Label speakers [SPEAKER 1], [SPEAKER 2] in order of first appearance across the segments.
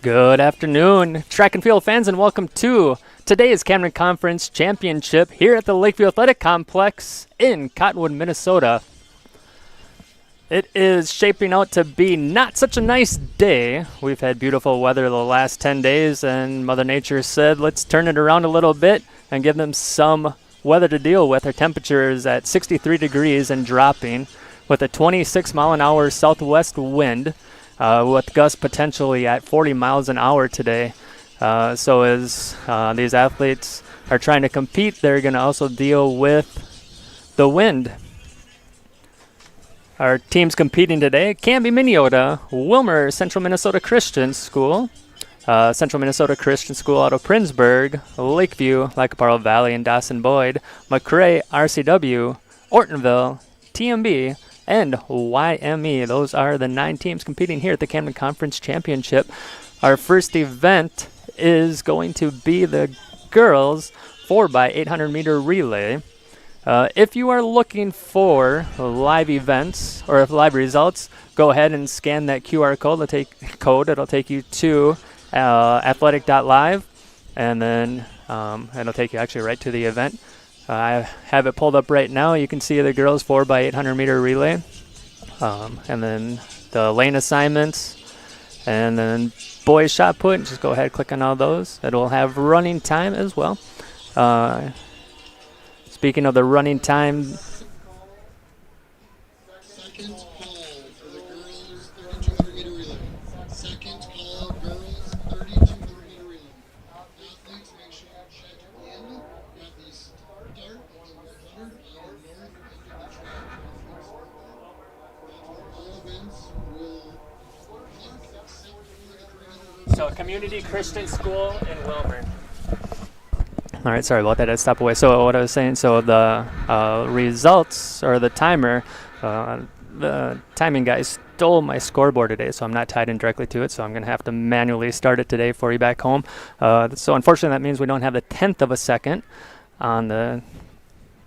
[SPEAKER 1] Good afternoon, track and field fans, and welcome to today's Camden Conference Championship here at the Lakeview Athletic Complex in Cottonwood, Minnesota. It is shaping out to be not such a nice day. We've had beautiful weather the last 10 days, and Mother Nature said, let's turn it around a little bit and give them some weather to deal with. Our temperature is at 63 degrees and dropping with a 26-mile-an-hour southwest wind. With gusts potentially at 40 miles an hour today. So as these athletes are trying to compete, they're going to also deal with the wind. Our teams competing today: Camden, Minnesota, Wilmer, Central Minnesota Christian School, Central Minnesota Christian School out of Princeburg, Lakeview, Lacaparo Valley, and Dawson Boyd, McRae, RCW, Ortonville, TMB, and YME. Those are the 9 teams competing here at the Camden Conference Championship. Our first event is going to be the girls 4x800 meter relay. If you are looking for live events or live results, go ahead and scan that QR code. It'll take you to athletic.live, and then it'll take you actually right to the event. I have it pulled up right now. You can see the girls 4x800 meter relay, and then the lane assignments, and then boys shot put. Just go ahead and click on all those. It will have running time as well. Speaking of the running time,
[SPEAKER 2] second call for the girls 3200 meter relay. Second call, girls 3200 meter relay. Athletes, make sure you check in at the start of the 100 on the north end of the track. All events will park except for the 300.
[SPEAKER 1] so Community Christian School in Wilmer. All right, sorry about that. I stopped away. So what I was saying, so the results, or the timer, the timing guy stole my scoreboard today, so I'm not tied in directly to it, so I'm going to have to manually start it today for you back home. So unfortunately, that means we don't have the 10th of a second on the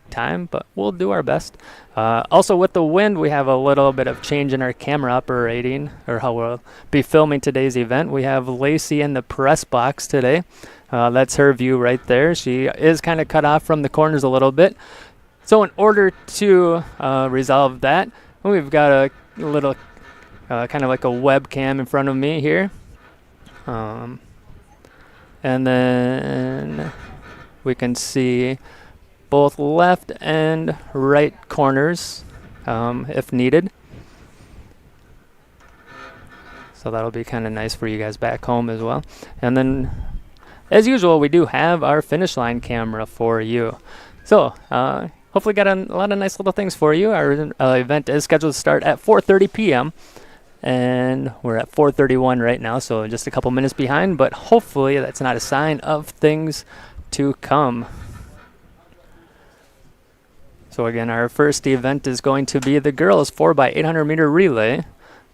[SPEAKER 1] time, but we'll do our best. Also, with the wind, we have a little bit of change in our camera operating, or how we'll be filming today's event. We have Lacey in the press box today. That's her view right there. She is kind of cut off from the corners a little bit. So in order to resolve that, we've got a little kind of like a webcam in front of me here. And then we can see both left and right corners if needed. So that'll be kind of nice for you guys back home as well. And then, as usual, we do have our finish line camera for you. So hopefully got a lot of nice little things for you. Our event is scheduled to start at 4:30 p.m. and we're at 4:31 right now, so just a couple minutes behind, but hopefully that's not a sign of things to come. So again, our first event is going to be the girls 4x800 meter relay.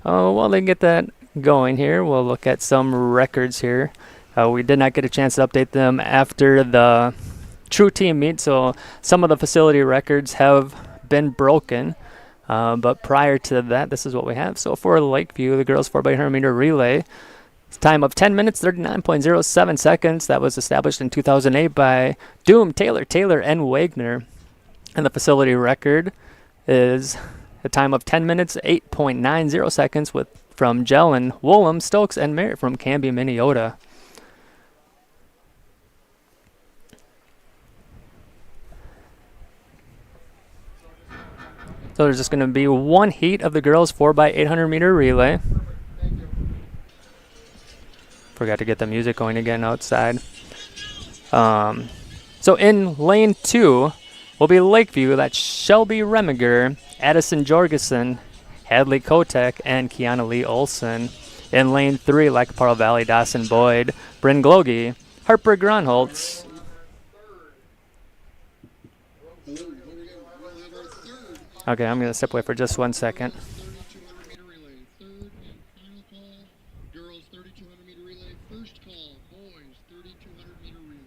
[SPEAKER 1] While they get that going here, we'll look at some records here. We did not get a chance to update them after the true team meet, so some of the facility records have been broken. But prior to that, this is what we have. So for Lakeview, the girls 4x100 meter relay, time of 10 minutes, 39.07 seconds. That was established in 2008 by Doom, Taylor, and Wagner. And the facility record is a time of 10 minutes, 8.90 seconds from Jellin, Woolham, Stokes, and Merritt from Camden, Minnesota. So there's just going to be one heat of the girls 4x800 meter relay. Forgot to get the music going again outside. So in lane 2 will be Lakeview. That's Shelby Remiger, Addison Jorgensen, Hadley Kotek, and Kiana Lee Olson. In lane 3, Lacaparo Valley, Dawson Boyd, Bryn Glogie, Harper Gronholtz. Okay, I'm going to step away for just 1 second.
[SPEAKER 2] 3200 meter relay. Third and final call, girls 3200 meter relay. First call, boys 3200 meter relay.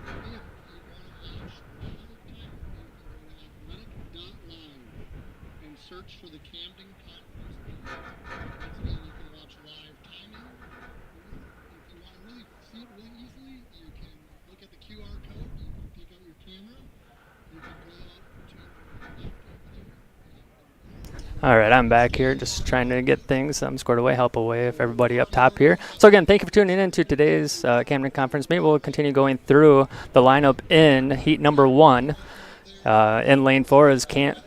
[SPEAKER 2] If you want to watch another timer, you can go to athletic.live and search for the Camden Conference. Once again, you can watch live timing, camera. You can pull out to the left over there.
[SPEAKER 1] All right, I'm back here just trying to get things squared away, help away if everybody up top here. So again, thank you for tuning in to today's Camden Conference meet. We'll continue going through the lineup in heat number 1. In lane 4 is Camby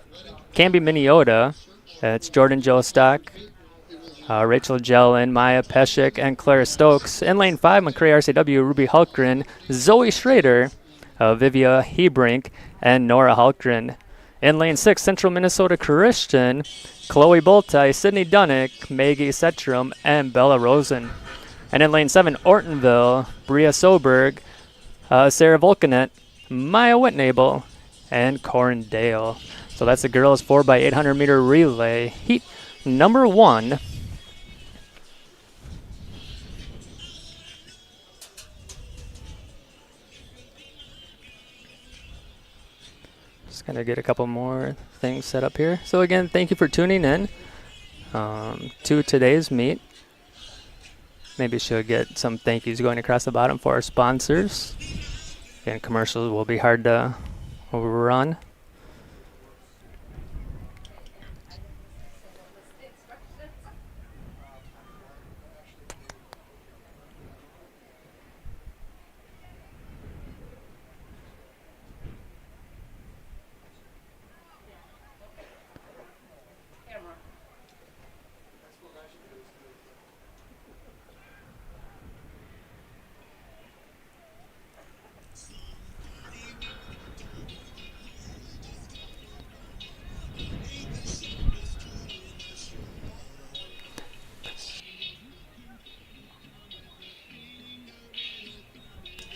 [SPEAKER 1] Miniota. It's Jordan Jostock, Rachel Jellin, Maya Peshik, and Claire Stokes. In lane 5, McCray RCW, Ruby Hulkgren, Zoe Schrader, Vivia Hebrink, and Nora Hulkgren. In lane 6, Central Minnesota Christian, Chloe Boltai, Sydney Dunnick, Maggie Setrum, and Bella Rosen. And in lane 7, Ortonville, Bria Soberg, Sarah Volkanet, Maya Whitnable, and Corin Dale. So that's the girls 4x800 meter relay, heat number 1. Just gonna get a couple more things set up here. So again, thank you for tuning in to today's meet. Maybe should get some thank yous going across the bottom for our sponsors. Again, commercials will be hard to run.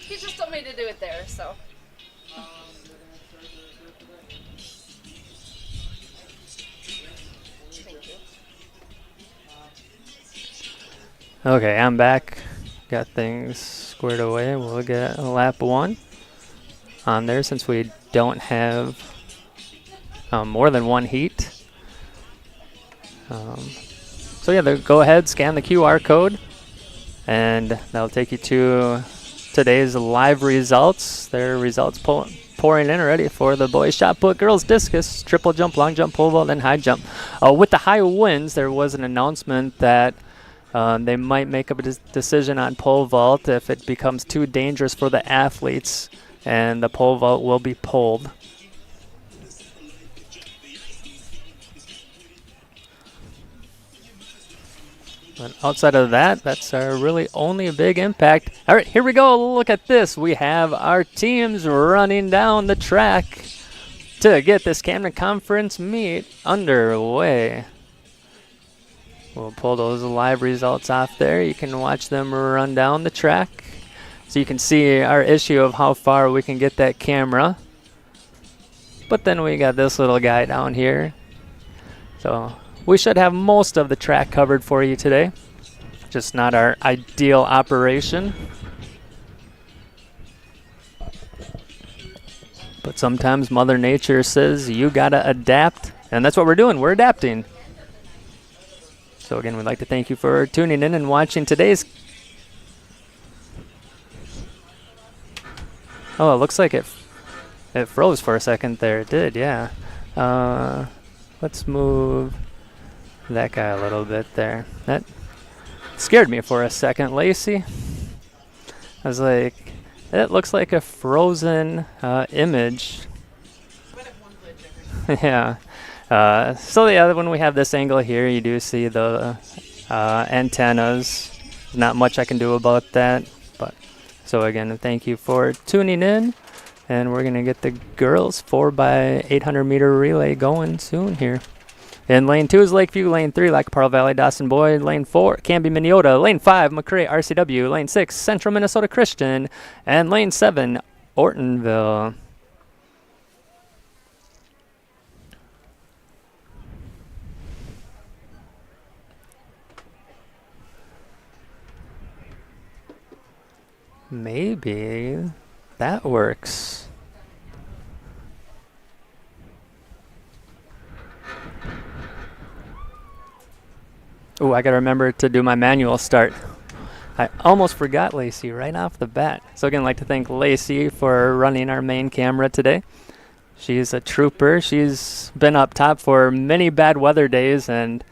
[SPEAKER 3] He just told me to do it there, so. Thank you.
[SPEAKER 1] Okay, I'm back. Got things squared away. We'll get lap 1 on there since we don't have more than one heat. So yeah, go ahead, scan the QR code, and that'll take you to today's live results. Their results pouring in already for the boys shot put, girls discus, triple jump, long jump, pole vault, and high jump. With the high winds, there was an announcement that they might make a decision on pole vault if it becomes too dangerous for the athletes, and the pole vault will be pulled. But outside of that, that's our really only big impact. All right, here we go. Look at this. We have our teams running down the track to get this Camden Conference meet underway. We'll pull those live results off there. You can watch them run down the track. So you can see our issue of how far we can get that camera. But then we got this little guy down here. So we should have most of the track covered for you today. Just not our ideal operation. But sometimes Mother Nature says you gotta adapt, and that's what we're doing. We're adapting. So again, we'd like to thank you for tuning in and watching today's. Oh, it looks like it froze for a second there. It did, yeah. Let's move that guy a little bit there. That scared me for a second, Lacey. I was like, it looks like a frozen image. Yeah. So yeah, when we have this angle here, you do see the antennas. Not much I can do about that. But so again, thank you for tuning in. And we're going to get the girls 4x800 meter relay going soon here. In lane 2 is Lakeview, lane 3, Lac-Parle Valley, Dawson Boyd, lane 4, Camby Miniota, lane 5, McCray RCW, lane 6, Central Minnesota Christian, and lane 7, Ortonville. Maybe that works. Oh, I gotta remember to do my manual start. I almost forgot Lacey right off the bat. So again, I'd like to thank Lacey for running our main camera today. She's a trooper. She's been up top for many bad weather days, and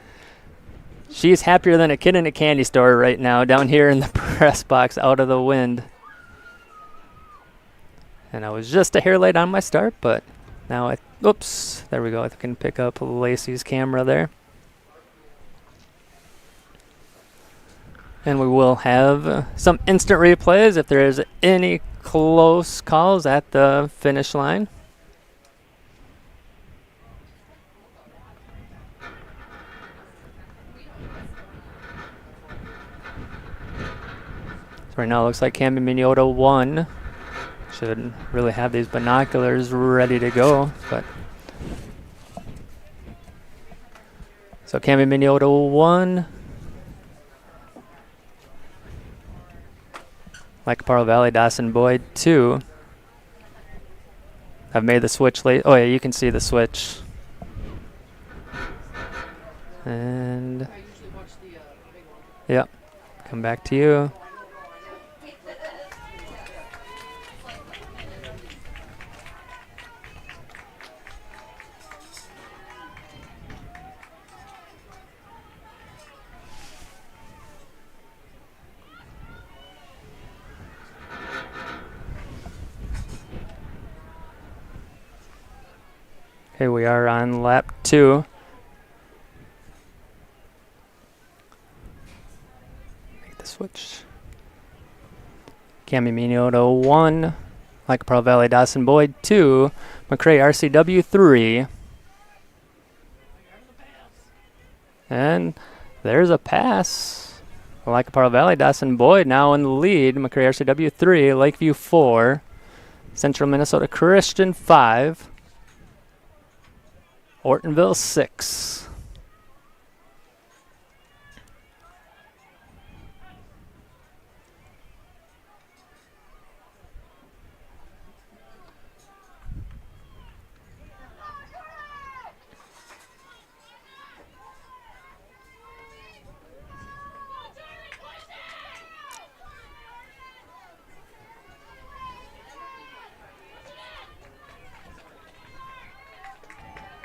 [SPEAKER 1] she's happier than a kid in a candy store right now down here in the press box out of the wind. And I was just a hair late on my start, but now oops, there we go. I can pick up Lacey's camera there. And we will have some instant replays if there is any close calls at the finish line. So right now it looks like Camden Minota won. Should really have these binoculars ready to go, but so Camden Minota won. Like Parle Valley, Dawson Boyd 2. I've made the switch late. Oh yeah, you can see the switch. And yep, come back to you. Okay, we are on lap 2. Make the switch. Camden Minota 1. Like Parle Valley, Dawson Boyd 2. McCray RCW 3. And there's a pass. Like Parle Valley, Dawson Boyd now in the lead. McCray RCW 3. Lakeview 4. Central Minnesota Christian 5. Ortonville 6.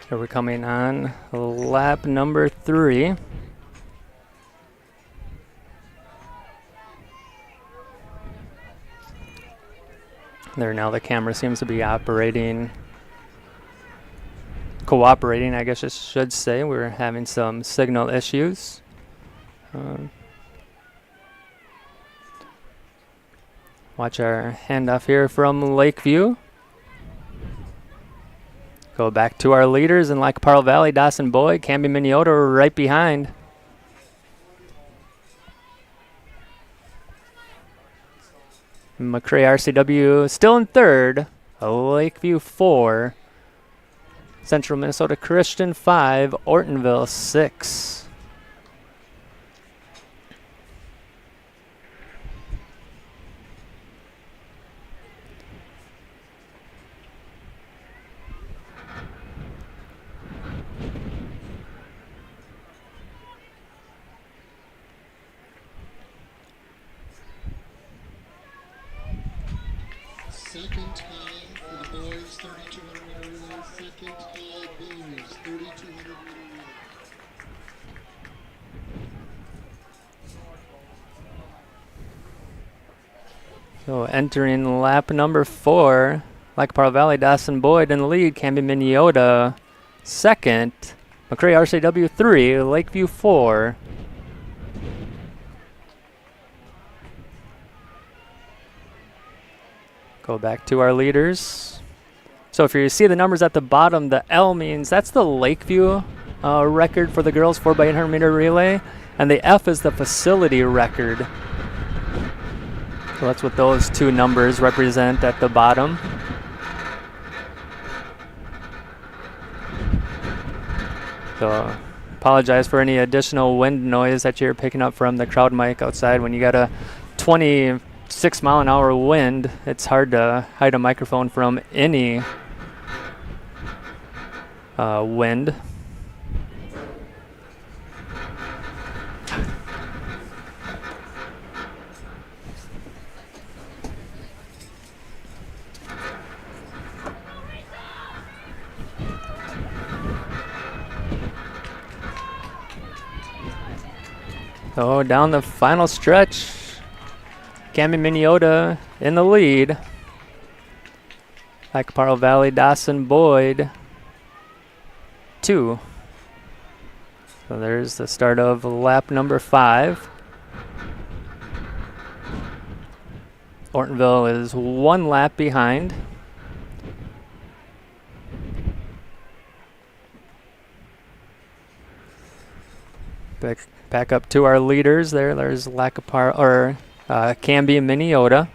[SPEAKER 1] Here we're coming on lap number 3. There now the camera seems to be cooperating, I guess I should say. We're having some signal issues. Watch our handoff here from Lakeview. Go back to our leaders, and like Parle Valley, Dawson Boyd, Camden Minota right behind. McCray RCW still in third. Lakeview 4. Central Minnesota Christian 5. Ortonville 6.
[SPEAKER 2] Second call for the boys, 3,200 meter relay. Second call, boys, 3,200 meter relay.
[SPEAKER 1] So entering lap number 4, like Parle Valley, Dawson Boyd in the lead. Camden Minota second. McCray RCW 3. Lakeview 4. Go back to our leaders. So if you see the numbers at the bottom, the L means that's the Lakeview record for the girls 4x800 meter relay, and the F is the facility record. So that's what those two numbers represent at the bottom. So apologize for any additional wind noise that you're picking up from the crowd mic outside. When you got a 26-mile-an-hour wind, it's hard to hide a microphone from any wind. So down the final stretch, Camden Minnesota in the lead. Lacaparo Valley, Dawson Boyd, 2. So there's the start of lap number 5. Ortonville is 1 lap behind. Back up to our leaders there. There's Lacaparo, or Camby and Minnesota.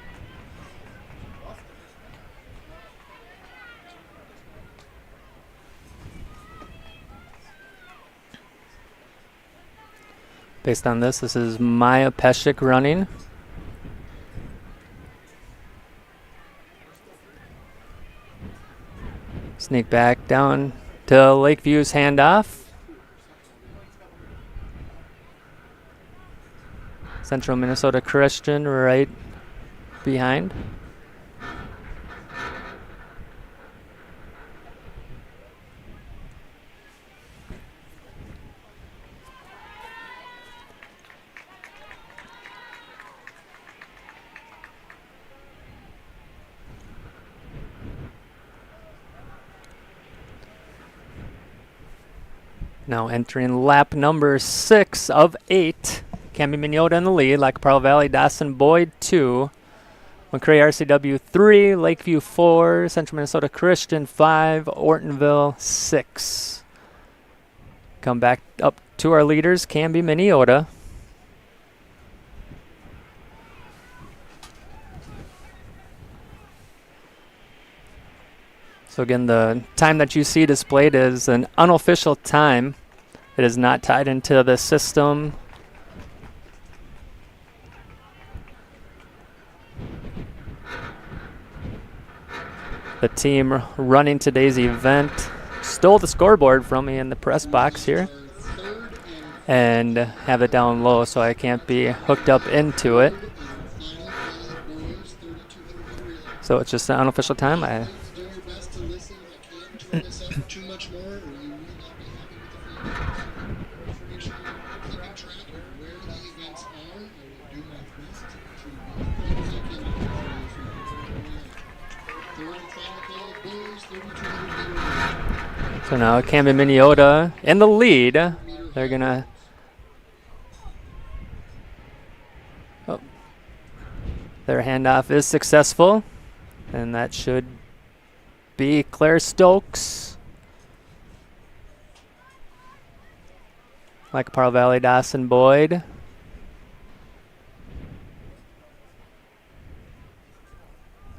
[SPEAKER 1] Based on this is Maya Peshik running. Sneak back down to Lakeview's handoff. Central Minnesota Christian right behind. Now entering lap number 6 of 8. Camby Minnesota in the lead, Lacaparo Valley, Dawson Boyd 2. McCray RCW 3, Lakeview 4, Central Minnesota Christian 5, Ortonville 6. Come back up to our leaders, Camby Minnesota. So again, the time that you see displayed is an unofficial time. It is not tied into the system. The team running today's event stole the scoreboard from me in the press box here and have it down low so I can't be hooked up into it. So it's just an unofficial time. So now Camden Minnesota in the lead. They're gonna. Oh, their handoff is successful, and that should be Claire Stokes. Lacaparo Valley, Dawson Boyd.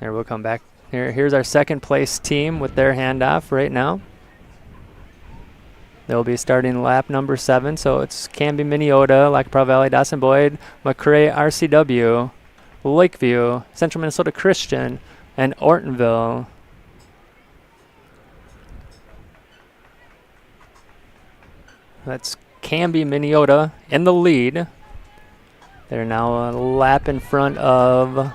[SPEAKER 1] There, we'll come back. Here's our second place team with their handoff right now. They'll be starting lap number 7, so it's Camby Minnesota, Lacaparo Valley, Dawson Boyd, McCray RCW, Lakeview, Central Minnesota Christian, and Ortonville. That's Camby Minnesota in the lead. They're now a lap in front of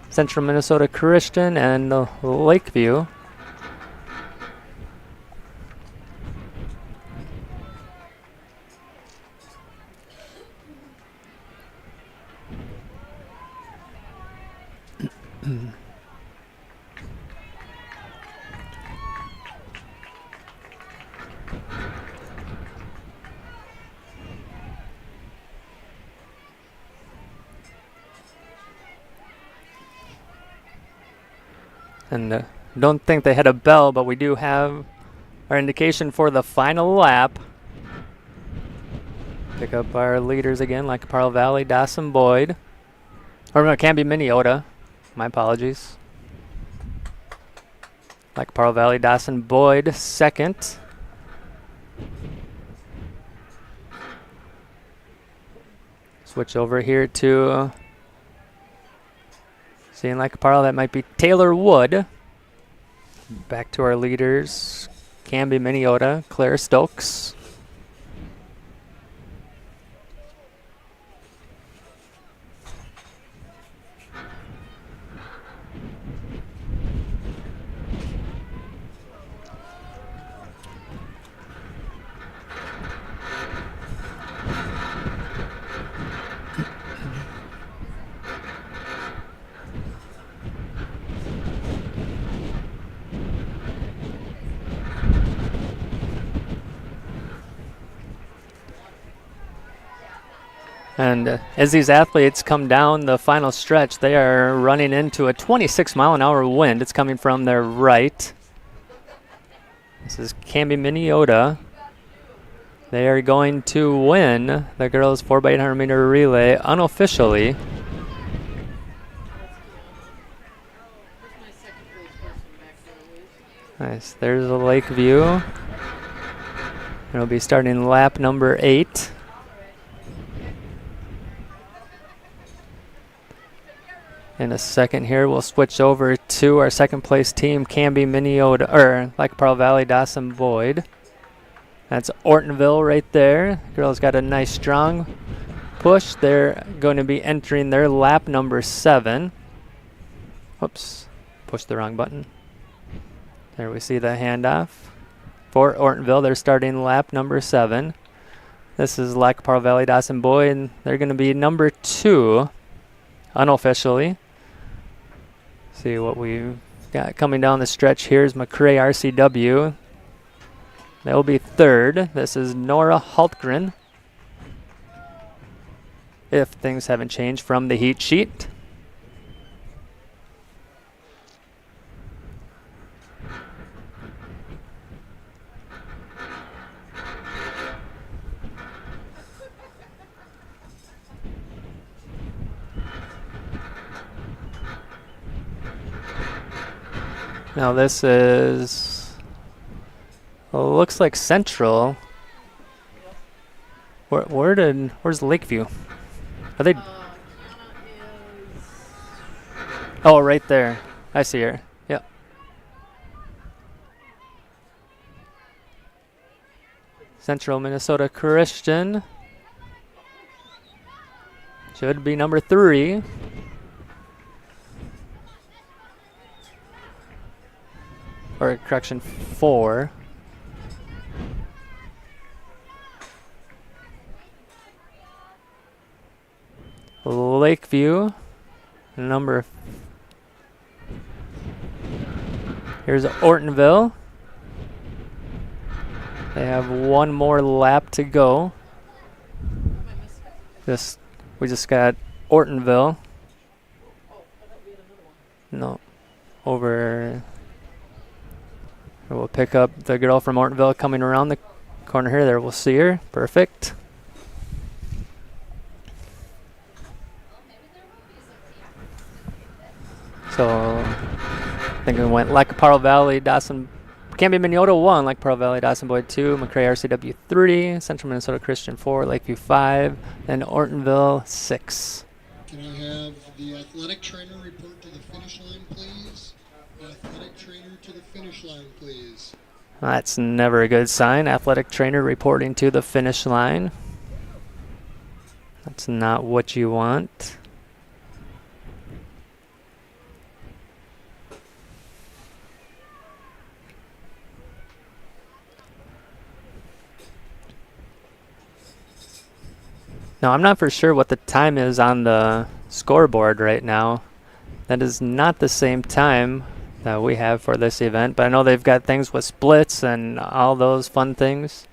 [SPEAKER 1] Central Minnesota Christian and Lakeview. And don't think they had a bell, but we do have our indication for the final lap. Pick up our leaders again, Lacaparo Valley, Dawson Boyd. Or no, Camby Minnesota. My apologies. Lacaparo Valley, Dawson Boyd, second. Switch over here to seeing Lacaparo, that might be Taylor Wood. Back to our leaders, Camby Minnesota, Claire Stokes. And as these athletes come down the final stretch, they are running into a 26-mile-an-hour wind. It's coming from their right. This is Camden, Minnesota. They are going to win the girls 4x800 meter relay unofficially. Nice. There's a lake view. It'll be starting lap number 8. In a second here, we'll switch over to our second place team, Camden, Minnesota, or Lake Pearl Valley, Dawson Boyd. That's Ortonville right there. Girls got a nice strong push. They're going to be entering their lap number 7. Whoops, pushed the wrong button. There we see the handoff. For Ortonville, they're starting lap number 7. This is Lake Pearl Valley, Dawson Boyd, and they're going to be number 2 unofficially. See what we've got coming down the stretch. Here's McRae RCW. They'll be 3rd. This is Nora Hultgren, if things haven't changed from the heat sheet. Now this is, looks like Central. Where's Lakeview? Are they? Oh, right there. I see her. Yep. Central Minnesota Christian. Should be number 3. Or correction, 4. Lakeview, number. Here's Ortonville. They have one more lap to go. We just got Ortonville. No, over. We'll pick up the girl from Ortonville coming around the corner here. There, we'll see her. Perfect. So, I think we went Lake Pearl Valley, Dawson, Camden, Minnesota 1, Lake Pearl Valley, Dawson Boyd 2, McRae RCW 3, Central Minnesota Christian 4, Lakeview 5, and Ortonville 6.
[SPEAKER 2] Can I have the athletic trainer report to the finish line, please? Athletic trainer to the finish line, please.
[SPEAKER 1] That's never a good sign. Athletic trainer reporting to the finish line. That's not what you want. Now, I'm not for sure what the time is on the scoreboard right now. That is not the same time that we have for this event, but I know they've got things with splits and all those fun things.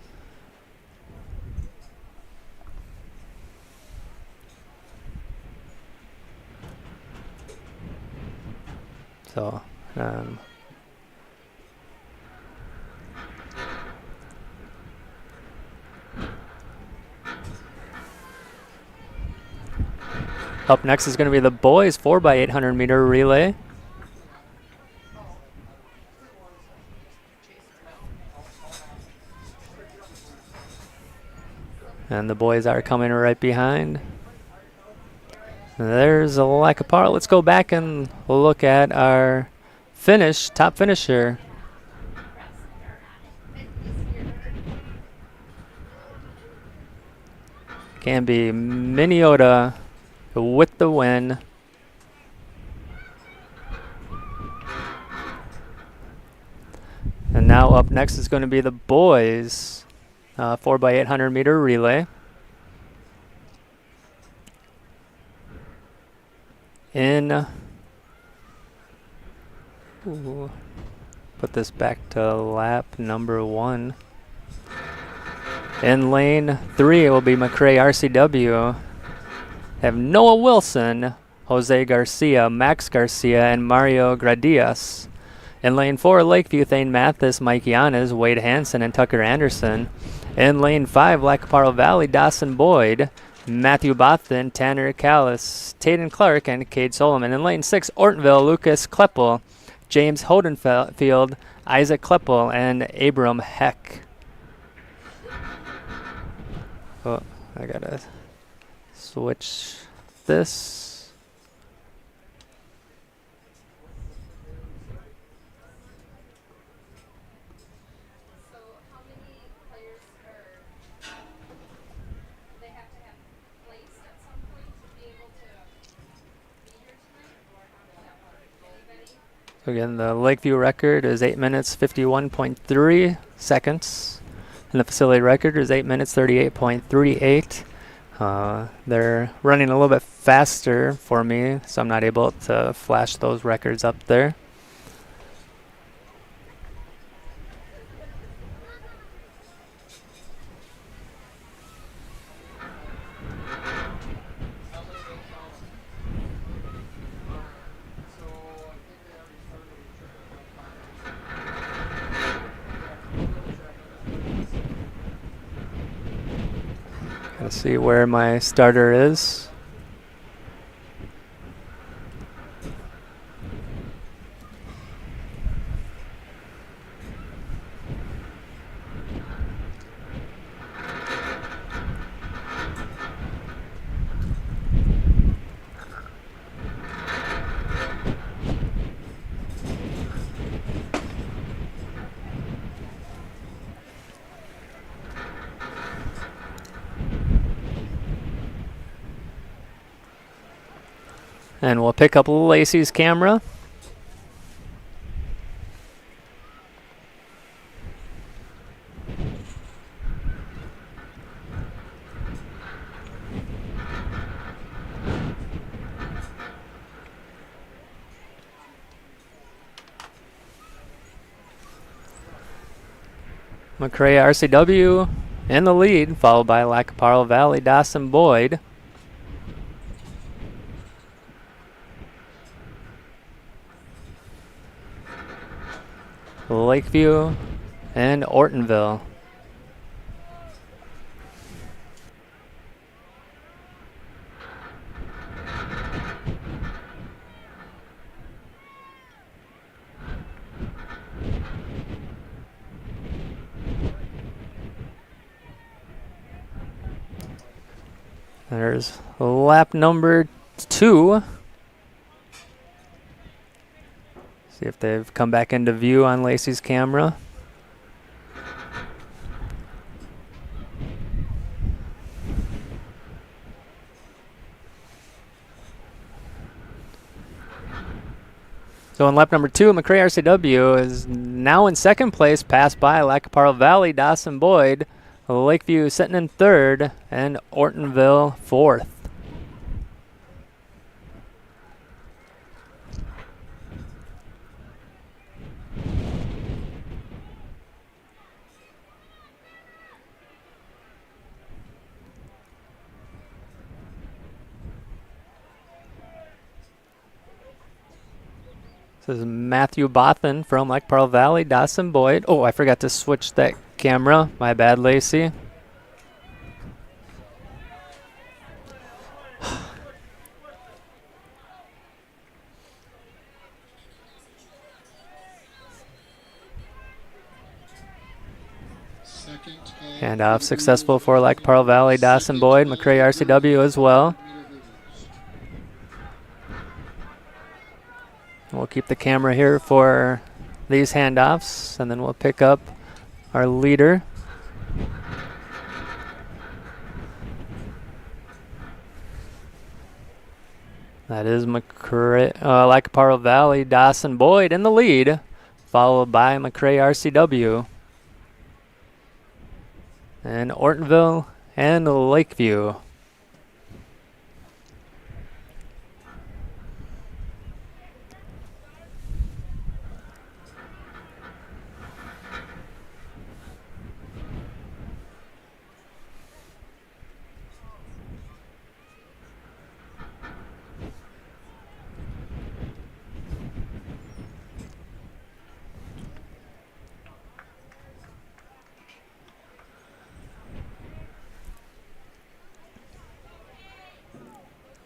[SPEAKER 1] So, up next is going to be the boys 4x800 meter relay. And the boys are coming right behind. There's a lack of power. Let's go back and look at our top finisher. Can be Minnesota with the win. And now up next is going to be the boys 4x800 meter relay. Put this back to lap number 1. In lane 3, it will be McRae RCW. They have Noah Wilson, Jose Garcia, Max Garcia, and Mario Gradias. In lane 4, Lakeview, Thane Mathis, Mike Yanes, Wade Hansen, and Tucker Anderson. In lane 5, Lacaparo Valley, Dawson Boyd, Matthew Bothan, Tanner Callis, Taden Clark, and Cade Solomon. In lane 6, Ortonville, Lucas Kleppel, James Hodenfield, Isaac Kleppel, and Abram Heck. Oh, I gotta switch this.
[SPEAKER 3] So how many players are they have to have placed at some point to be able to be here tonight, or how does that work? Anybody?
[SPEAKER 1] So again, the Lakeview record is 8 minutes 51.3 seconds. And the facility record is 8 minutes 38.38. They're running a little bit faster for me, so I'm not able to flash those records up there. Gotta see where my starter is. And we'll pick up Lacey's camera. McRae RCW in the lead, followed by Lacaparo Valley, Dawson Boyd. Lakeview and Ortonville. There's lap number 2. See if they've come back into view on Lacey's camera. So in lap number 2, McRae RCW is now in second place, passed by Lacaparo Valley, Dawson Boyd, Lakeview sitting in third, and Ortonville fourth. This is Matthew Bothan from Lacaparo Valley, Dawson Boyd. Oh, I forgot to switch that camera. My bad, Lacey. Handoff successful for Lacaparo Valley, Dawson Boyd, McRae RCW as well. We'll keep the camera here for these handoffs, and then we'll pick up our leader. That is Lacaparo Valley, Dawson Boyd in the lead, followed by McRae RCW. And Ortonville and Lakeview.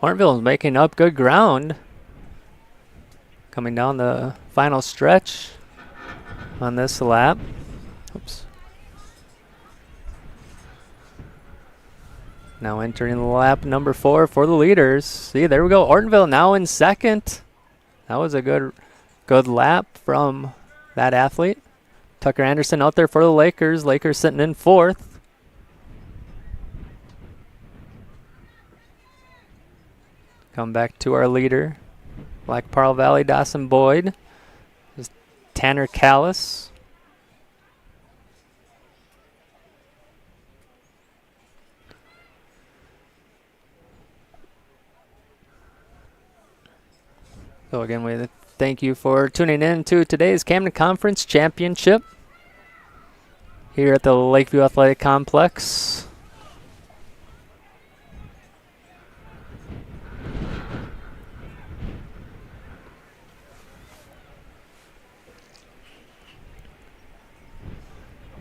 [SPEAKER 1] Ortonville is making up good ground. Coming down the final stretch on this lap. Oops. Now entering lap number 4 for the leaders. See, there we go. Ortonville now in second. That was a good lap from that athlete. Tucker Anderson out there for the Lakers. Lakers sitting in 4th. Come back to our leader. Black Pearl Valley, Dawson Boyd. This is Tanner Callis. So again, we thank you for tuning in to today's Camden Conference Championship here at the Lakeview Athletic Complex.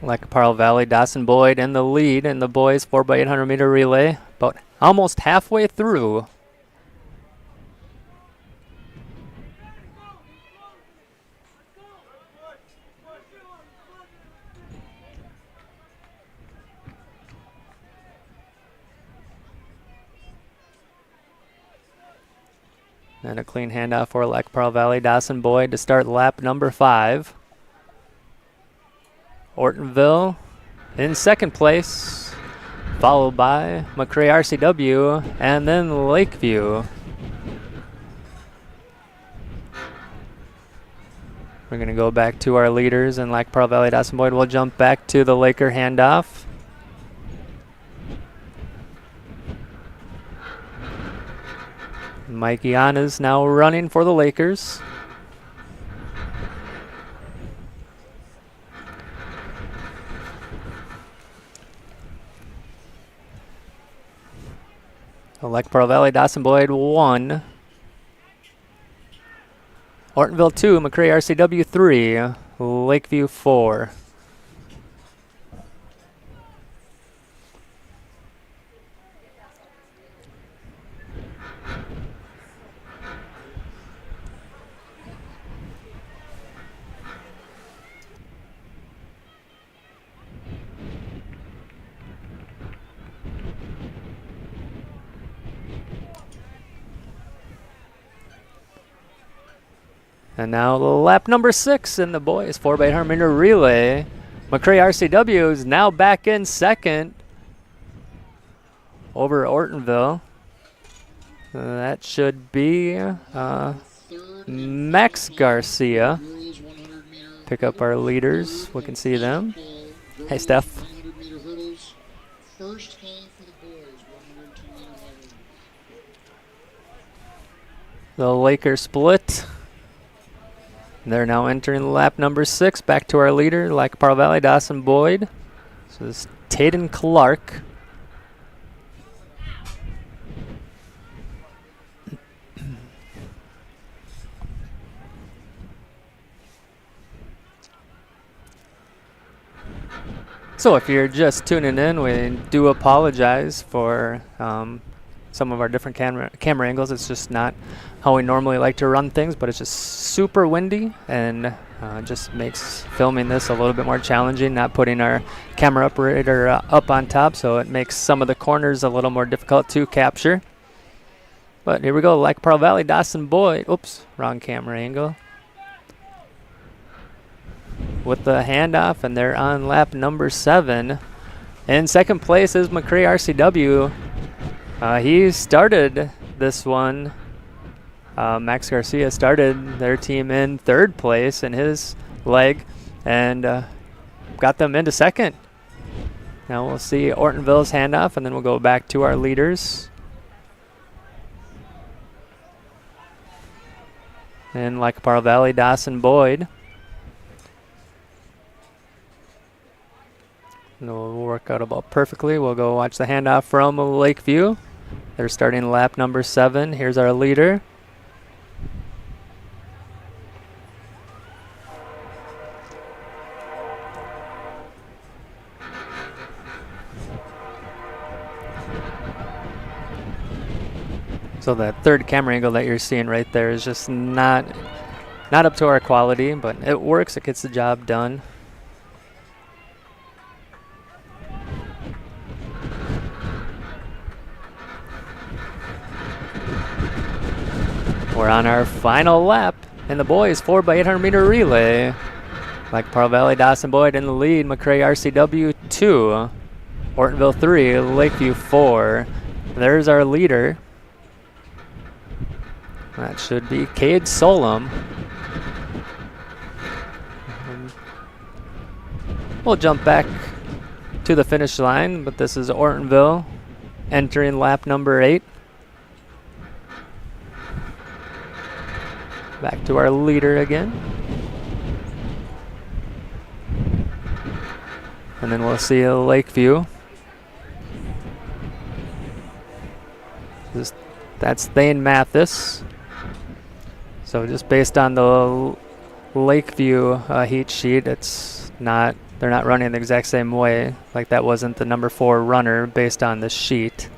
[SPEAKER 1] Like Pearl Valley, Dawson Boyd in the lead in the boys 4x800 meter relay, about almost halfway through. And a clean handoff for Lac Pearl Valley, Dawson Boyd to start lap number 5. Ortonville in second place, followed by McRae RCW and then Lakeview. We're going to go back to our leaders, and Lac Pearl Valley, Dawson Boyd will jump back to the Laker handoff. Mike Iana's now running for the Lakers. Lac Pearl Valley, Dawson Boyd 1. Ortonville 2, McRae RCW 3, Lakeview 4. And now lap number 6 in the boys 4x800 meter relay. McRae RCW is now back in second over Ortonville. That should be Max Garcia. Pick up our leaders. We can see them. Hey, Steph.
[SPEAKER 2] First call for the boys, 102 meter hurdle.
[SPEAKER 1] The Lakers split. They're now entering lap number 6. Back to our leader, Lac Pearl Valley, Dawson Boyd. This is Taden Clark. So if you're just tuning in, we do apologize for some of our different camera angles. It's just not how we normally like to run things, but it's just super windy and just makes filming this a little bit more challenging, not putting our camera operator up on top, so it makes some of the corners a little more difficult to capture. But here we go, Lac Pearl Valley, Dawson Boyd. Oops, wrong camera angle. With the handoff, and they're on lap number 7. In second place is McRae RCW. He started this one. Max Garcia started their team in third place in his leg and got them into second. Now we'll see Ortonville's handoff, and then we'll go back to our leaders. And Lac Pearl Valley, Dawson Boyd. And it'll work out about perfectly. We'll go watch the handoff from Lakeview. They're starting lap number 7. Here's our leader. So that third camera angle that you're seeing right there is just not up to our quality, but it works. It gets the job done. We're on our final lap in the boys 4x800 meter relay. Like Pearl Valley, Dawson Boyd in the lead. McRae RCW 2. Ortonville 3. Lakeview 4. There's our leader. That should be Cade Solom. We'll jump back to the finish line, but this is Ortonville entering lap number 8. Back to our leader again. And then we'll see Lakeview. That's Thane Mathis. So just based on the Lakeview heat sheet, they're not running the exact same way. Like that wasn't the number 4 runner based on the sheet.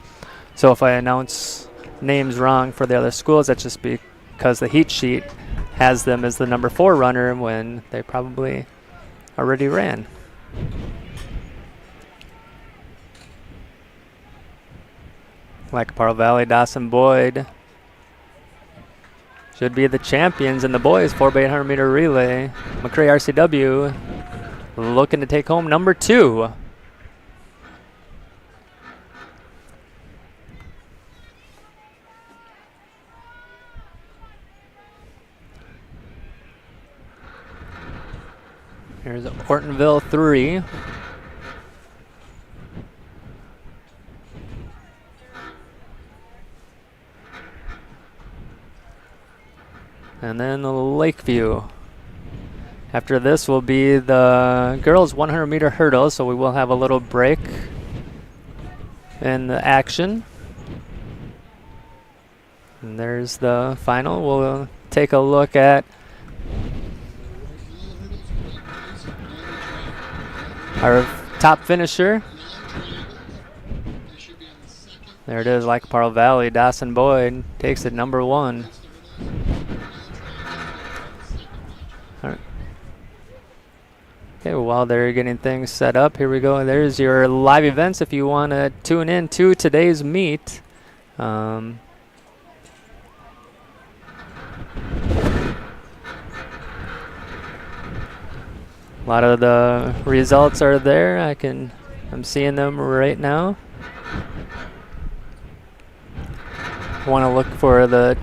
[SPEAKER 1] So if I announce names wrong for the other schools, that's just because the heat sheet has them as the number 4 runner when they probably already ran. Like Pearl Valley, Dawson Boyd should be the champions in the boys 4x800 meter relay. McRae RCW looking to take home number 2. Here's Ortonville 3. And then Lakeview. After this will be the girls 100 meter hurdle, so we will have a little break in the action. And there's the final. We'll take a look at our top finisher. There it is, like Pearl Valley. Dawson Boyd takes it number 1. Okay, while they're getting things set up, here we go. There's your live events if you want to tune in to today's meet. A lot of the results are there. I'm seeing them right now. I want to look for the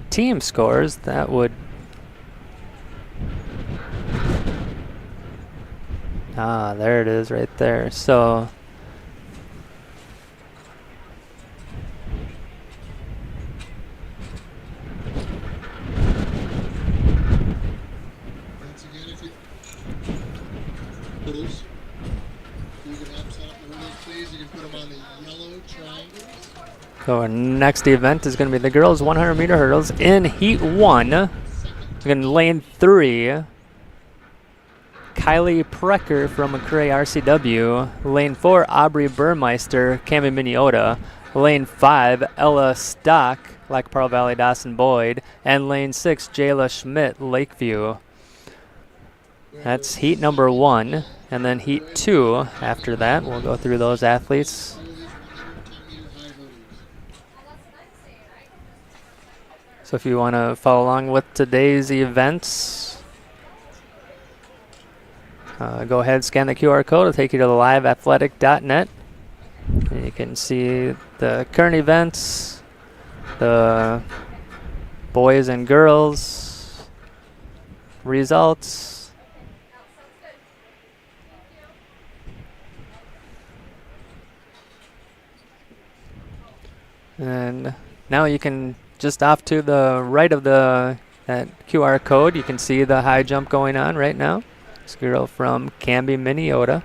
[SPEAKER 1] team scores. That would there it is right there. So
[SPEAKER 2] Once again, if you hurdles, you can have set up the hurdles, please. You can put them on the yellow triangles.
[SPEAKER 1] So our next event is going to be the girls 100 meter hurdles in heat 1. We're going to lane 3. Kylie Precker from McRae RCW. Lane 4, Aubrey Burmeister, Camden, Minnesota. Lane 5, Ella Stock, like Pearl Valley, Dawson Boyd. And lane 6, Jayla Schmidt, Lakeview. That's heat number 1. And then heat 2 after that. We'll go through those athletes. So if you want to follow along with today's events, go ahead, scan the QR code. It'll take you to the liveathletic.net. And you can see the current events, the boys and girls results. And now you can, just off to the right of that QR code, you can see the high jump going on right now. This girl from Camden, Minnesota.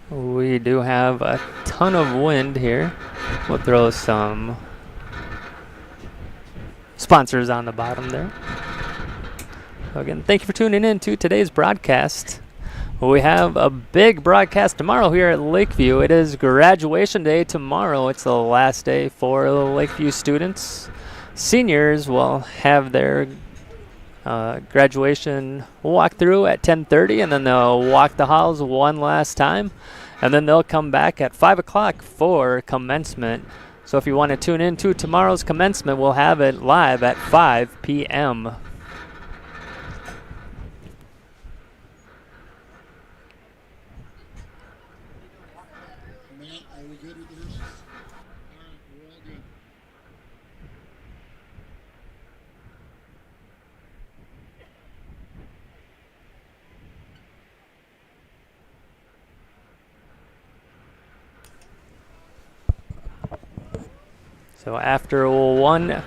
[SPEAKER 1] We do have a ton of wind here. We'll throw some sponsors on the bottom there. So again, thank you for tuning in to today's broadcast We have a big broadcast tomorrow here at Lakeview. It is graduation day tomorrow. It's the last day for the Lakeview students. Seniors will have their graduation walkthrough at 10:30, and then they'll walk the halls one last time, and then they'll come back at 5 o'clock for commencement. So if you want to tune in to tomorrow's commencement, we'll have it live at 5 p.m.
[SPEAKER 2] Matt, are we good with the hurdles? All right, we're all good.
[SPEAKER 1] So after one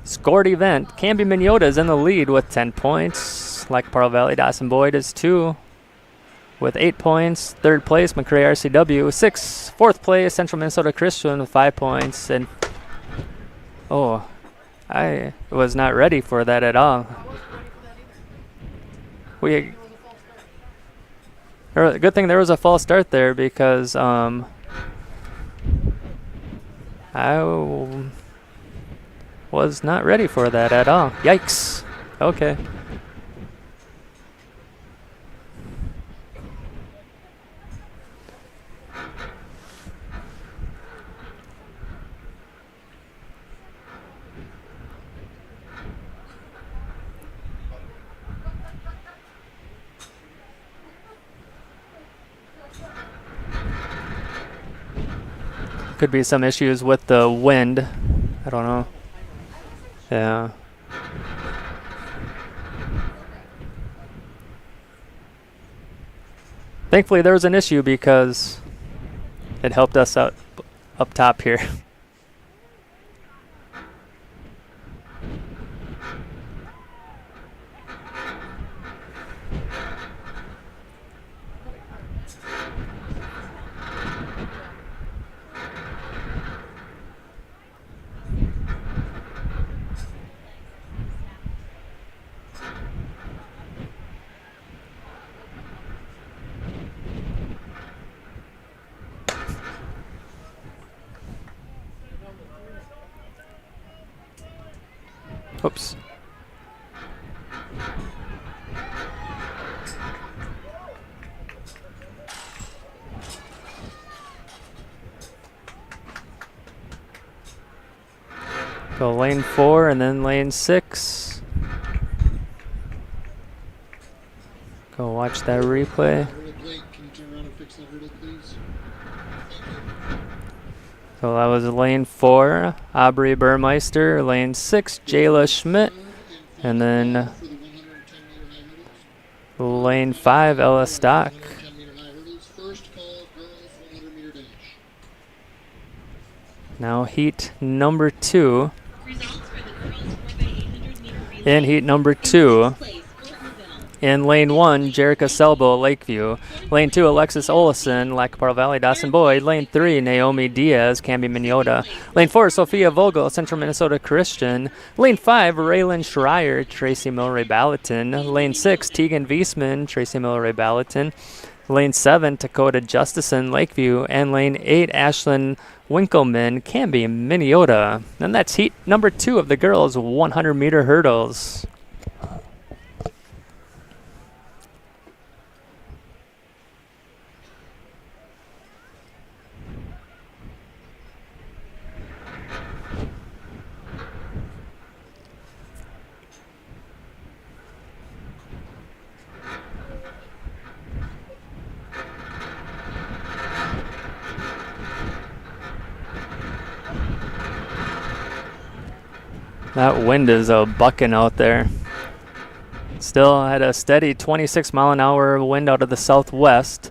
[SPEAKER 1] scored event, Camden Minnesota is in the lead with 10 points. Like Parle Valley, Dawson Boyd is 2 with 8 points. Third place, McRae RCW 6. Fourth place, Central Minnesota Christian with 5 points. And oh, I was not ready for that at all. Good thing there was a false start there, because I was not ready for that at all. Yikes. Okay. Could be some issues with the wind. I don't know. Yeah. Thankfully, there was an issue because it helped us out up top here. Oops. Go lane 4 and then lane 6. Go watch that replay.
[SPEAKER 2] Hurdle plate, can you turn around and fix that hurdle, please?
[SPEAKER 1] So that was lane 4, Aubrey Burmeister. Lane 6, Jayla Schmidt. And then
[SPEAKER 2] For the 110 meter high hurdles.
[SPEAKER 1] lane 5, Ella Stock.
[SPEAKER 2] 110 meter high hurdles. First call, girls 100 meter dash.
[SPEAKER 1] Now heat number 2.
[SPEAKER 4] Results for the girls for the 800 meter relay.
[SPEAKER 1] In heat number 2.
[SPEAKER 4] Place, Courtneyville.
[SPEAKER 1] In lane 1, Jerica Selbo, Lakeview. Lane 2, Alexis Olison, Lac-Parle Valley, Dawson Boyd. Lane 3, Naomi Diaz, Camden Minnesota. Lane 4, Sophia Vogel, Central Minnesota Christian. Lane 5, Raylan Schreier, Tracy Milray Ballatin. Lane 6, Tegan Wiesman, Tracy Milray Ballatin. Lane 7, Dakota Justison, Lakeview. And lane 8, Ashlyn Winkleman, Camden Minnesota. And that's heat number 2 of the girls' 100 meter hurdles. That wind is bucking out there. Still had a steady 26 mile an hour wind out of the southwest.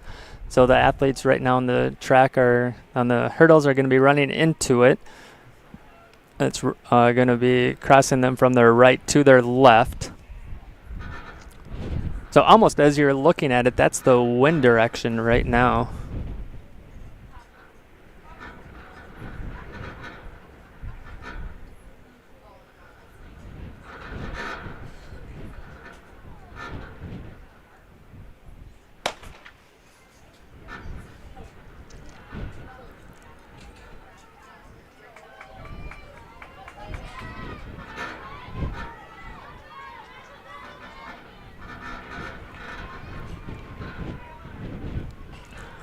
[SPEAKER 1] So the athletes right now on the track are on the hurdles are going to be running into it. It's going to be crossing them from their right to their left. So almost as you're looking at it, that's the wind direction right now.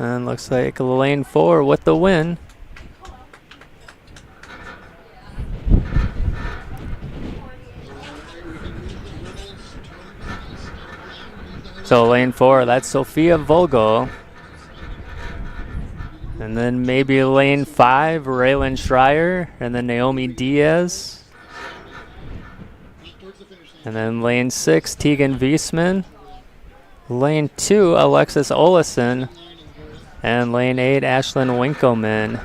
[SPEAKER 1] And looks like lane 4 with the win. So lane 4, that's Sophia Vogel. And then maybe lane 5, Raylan Schreier. And then Naomi Diaz. And then lane 6, Tegan Wiesman. Lane 2, Alexis Olesen. And lane 8, Ashlyn Winkleman.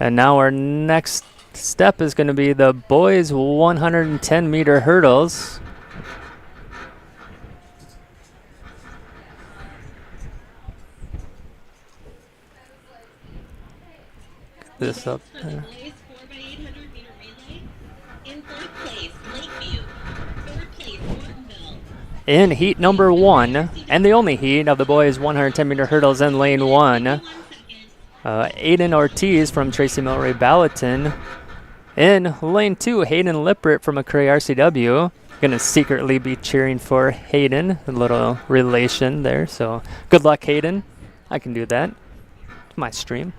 [SPEAKER 1] And now our next step is going to be the boys 110 meter hurdles. This up there.
[SPEAKER 4] Boys 4x800 meter relay. In fourth place, Lakeview. Third place, Ortonville.
[SPEAKER 1] In heat number 1, and the only heat of the boys 110 meter hurdles in lane 1, Aiden Ortiz from Tracy Milroy Ballatin. In lane 2, Hayden Lippert from McCray RCW. Gonna secretly be cheering for Hayden, a little relation there, so good luck, Hayden. I can do that. It's my stream.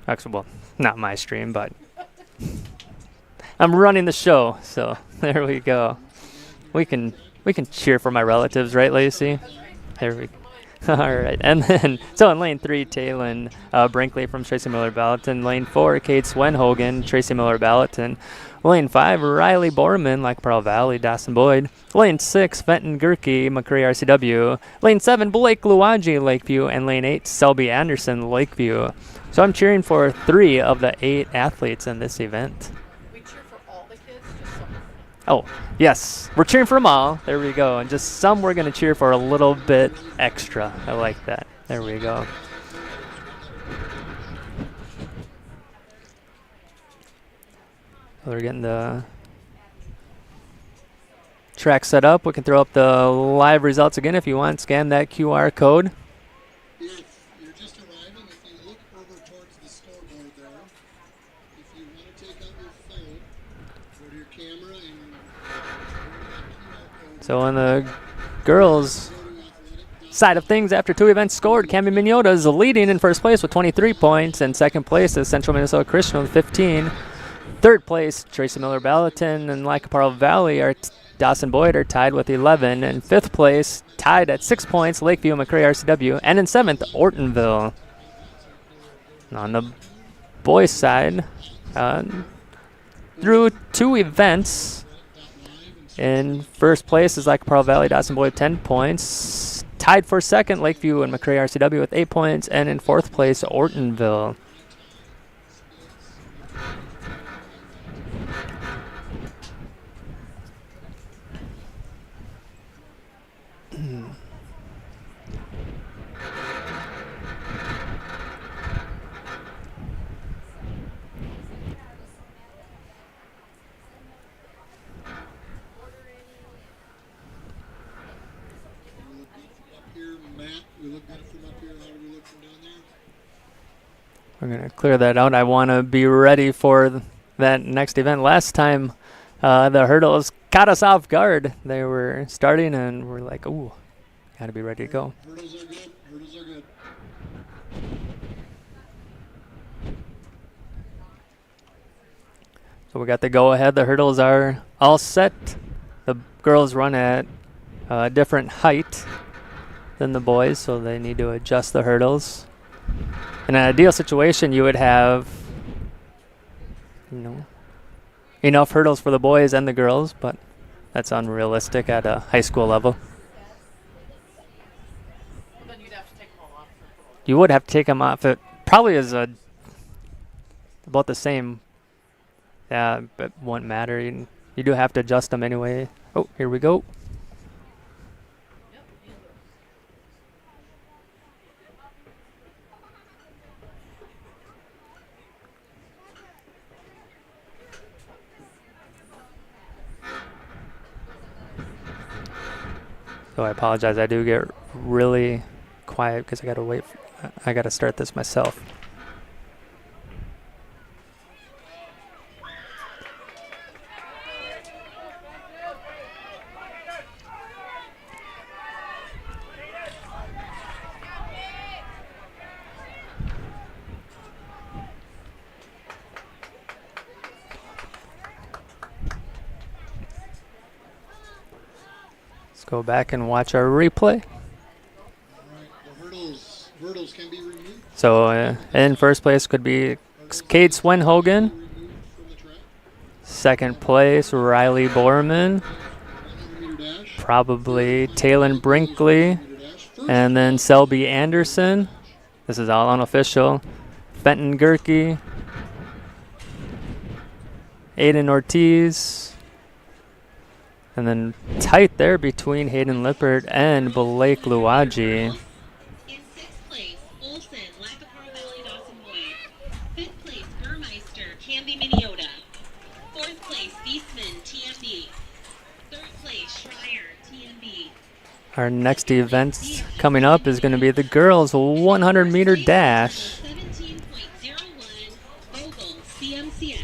[SPEAKER 1] Actually, well, not my stream, but I'm running the show, so there we go. We can cheer for my relatives, right, Lacey? There we go. All right, and then, so in lane 3, Taylon Brinkley from Tracy Miller Ballatin. Lane 4, Kate Swenhogan, Tracy Miller Ballatin. Lane 5, Riley Borman, like Pearl Valley, Dawson Boyd. Lane 6, Fenton Gerke, McCray RCW. Lane 7, Blake Luagi, Lakeview. And lane 8, Selby Anderson, Lakeview. So I'm cheering for 3 of the 8 athletes in this event.
[SPEAKER 5] We cheer for all the kids, just some.
[SPEAKER 1] Oh, yes. We're cheering for them all. There we go. And just some we're going to cheer for a little bit extra. I like that. There we go. We're getting the track set up. We can throw up the live results again if you want. Scan that QR code.
[SPEAKER 2] If you're just arriving, if you look over towards the scoreboard there, if you want to take out your phone, go to your camera and
[SPEAKER 1] So on the girls' side of things, after 2 events scored, Camden Mignota is leading in first place with 23 points, and second place is Central Minnesota Christian with 15. Third place, Tracy Miller Ballatin and Lycoparo Valley are Dawson Boyd are tied with 11, and fifth place, tied at 6 points, Lakeview and McCray RCW, and in seventh, Ortonville. On the boys' side, through 2 events, in first place is Lycoparo Valley, Dawson Boyd, 10 points. Tied for second, Lakeview and McCray RCW with 8 points, and in fourth place, Ortonville. We're going to clear that out. I want to be ready for that next event. Last time, the hurdles caught us off guard. They were starting, and we're like, ooh, got to be ready to go.
[SPEAKER 2] Hurdles are good. Hurdles are good.
[SPEAKER 1] So we got the go-ahead. The hurdles are all set. The girls run at a different height than the boys, so they need to adjust the hurdles. In an ideal situation, you would have, enough hurdles for the boys and the girls, but that's unrealistic at a high school level.
[SPEAKER 5] Then you'd have to take them all off.
[SPEAKER 1] You would have to take them off. It probably is about the same. Yeah, but won't matter. You do have to adjust them anyway. Oh, here we go. So I apologize. I do get really quiet because I got to wait. I got to start this myself. Let's go back and watch our replay.
[SPEAKER 2] All right, the hurdles can be removed.
[SPEAKER 1] So in first place could be Cade Swenhogan.
[SPEAKER 2] Removed from the track.
[SPEAKER 1] Second place, Riley Borman.
[SPEAKER 2] 100-meter dash.
[SPEAKER 1] Probably Taylor Brinkley.
[SPEAKER 2] 100-meter dash. First
[SPEAKER 1] And then
[SPEAKER 2] call,
[SPEAKER 1] Selby Anderson. This is all unofficial. Fenton Gerke. Aiden Ortiz. And then tight there between Hayden Lippert and Blake Luagi.
[SPEAKER 4] In sixth place, Olson, Lackaparra Valley, Dawson Boyd. Fifth place, Burmeister, Canby, Minnesota. Fourth place, Beastman, TMB. Third place, Schreier, TMB.
[SPEAKER 1] Our next event coming up is going to be the girls 100-meter dash.
[SPEAKER 4] 17.01, Vogel, CMCS.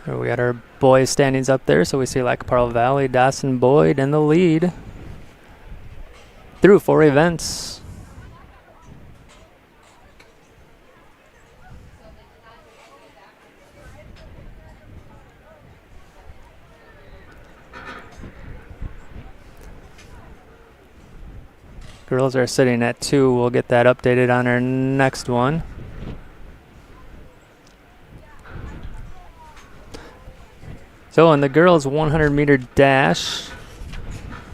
[SPEAKER 1] We got our boys standings up there, so we see Lackaparra Valley, Dawson Boyd in the lead through 4 events. Girls are sitting at 2. We'll get that updated on our next one. So in the girls 100-meter dash,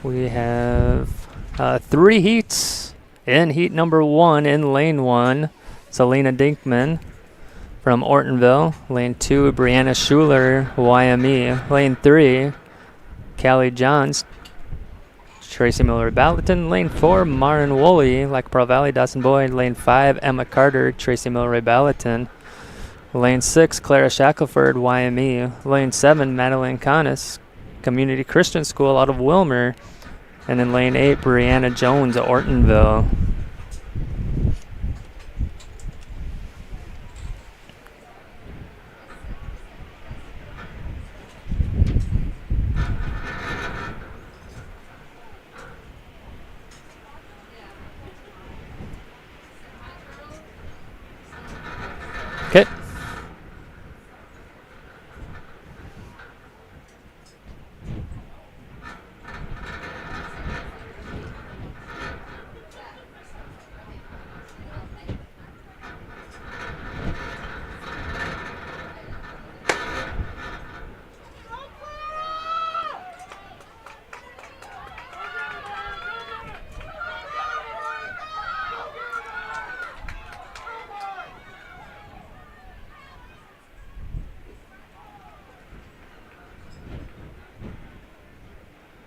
[SPEAKER 1] we have 3 heats. In heat number 1 in lane 1, Selena Dinkman from Ortonville. Lane 2, Brianna Schuler, YME. Lane 3, Callie Johns, Tracy Miller Ballatin. Lane 4, Marin Woolley, Lackaparra Valley, Dawson Boyd. Lane 5, Emma Carter, Tracy Miller Ballatin. Lane 6, Clara Shackelford, YME. Lane 7, Madeline Canis, Community Christian School out of Wilmer. And in lane 8, Brianna Jones, Ortonville. Okay.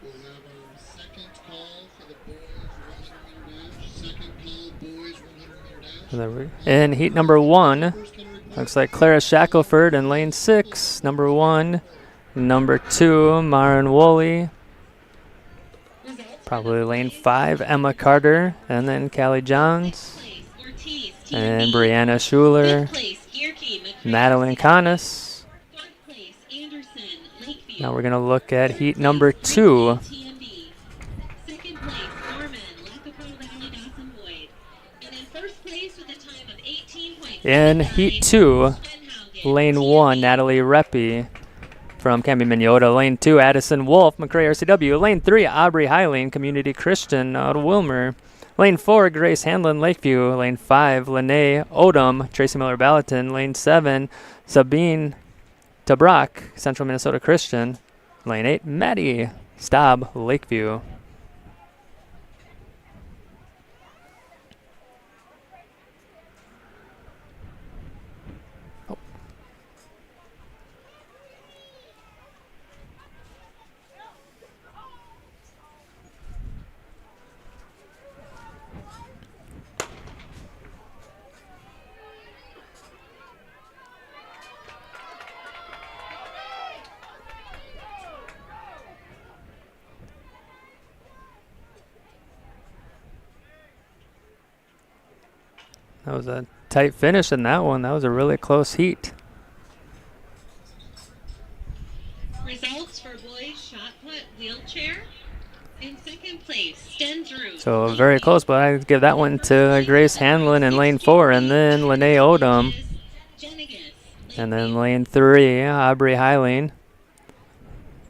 [SPEAKER 2] We'll have our second call for the boys 100-meter dash. Second call, boys 100-meter dash.
[SPEAKER 1] And then in heat number 1,
[SPEAKER 2] First can report.
[SPEAKER 1] looks like Clara Shackelford in lane 6, number 1. Number 2, Marin Woolley. Probably lane 5, Emma Carter. And then Callie Johns. And Brianna Schuler. Madeline Canis. Now we're going to look at heat number 2.
[SPEAKER 4] Second place, Norman, Lackaparra Valley, Dawson Boyd. And in first place with a time of 18.5.
[SPEAKER 1] In heat 2, lane 1, Natalie Reppy from Camden, Minnesota. Lane 2, Addison Wolf, McRae RCW. Lane 3, Aubrey Heiling, Community Christian out of Wilmer. Lane 4, Grace Hanlon, Lakeview. Lane 5, Lene Odom, Tracy Miller Ballatin. Lane 7, Sabine Tabrak, Central Minnesota Christian. Lane 8, Maddie Staub, Lakeview. That was a tight finish in that one. That was a really close heat.
[SPEAKER 4] Results for boys shot put wheelchair. In second place, Stensrud.
[SPEAKER 1] So very close, but I give that one to Grace Hanlon in lane 4, and then Lene Odom. And then lane 3, Aubrey Hyling.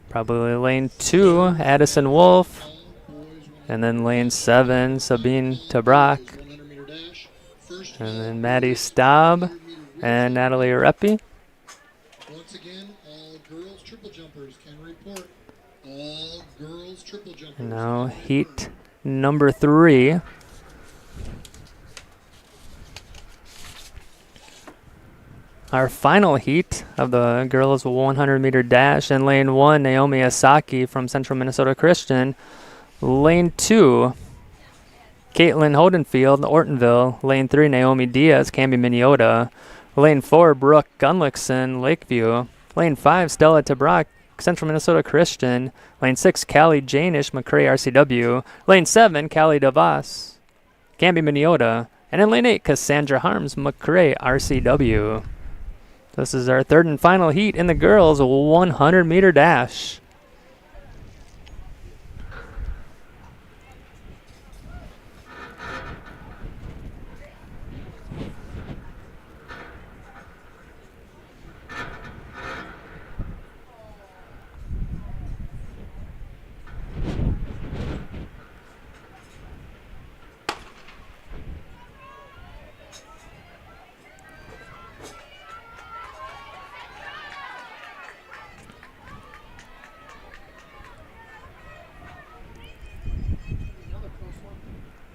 [SPEAKER 1] Probably lane 2, Addison Wolf. And then lane 7, Sabine Tabrak.
[SPEAKER 2] 100-meter dash. First
[SPEAKER 1] And
[SPEAKER 2] call,
[SPEAKER 1] then Maddie Staub and Natalie Reppy.
[SPEAKER 2] once again, all girls triple jumpers can report. All girls triple jumpers.
[SPEAKER 1] And now
[SPEAKER 2] can
[SPEAKER 1] heat
[SPEAKER 2] report.
[SPEAKER 1] number 3. Our final heat of the girls 100-meter dash. In lane 1, Naomi Asaki from Central Minnesota Christian. Lane 2, Caitlin Hodenfield, Ortonville. Lane 3, Naomi Diaz, Camby Minneota. Lane 4, Brooke Gunlickson, Lakeview. Lane 5, Stella Tabrak, Central Minnesota Christian. Lane 6, Callie Janish, McCray RCW. Lane 7, Callie DeVos, Camby Minneota. And in lane 8, Cassandra Harms, McCray RCW. This is our third and final heat in the girls 100-meter dash.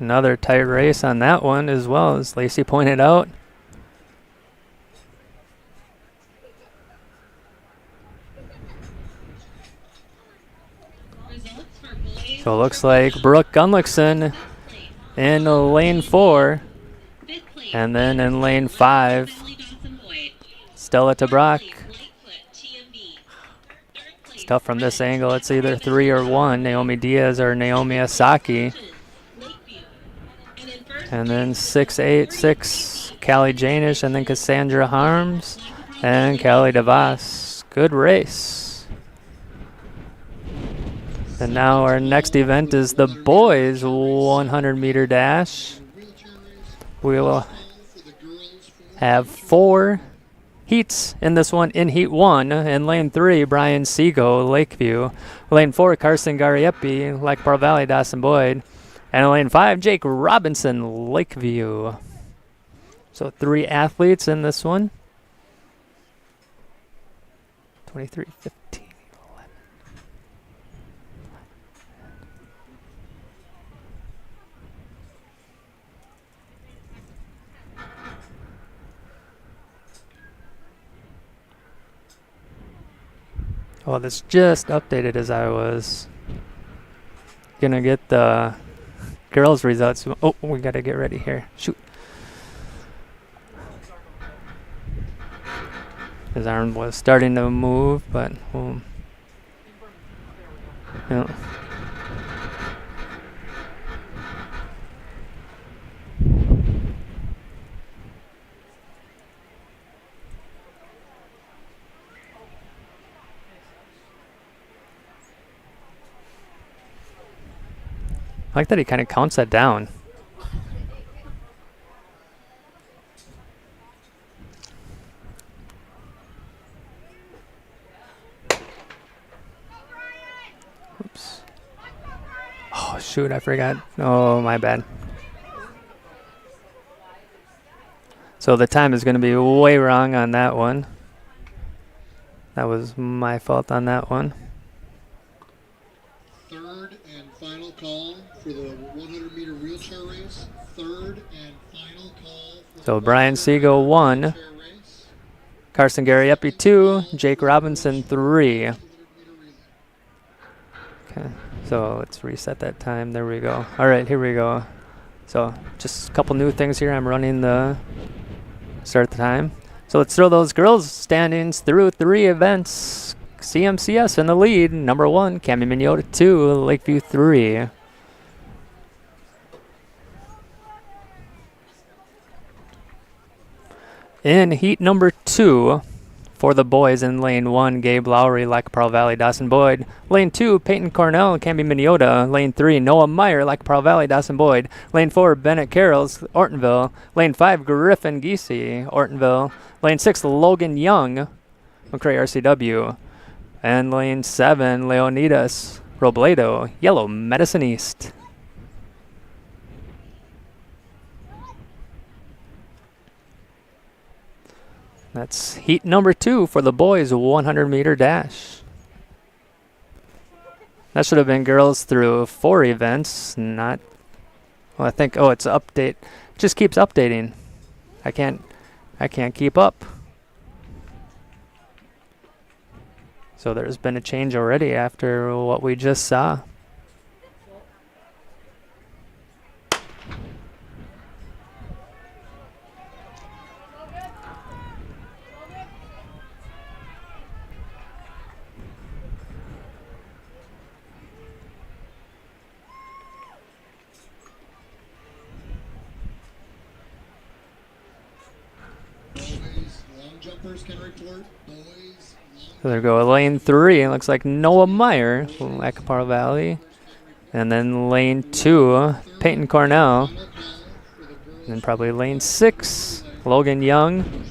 [SPEAKER 1] Another tight race on that one as well, as Lacey pointed out.
[SPEAKER 4] Results for boys.
[SPEAKER 1] So it looks like Brooke Gunlickson in lane 4,
[SPEAKER 4] Fifth place,
[SPEAKER 1] and then in lane 5,
[SPEAKER 4] Valley Dawson Boyd.
[SPEAKER 1] Stella Tabrak.
[SPEAKER 4] Lightfoot, TMB. Third place,
[SPEAKER 1] It's tough from this angle. It's either 3 or 1, Naomi Diaz or Naomi Asaki.
[SPEAKER 4] Lakeview. And in first
[SPEAKER 1] And then 686, Callie Janish, and then Cassandra Harms and Callie DeVos. Good race. And now our next event is the boys 100-meter dash.
[SPEAKER 2] Wheelchair race.
[SPEAKER 1] We will
[SPEAKER 2] Call for the girls.
[SPEAKER 1] have 4 heats in this one. In heat 1, in lane 3, Brian Seago, Lakeview. Lane 4, Carson Gariepi, Lakepar Valley, Dawson Boyd. And in lane 5, Jake Robinson, Lakeview. So 3 athletes in this one. 23, 15, 11. Oh, this just updated as I was gonna get the girls' results. Oh, we gotta get ready here. Shoot. His arm was starting to move, but yeah. I like that he kind of counts that down. Oops. Oh, shoot, I forgot. Oh, my bad. So the time is going to be way wrong on that one. That was my fault on that one.
[SPEAKER 2] Third and final call for the 100-meter wheelchair race. Third and final call for
[SPEAKER 1] So
[SPEAKER 2] the
[SPEAKER 1] Brian
[SPEAKER 2] 100-meter
[SPEAKER 1] Seago 1,
[SPEAKER 2] wheelchair race.
[SPEAKER 1] Carson Gariepi 2, Jake Robinson 3.
[SPEAKER 2] 100-meter relay.
[SPEAKER 1] Okay, so let's reset that time. There we go. All right, here we go. So just a couple new things here. I'm running the start the time. So let's throw those girls standings through 3 events. CMCS in the lead, number 1, Cammy Minneota 2, Lakeview 3. In heat number 2, for the boys in lane 1, Gabe Lowry, Lac-Pearl Valley, Dawson Boyd. Lane 2, Peyton Cornell, Camby Minneota. Lane 3, Noah Meyer, Lac-Pearl Valley, Dawson Boyd. Lane 4, Bennett Carrolls, Ortonville. Lane 5, Griffin Giese, Ortonville. Lane 6, Logan Young, McRae RCW. And lane 7, Leonidas Robledo, Yellow Medicine East. That's heat number 2 for the boys 100-meter dash. That should have been girls through 4 events, not... Well, I think, oh, it's update. It just keeps updating. I can't keep up. So there's been a change already after what we just saw.
[SPEAKER 2] Boys, long jumpers can report. Boys,
[SPEAKER 1] So there we go, lane 3. It looks like Noah Meyer, Lac-Pearl Valley. And then lane 2, Peyton Cornell.
[SPEAKER 2] final call for the girls.
[SPEAKER 1] And then probably lane 6, Logan Young.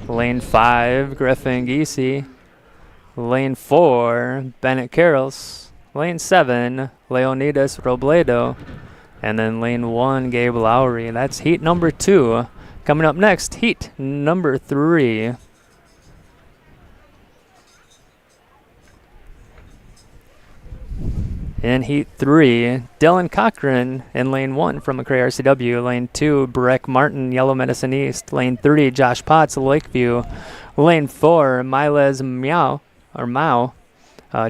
[SPEAKER 1] Lane 5, Griffin Giese. Lane 4, Bennett Carrolls. Lane 7, Leonidas Robledo. And then lane 1, Gabe Lowry. That's heat number 2. Coming up next, heat number 3. In heat 3, Dylan Cochran in lane 1 from McRae RCW. Lane 2, Breck Martin, Yellow Medicine East. Lane 3, Josh Potts, Lakeview. Lane 4, Miles Mao,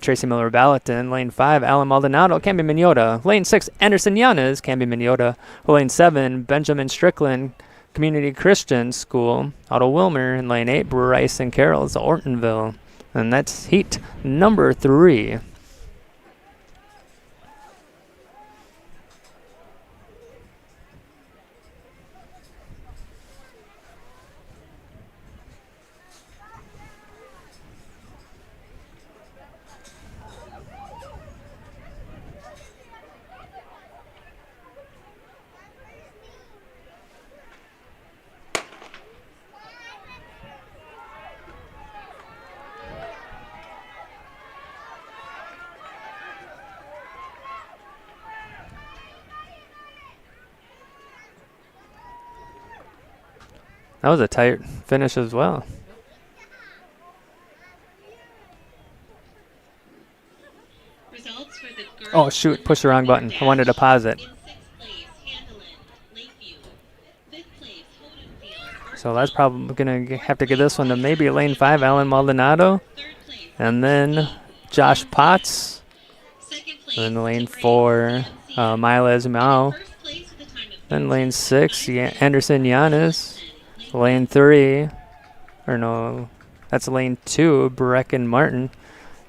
[SPEAKER 1] Tracy Miller Ballatin. Lane 5, Alan Maldonado, Camby Minneota. Lane 6, Anderson Yanez, Camby Minneota. Lane 7, Benjamin Strickland, Community Christian School, Otto Wilmer. And lane 8, Bryson Carrolls, Ortonville. And that's heat number 3. That was a tight finish as well.
[SPEAKER 4] Results for the girls.
[SPEAKER 1] Oh, shoot, push the wrong button. I wanted to pause it.
[SPEAKER 4] In 6th place, Handelin, Lakeview. 5th place, Hodenfield.
[SPEAKER 1] So that's probably going to have to give this one to maybe lane 5, Alan Maldonado.
[SPEAKER 4] 3rd place,
[SPEAKER 1] And then Josh Potts.
[SPEAKER 4] 2nd place,
[SPEAKER 1] And then lane
[SPEAKER 4] Temporary
[SPEAKER 1] 4,
[SPEAKER 4] Nancy.
[SPEAKER 1] Miles Mao.
[SPEAKER 4] 1st place with a time of
[SPEAKER 1] Then lane 6,
[SPEAKER 4] 13:05.
[SPEAKER 1] Anderson Yanez.
[SPEAKER 4] Lakeview.
[SPEAKER 1] Lane 3, or no, that's lane 2, Brecken Martin.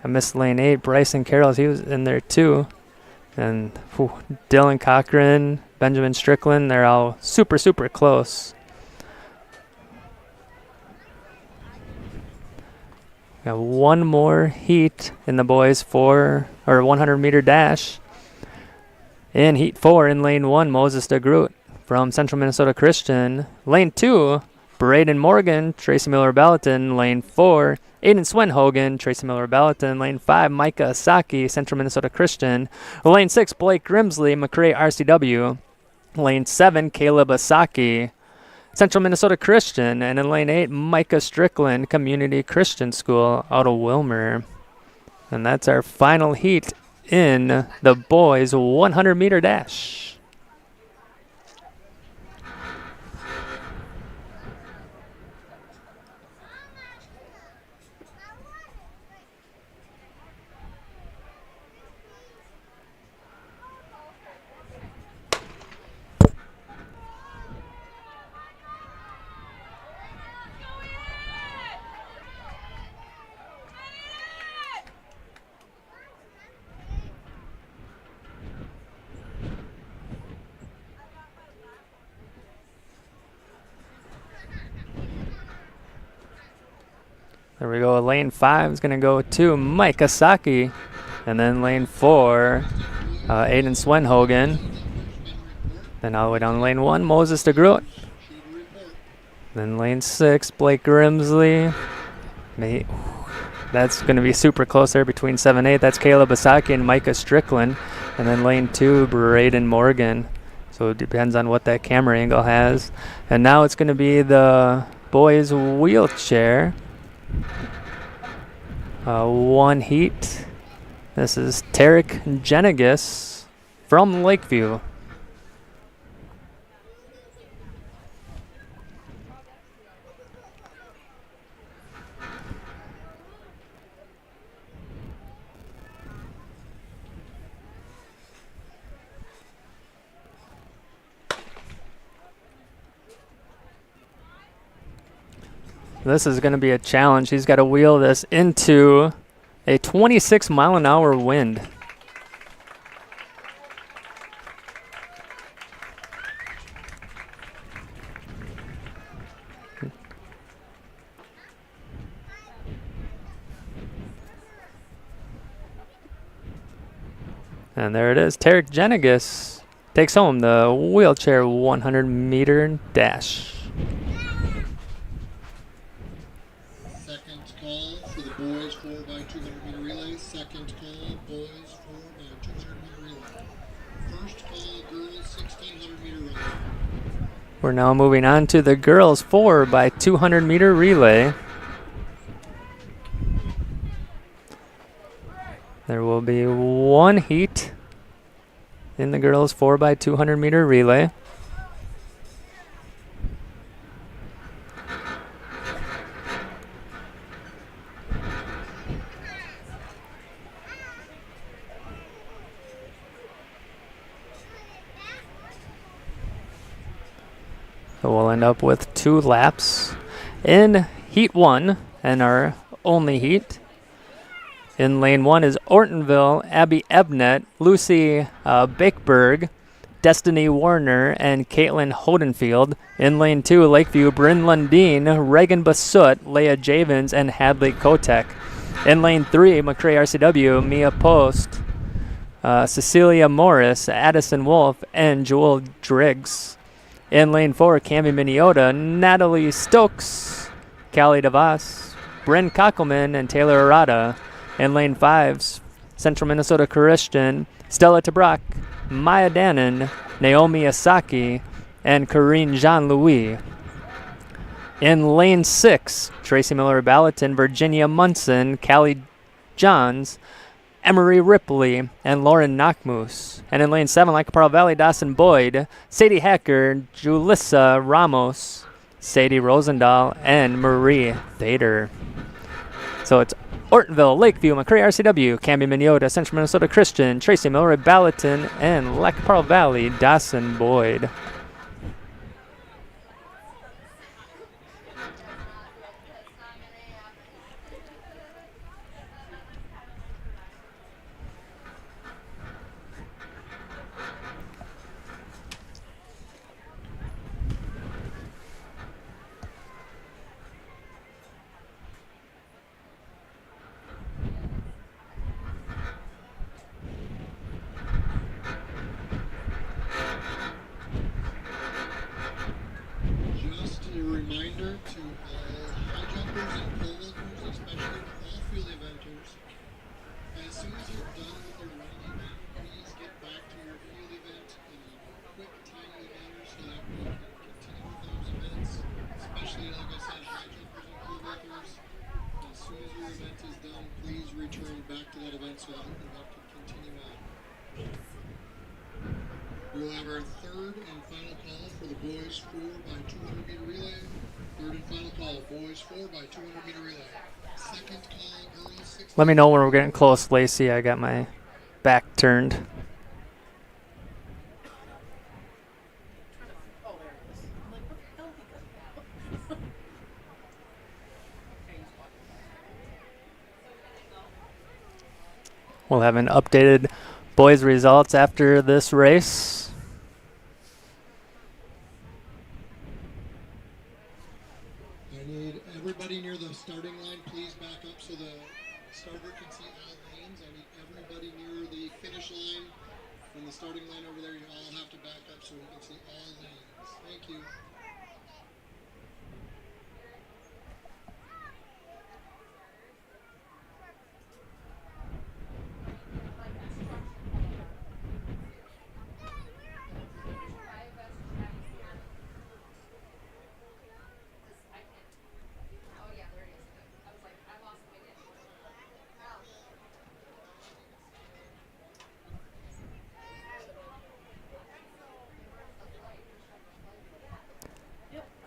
[SPEAKER 1] I missed lane 8, Bryson Carrolls, he was in there too. And Dylan Cochran, Benjamin Strickland, they're all super, super close. Got one more heat in the boys 100-meter dash. In heat 4 in lane 1, Moses DeGroot from Central Minnesota Christian. Lane 2, Braden Morgan, Tracy Miller Ballatin. Lane 4, Aiden Swenhogan, Tracy Miller Ballatin. Lane 5, Micah Asaki, Central Minnesota Christian. Lane 6, Blake Grimsley, McRae RCW. Lane 7, Caleb Asaki, Central Minnesota Christian. And in lane 8, Micah Strickland, Community Christian School, out of Wilmer. And that's our final heat in the boys 100-meter dash. There we go. Lane 5 is going to go to Mike Asaki. And then lane 4, Aiden Swenhogen. Then all the way down lane 1, Moses de Groot. Then lane 6, Blake Grimsley. That's going to be super close there between 7-8. That's Caleb Asaki and Micah Strickland. And then lane 2, Braden Morgan. So it depends on what that camera angle has. And now it's going to be the boys wheelchair. One heat. This is Tarek Jenegis from Lakeview. This is going to be a challenge. He's got to wheel this into a 26-mile-an-hour wind. And there it is. Tarek Jenegis takes home the wheelchair 100-meter dash.
[SPEAKER 2] Call for the boys 4x200-meter relay. Second call, boys 4x200-meter relay. First call, girls 1600-meter relay.
[SPEAKER 1] We're now moving on to the girls 4x200-meter relay. There will be one heat in the girls 4x200-meter relay. So we'll end up with 2 laps in heat 1 and our only heat. In lane 1 is Ortonville, Abby Ebnett, Lucy Bakeberg, Destiny Warner, and Caitlin Hodenfield. In lane 2, Lakeview, Bryn Lundeen, Reagan Basut, Leah Javins, and Hadley Kotek. In lane 3, McCray RCW, Mia Post, Cecilia Morris, Addison Wolf, and Jewel Driggs. In lane 4, Cammy Miniota, Natalie Stokes, Callie DeVos, Bryn Kockelman, and Taylor Arata. In lane 5, Central Minnesota Christian, Stella Tabrak, Maya Dannon, Naomi Asaki, and Corinne Jean-Louis. In lane 6, Tracy Miller-Ballatin, Virginia Munson, Callie Johns, Emery Ripley, and Lauren Knockmoose. And in lane 7, Lycoparo Valley, Dawson Boyd, Sadie Hacker, Julissa Ramos, Sadie Rosendahl, and Marie Thader. So it's Ortonville, Lakeview, McCray RCW, Camby Miniota, Central Minnesota Christian, Tracy Miller-Ballatin, and Lycoparo Valley, Dawson Boyd.
[SPEAKER 2] Just a reminder to all high jumpers and pole vaulters, especially all field eventers, as soon as you're done with your running event, please get back to your field event in a quick, timely manner so that we can continue with those events, especially, like I said, high jumpers and pole vaulters. As soon as your event is done, please return back to that event so that the event can continue on. We will have our third and final call for the boys 4x200-meter relay. Third and final call, boys 4x200-meter relay. Second call, girls 6.
[SPEAKER 1] Let me know when we're getting close, Lacey. I got my back turned.
[SPEAKER 5] Oh, there it is. I'm like, what the hell he got? Okay, he's walking.
[SPEAKER 1] We'll have an updated boys results after this race.
[SPEAKER 2] I need everybody everybody near the starting line, please back up so the starter can see all lanes. I need everybody near the finish line and the starting line over there. You all have to back up so we can see all lanes. Thank you.
[SPEAKER 3] Oh yeah, there it is. I was like, I lost my dish.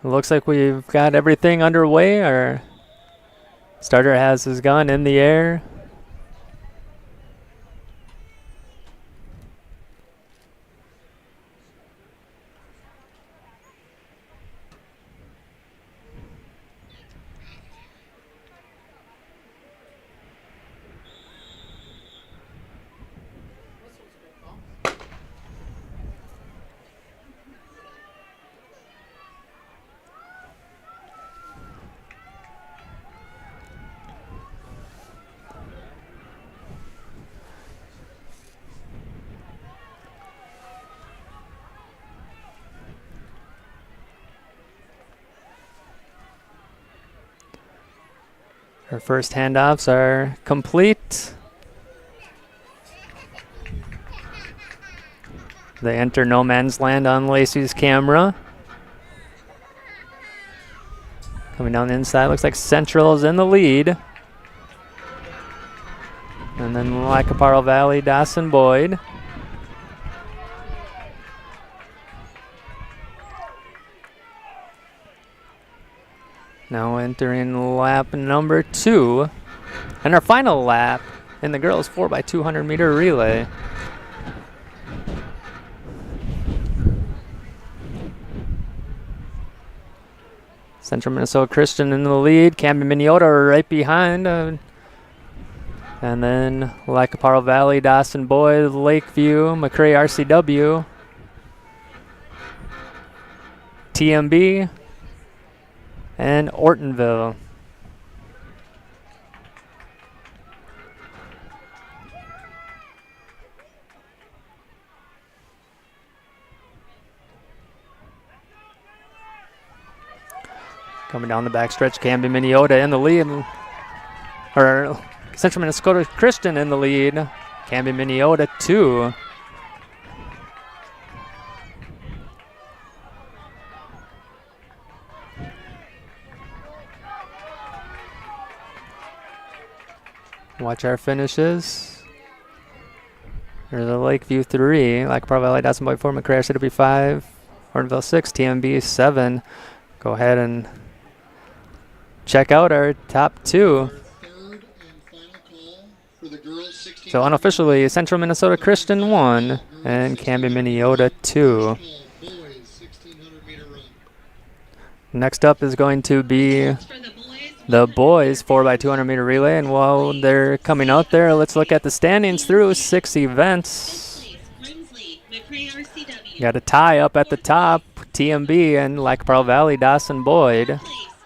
[SPEAKER 1] It looks like we've got everything underway. Our starter has his gun in the air.
[SPEAKER 5] This was a good call.
[SPEAKER 1] Our first handoffs are complete. They enter no man's land on Lacey's camera. Coming down the inside, looks like Central is in the lead. And then Lacaparo Valley, Dawson Boyd. Now entering lap number 2. And our final lap in the girls 4x200 meter relay. Central Minnesota Christian in the lead. Camden Minnesota right behind. And then Lacaparo Valley, Dawson Boyd, Lakeview, McRae RCW, TMB, and Ortonville. Coming down the backstretch, Camden Minnesota in the lead. Or Central Minnesota Christian in the lead. Camden Minnesota 2. Watch our finishes. There's the Lakeview 3, Lacaparo Valley, Dawson Boyd 4, McRae RCW 5, Hortonville 6, TMB 7. Go ahead and check out our top 2.
[SPEAKER 2] Third and final call for the girls 16.
[SPEAKER 1] So unofficially, Central Minnesota Christian 1 and Camden Minnesota 2.
[SPEAKER 2] Boys 1600 meter run.
[SPEAKER 1] Next up is going to be
[SPEAKER 4] For the boys,
[SPEAKER 1] the boys 4x200 meter relay, and while they're coming out there, let's look at the standings through 6 events.
[SPEAKER 4] fifth place, Grimsley, McRae RCW.
[SPEAKER 1] Got a tie up at the top, TMB and Lacaparo Valley, Dawson Boyd.
[SPEAKER 4] Place,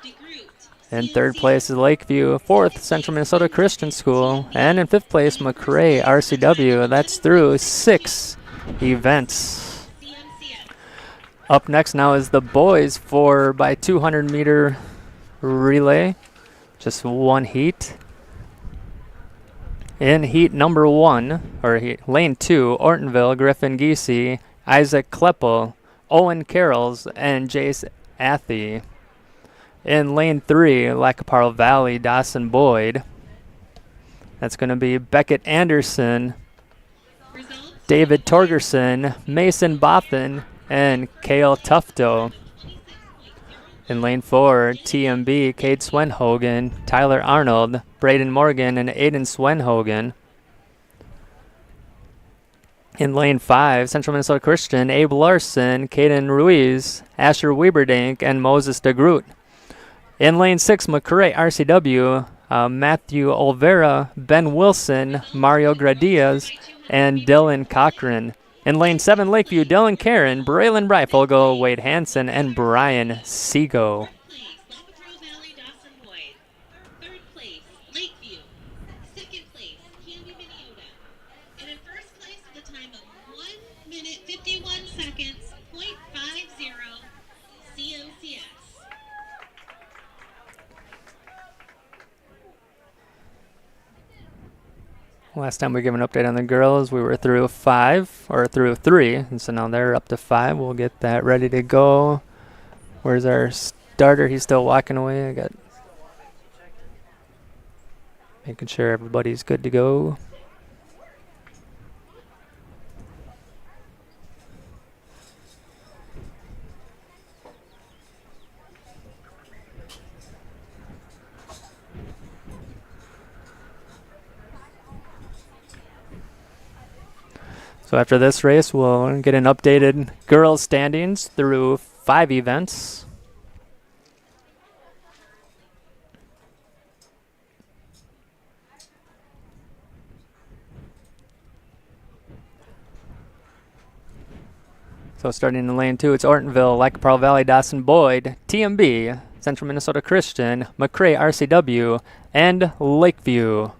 [SPEAKER 4] DeGroot,
[SPEAKER 1] In third
[SPEAKER 4] CNC.
[SPEAKER 1] place is Lakeview, fourth Central Minnesota Christian School, and in fifth place McRae RCW. That's through 6 events.
[SPEAKER 4] CMCS.
[SPEAKER 1] Up next now is the boys 4x200 meter relay, just one heat. In heat number 1, or lane 2, Ortonville, Griffin Giese, Isaac Kleppel, Owen Carrolls, and Jace Athey. In lane 3, Lacaparo Valley, Dawson Boyd. That's going to be Beckett Anderson,
[SPEAKER 4] Results,
[SPEAKER 1] David Torgerson, Mason Boffin, and Kale Tufto. In lane 4, TMB, Cade Swenhogen, Tyler Arnold, Braden Morgan, and Aiden Swenhogen. In lane 5, Central Minnesota Christian, Abe Larson, Caden Ruiz, Asher Wieberdink, and Moses DeGroot. In lane 6, McRae RCW, Matthew Olvera, Ben Wilson, Mario Gradias, and Dylan Cochran. In lane 7, Lakeview, Dylan Karen, Braylon Reifel, Wade Hansen, and Brian Sego.
[SPEAKER 4] place, Lacaparo Valley, Dawson Boyd.
[SPEAKER 1] Last time we gave an update on the girls, we were through 5, or through 3, and so now they're up to 5. We'll get that ready to go. Where's our starter? He's still walking away. I got making sure everybody's good to go. So after this race, we'll get an updated girls standings through 5 events. So starting in lane 2, it's Ortonville, Lac-Parle Valley, Dawson Boyd, TMB, Central Minnesota Christian, McRae RCW, and Lakeview.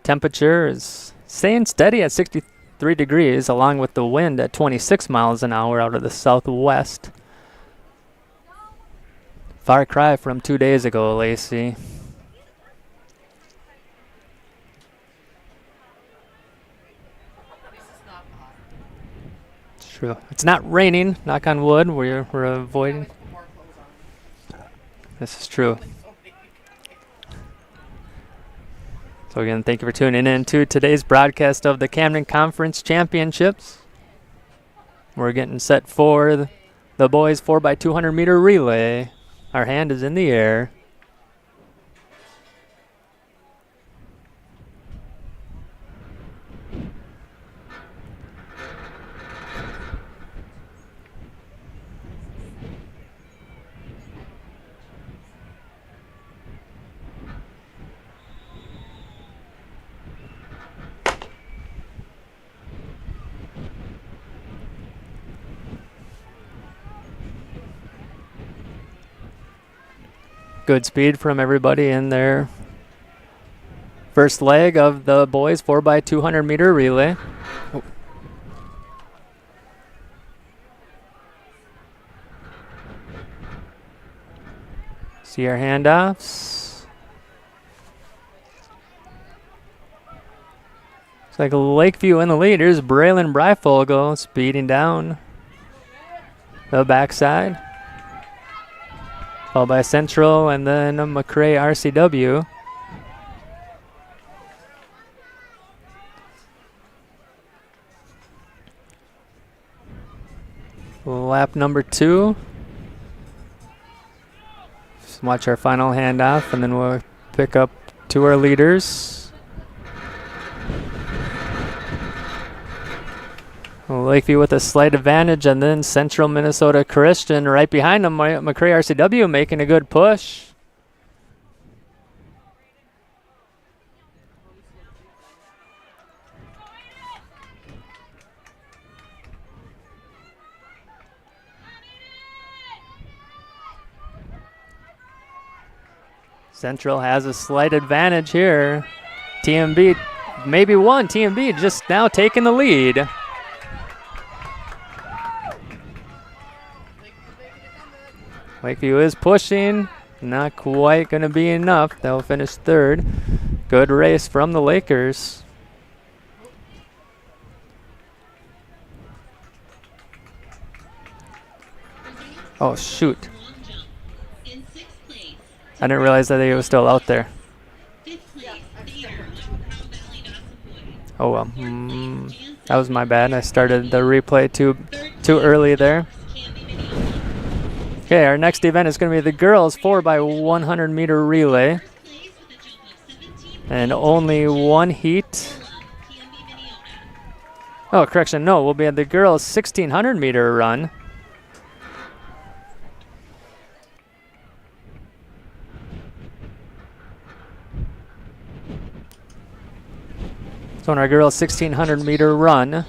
[SPEAKER 1] Temperature is staying steady at 63 degrees, along with the wind at 26 miles an hour out of the southwest. Far cry from 2 days ago, Lacey.
[SPEAKER 5] At least it's not hot.
[SPEAKER 1] It's true. It's not raining, knock on wood. We're
[SPEAKER 5] I
[SPEAKER 1] avoiding.
[SPEAKER 5] like to put more clothes on.
[SPEAKER 1] This is true.
[SPEAKER 5] Like so many.
[SPEAKER 1] So again, thank you for tuning in to today's broadcast of the Camden Conference Championships. We're getting set for the boys 4x200 meter relay. Our hand is in the air. Good speed from everybody in their first leg of the boys 4x200 meter relay. Oh. See our handoffs. Looks like Lakeview in the lead. Here's Braylon Bryfogle speeding down the backside. Followed by Central and then McRae RCW. Lap number 2. Just watch our final handoff and then we'll pick up to our leaders. Lakeview with a slight advantage, and then Central Minnesota Christian right behind them. McRae RCW making a good push. Central has a slight advantage here. TMB, maybe one. TMB just now taking the lead. Lakeview is pushing, not quite going to be enough. They'll finish 3rd. Good race from the Lakers. Oh, shoot. I didn't realize that he was still out there. Oh well, that was my bad. I started the replay too early there. Okay, our next event is going to be the girls 4x100 meter relay. And only one heat. Oh, correction, no, we'll be at the girls 1600 meter run. So in our girls 1600 meter run,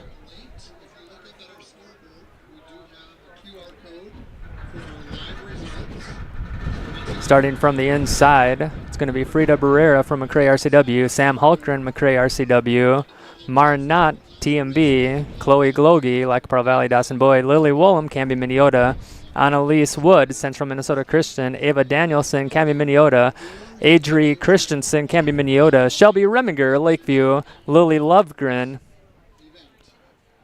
[SPEAKER 1] starting from the inside, it's going to be Frida Barrera from McRae RCW, Sam Hulkren, McRae RCW, Marnat, TMB, Chloe Glogie, Lacaparo Valley, Dawson Boyd, Lily Woolham, Canby, Minneota, Annalise Wood, Central Minnesota Christian, Ava Danielson, Canby, Minneota, Adri Christensen, Canby, Minneota, Shelby Reminger, Lakeview, Lily Lovegren,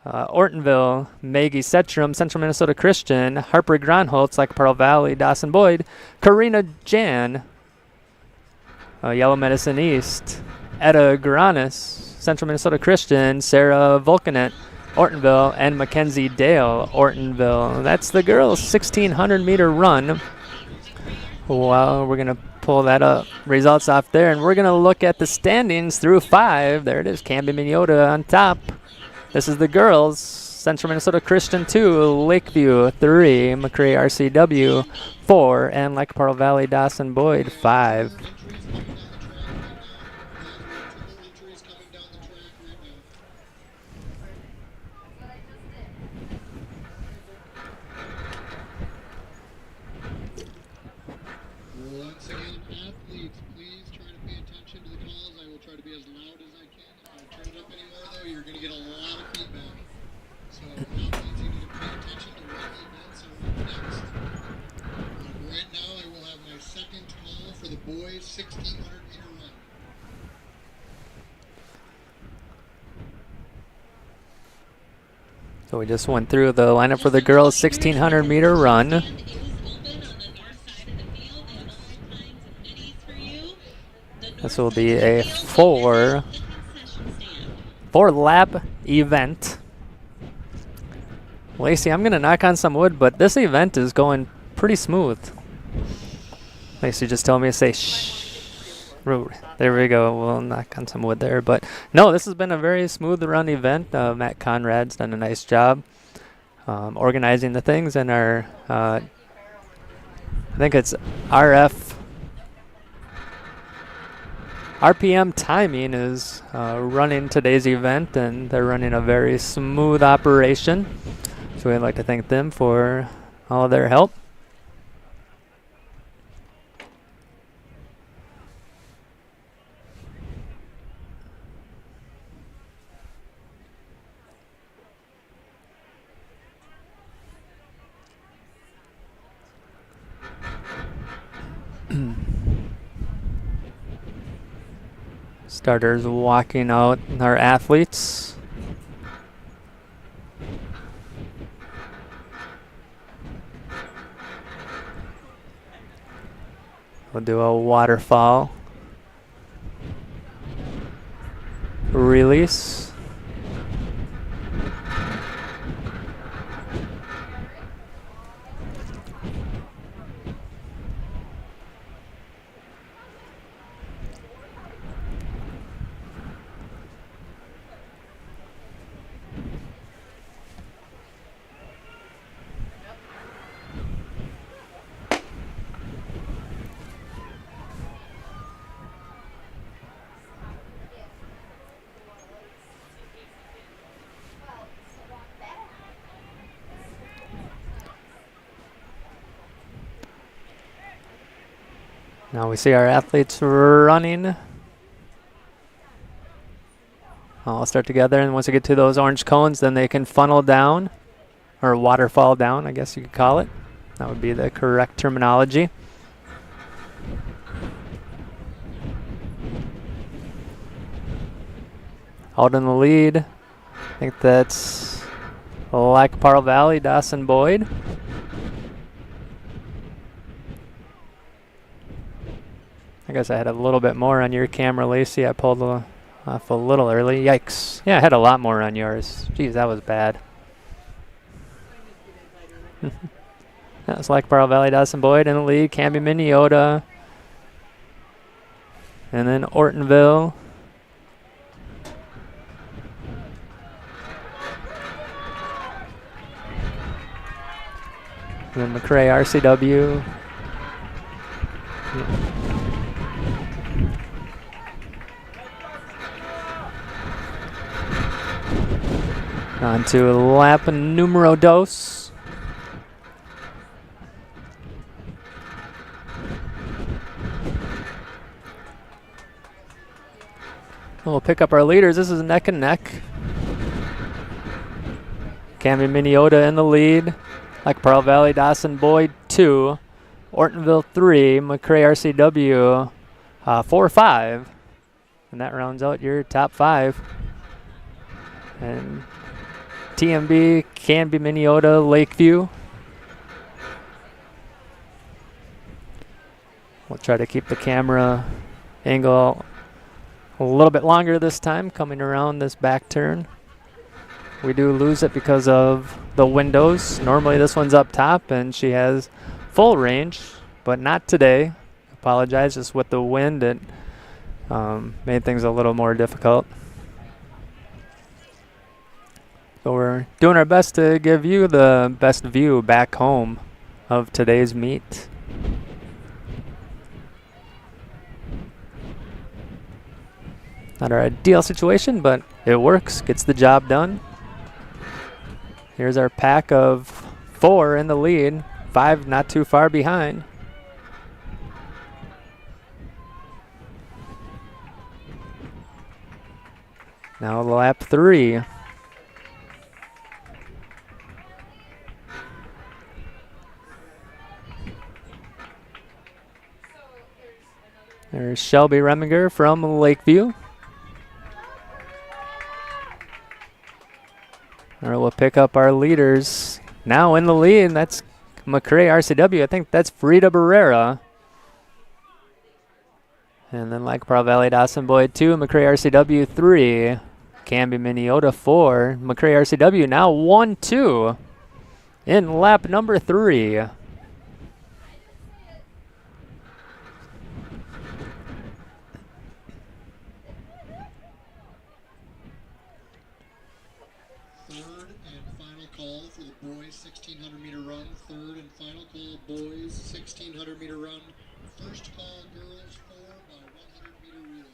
[SPEAKER 1] Ortonville, Maggie Setrum, Central Minnesota Christian, Harper Gronholtz, Lacaparo Valley, Dawson Boyd, Karina Jan, Yellow Medicine East, Etta Granis, Central Minnesota Christian, Sarah Volkanet, Ortonville, and Mackenzie Dale, Ortonville. That's the girls' 1,600-meter run. Well, we're going to pull that up, results off there, and we're going to look at the standings through 5. There it is, Canby, Minneota on top. This is the girls, Central Minnesota Christian 2, Lakeview 3, McRae RCW 4, and Lacaparo Valley Dawson Boyd 5.
[SPEAKER 2] Entries coming down the track right now. Once again, athletes, please try to pay attention to the calls. I will try to be as loud as I can. If I turn it up anymore, though, you're going to get a lot of feedback. So, athletes, you need to pay attention to what events are up next. Right now, I will have my second call for the boys' 1,600-meter run.
[SPEAKER 1] So we just went through the lineup for the girls' 1,600-meter run.
[SPEAKER 4] Stand is open on the north side of the field. They have all kinds of goodies for you. The
[SPEAKER 1] This
[SPEAKER 4] north
[SPEAKER 1] will be
[SPEAKER 4] side of
[SPEAKER 1] a
[SPEAKER 4] the field is the concession stand.
[SPEAKER 1] 4-lap event. Lacey, I'm going to knock on some wood, but this event is going pretty smooth. Lacey just told me to say shh. There we go. We'll knock on some wood there. But no, this has been a very smooth run event. Matt Conrad's done a nice job organizing the things, and our, I think it's RPM Timing is running today's event, and they're running a very smooth operation. So we'd like to thank them for all of their help. Starters walking out our athletes. We'll do a waterfall release. Now we see our athletes running. All start together, and once they get to those orange cones, then they can funnel down, or waterfall down, I guess you could call it. That would be the correct terminology. Out in the lead, I think that's Lacaparo Valley, Dawson Boyd. I guess I had a little bit more on your camera, Lacey. I pulled off a little early. Yikes. Yeah, I had a lot more on yours. Jeez, that was bad. That was Lacaparo Valley, Dawson Boyd in the lead. Canby, Minneota. And then Ortonville. And then McRae RCW. On to lap numero dos. We'll pick up our leaders. This is neck and neck. Camden Minneota in the lead. Like Pearl Valley, Dawson Boyd 2. Ortonville 3. McRae RCW 4-5. And that rounds out your top 5. And TMB, Canby, Minneota, Lakeview. We'll try to keep the camera angle a little bit longer this time, coming around this back turn. We do lose it because of the windows. Normally this one's up top and she has full range, but not today. Apologize, just with the wind, it made things a little more difficult. So we're doing our best to give you the best view back home of today's meet. Not our ideal situation, but it works, gets the job done. Here's our pack of 4 in the lead, 5 not too far behind. Now lap 3. There's Shelby Reminger from Lakeview. Or we'll pick up our leaders. Now in the lead, that's McRae RCW. I think that's Frida Barrera. And then like Pearl Valley, Dawson Boyd 2, McRae RCW 3, Canby Minneota 4, McRae RCW now 1-2 in lap number 3.
[SPEAKER 2] Third and final call for the boys 1600 meter run. Third and final call boys 1600 meter run. First call girls 4 by 100 meter relay.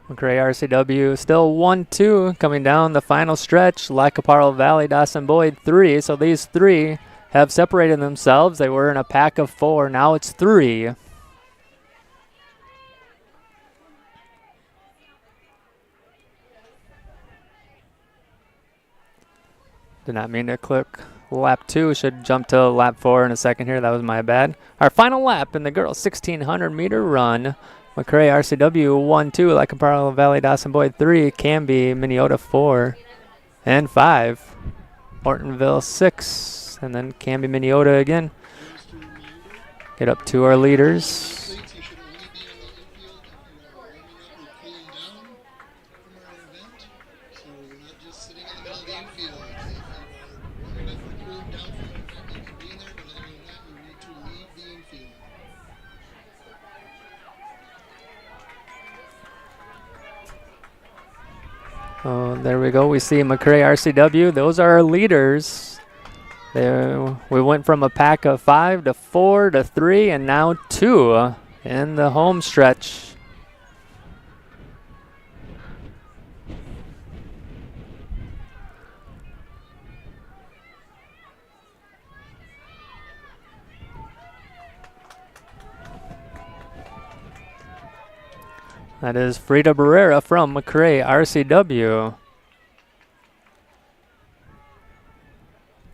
[SPEAKER 1] McRae RCW still 1-2 coming down the final stretch. Lacaparro Valley, Dawson Boyd 3. So these 3 have separated themselves. They were in a pack of 4. Now it's 3. Did not mean to click lap 2. Should jump to lap 4 in a second here. That was my bad. Our final lap in the girls 1600 meter run. McRae RCW 1-2. Lacaparro Valley, Dawson Boyd 3. Canby Minneota 4 and 5. Ortonville 6. And then Canby Minneota again.
[SPEAKER 2] Just a reminder,
[SPEAKER 1] Get up to our leaders.
[SPEAKER 2] athletes, you should only be on the infield if you are warming up or cooling down from our event. So you're not just sitting in the middle of the infield. If you are warming up or cooling down from an event, you can be in there, but other than that, you need to leave the infield.
[SPEAKER 1] Oh, there we go. We see McRae RCW. Those are our leaders. There, we went from a pack of 5 to 4 to 3 and now 2 in the home stretch. That is Frida Barrera from McRae RCW.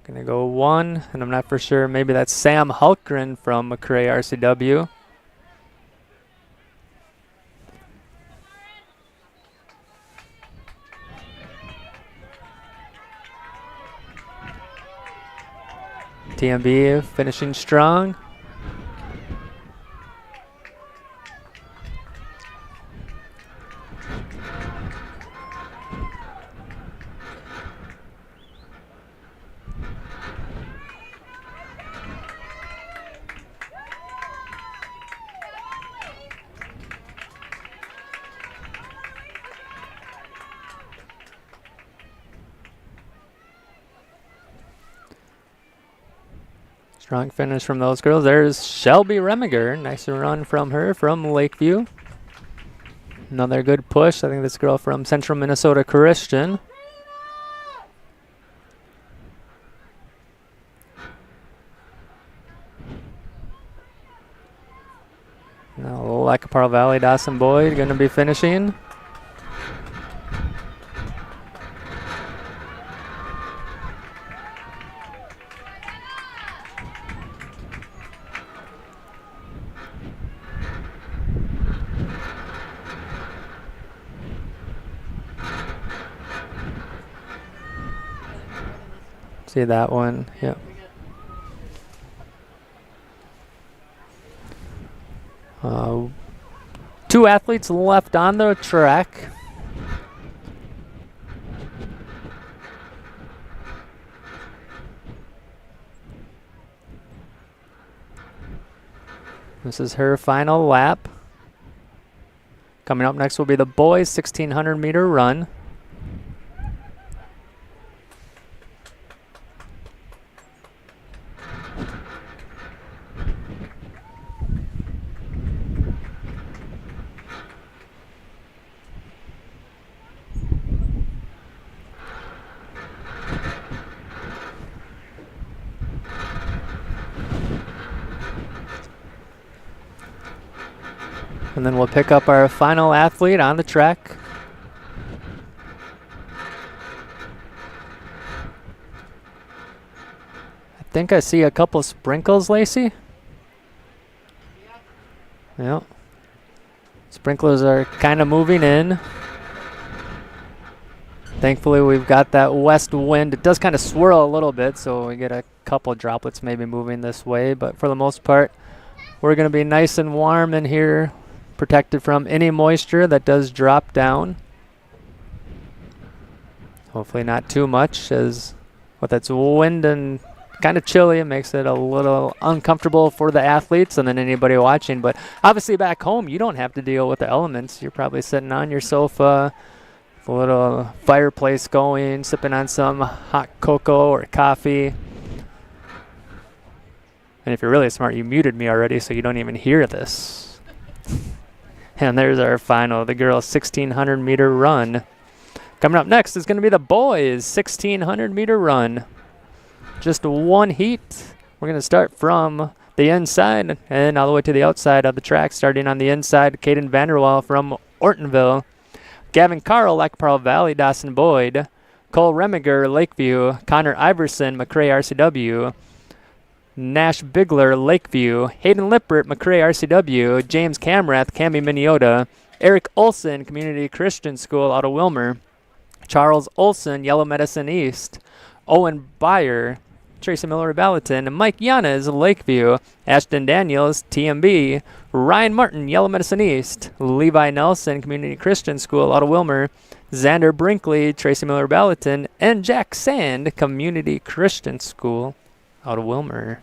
[SPEAKER 1] Gonna go 1, and I'm not for sure. Maybe that's Sam Hulkgren from McRae RCW. TMB finishing strong. Strong finish from those girls. There's Shelby Reminger. Nice run from her from Lakeview. Another good push. I think this girl from Central Minnesota Christian. Lackaparle Valley, Dawson Boyd going to be finishing. See that one? Yep. Two athletes left on the track. This is her final lap. Coming up next will be the boys' 1600 meter run. And then we'll pick up our final athlete on the track. I think I see a couple sprinkles, Lacey. Yep. Sprinklers are kind of moving in. Thankfully, we've got that west wind. It does kind of swirl a little bit, so we get a couple droplets maybe moving this way. But for the most part, we're going to be nice and warm in here, protected from any moisture that does drop down. Hopefully not too much, as with its wind and kind of chilly, it makes it a little uncomfortable for the athletes and then anybody watching. But obviously back home, you don't have to deal with the elements. You're probably sitting on your sofa, a little fireplace going, sipping on some hot cocoa or coffee. And if you're really smart, you muted me already, so you don't even hear this. And there's our final, the girls' 1600 meter run. Coming up next is going to be the boys' 1600 meter run. Just one heat. We're going to start from the inside and all the way to the outside of the track. Starting on the inside, Caden Vanderwall from Ortonville. Gavin Carl, Lackaparle Valley, Dawson Boyd. Cole Remiger, Lakeview. Connor Iverson, McRae RCW. Nash Bigler, Lakeview. Hayden Lippert, McRae RCW. James Camrath, Canby, Minneota. Eric Olson, Community Christian School out of Wilmer. Charles Olson, Yellow Medicine East. Owen Byer, Tracy Miller, Ballatin. Mike Yanez, Lakeview. Ashton Daniels, TMB. Ryan Martin, Yellow Medicine East. Levi Nelson, Community Christian School out of Wilmer. Xander Brinkley, Tracy Miller, Ballatin. And Jack Sand, Community Christian School out of Wilmer.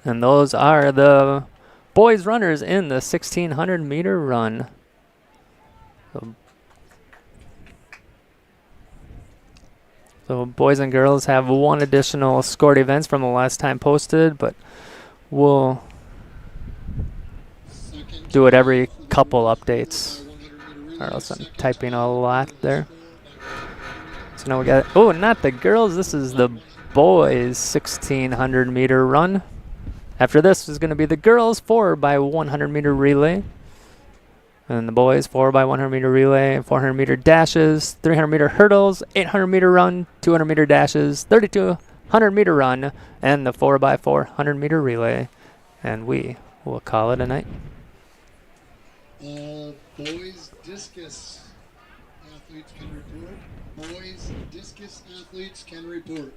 [SPEAKER 1] And those are the boys runners in the 1600 meter run. So boys and girls have one additional scored events from the last time posted, but we'll do it every couple updates. Or else I'm typing a lot there. So now we got, oh, not the girls, this is the boys' 1600 meter run. After this is going to be the girls' 4x100 meter relay. And the boys' 4x100 meter relay, 400 meter dashes, 300 meter hurdles, 800 meter run, 200 meter dashes, 3200 meter run, and the 4x400 meter relay. And we will call it a night.
[SPEAKER 2] Boys discus athletes can report. Boys discus athletes can report.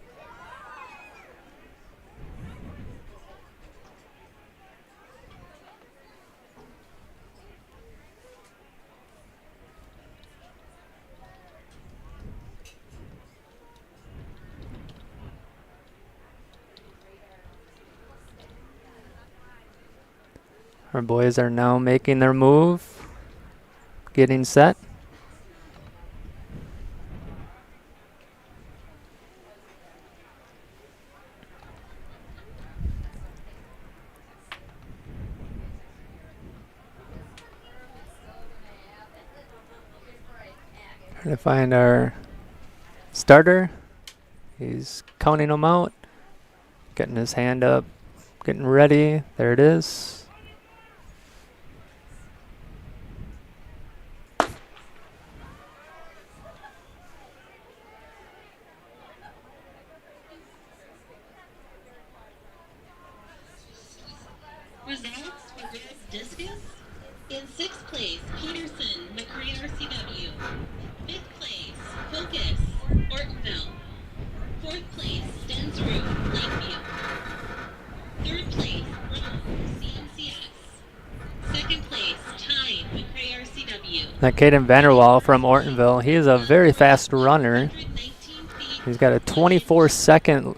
[SPEAKER 1] Our boys are now making their move, getting set. Trying to find our starter. He's counting them out, getting his hand up, getting ready. There it is. That Caden Vanderwall from Ortonville, he is a very fast runner.
[SPEAKER 4] 119 feet.
[SPEAKER 1] He's got a 24-second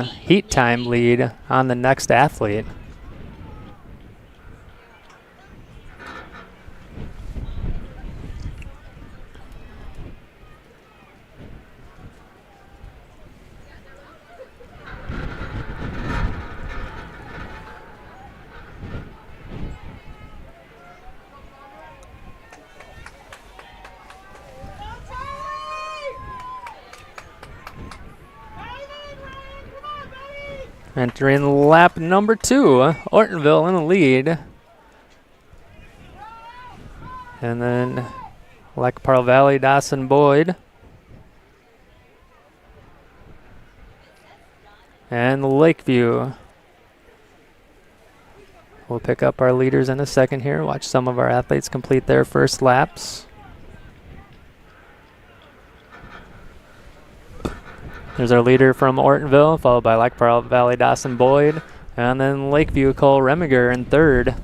[SPEAKER 1] heat time lead on the next athlete. Entering lap number 2, Ortonville in the lead. And then Lake Pearl Valley, Dawson Boyd. And Lakeview. We'll pick up our leaders in a second here. Watch some of our athletes complete their first laps. There's our leader from Ortonville, followed by Lake Pearl Valley, Dawson Boyd, and then Lakeview, Cole Remiger in third.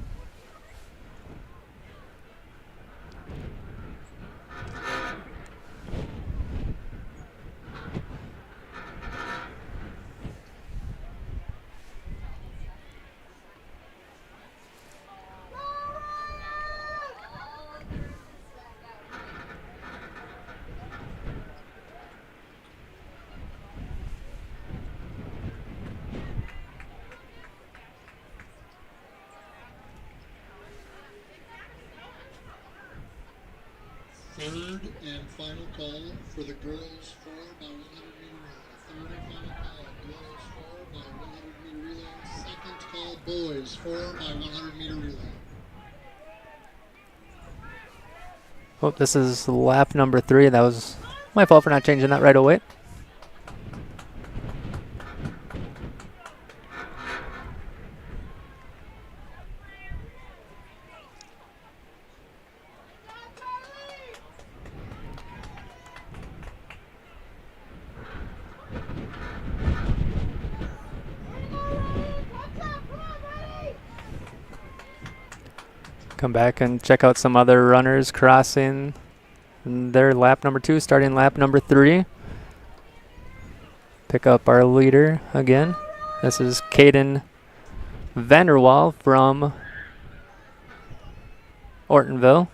[SPEAKER 2] Third and final call for the girls 4 by 100 meter relay. Third and final call, girls 4 by 100 meter relay. Second call, boys 4 by 100 meter relay.
[SPEAKER 1] Oh, this is lap number 3. That was my fault for not changing that right away. Come back and check out some other runners crossing their lap number 2, starting lap number 3. Pick up our leader again. This is Caden Vanderwall from Ortonville.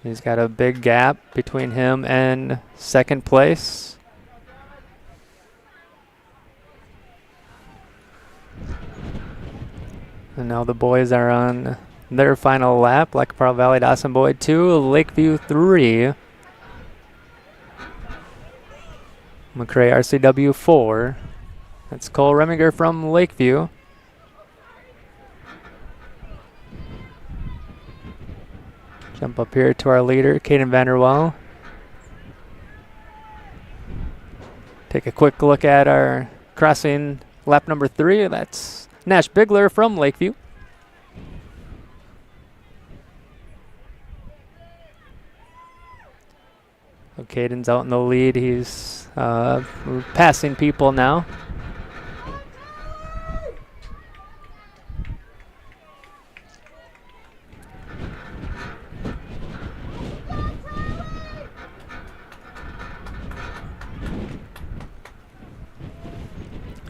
[SPEAKER 1] He's got a big gap between him and second place. And now the boys are on their final lap. Lake Pearl Valley, Dawson Boyd 2, Lakeview 3. McRae RCW 4. That's Cole Remiger from Lakeview. Jump up here to our leader, Caden Vanderwall. Take a quick look at our crossing lap number 3. That's Nash Bigler from Lakeview. So Caden's out in the lead. He's passing people now.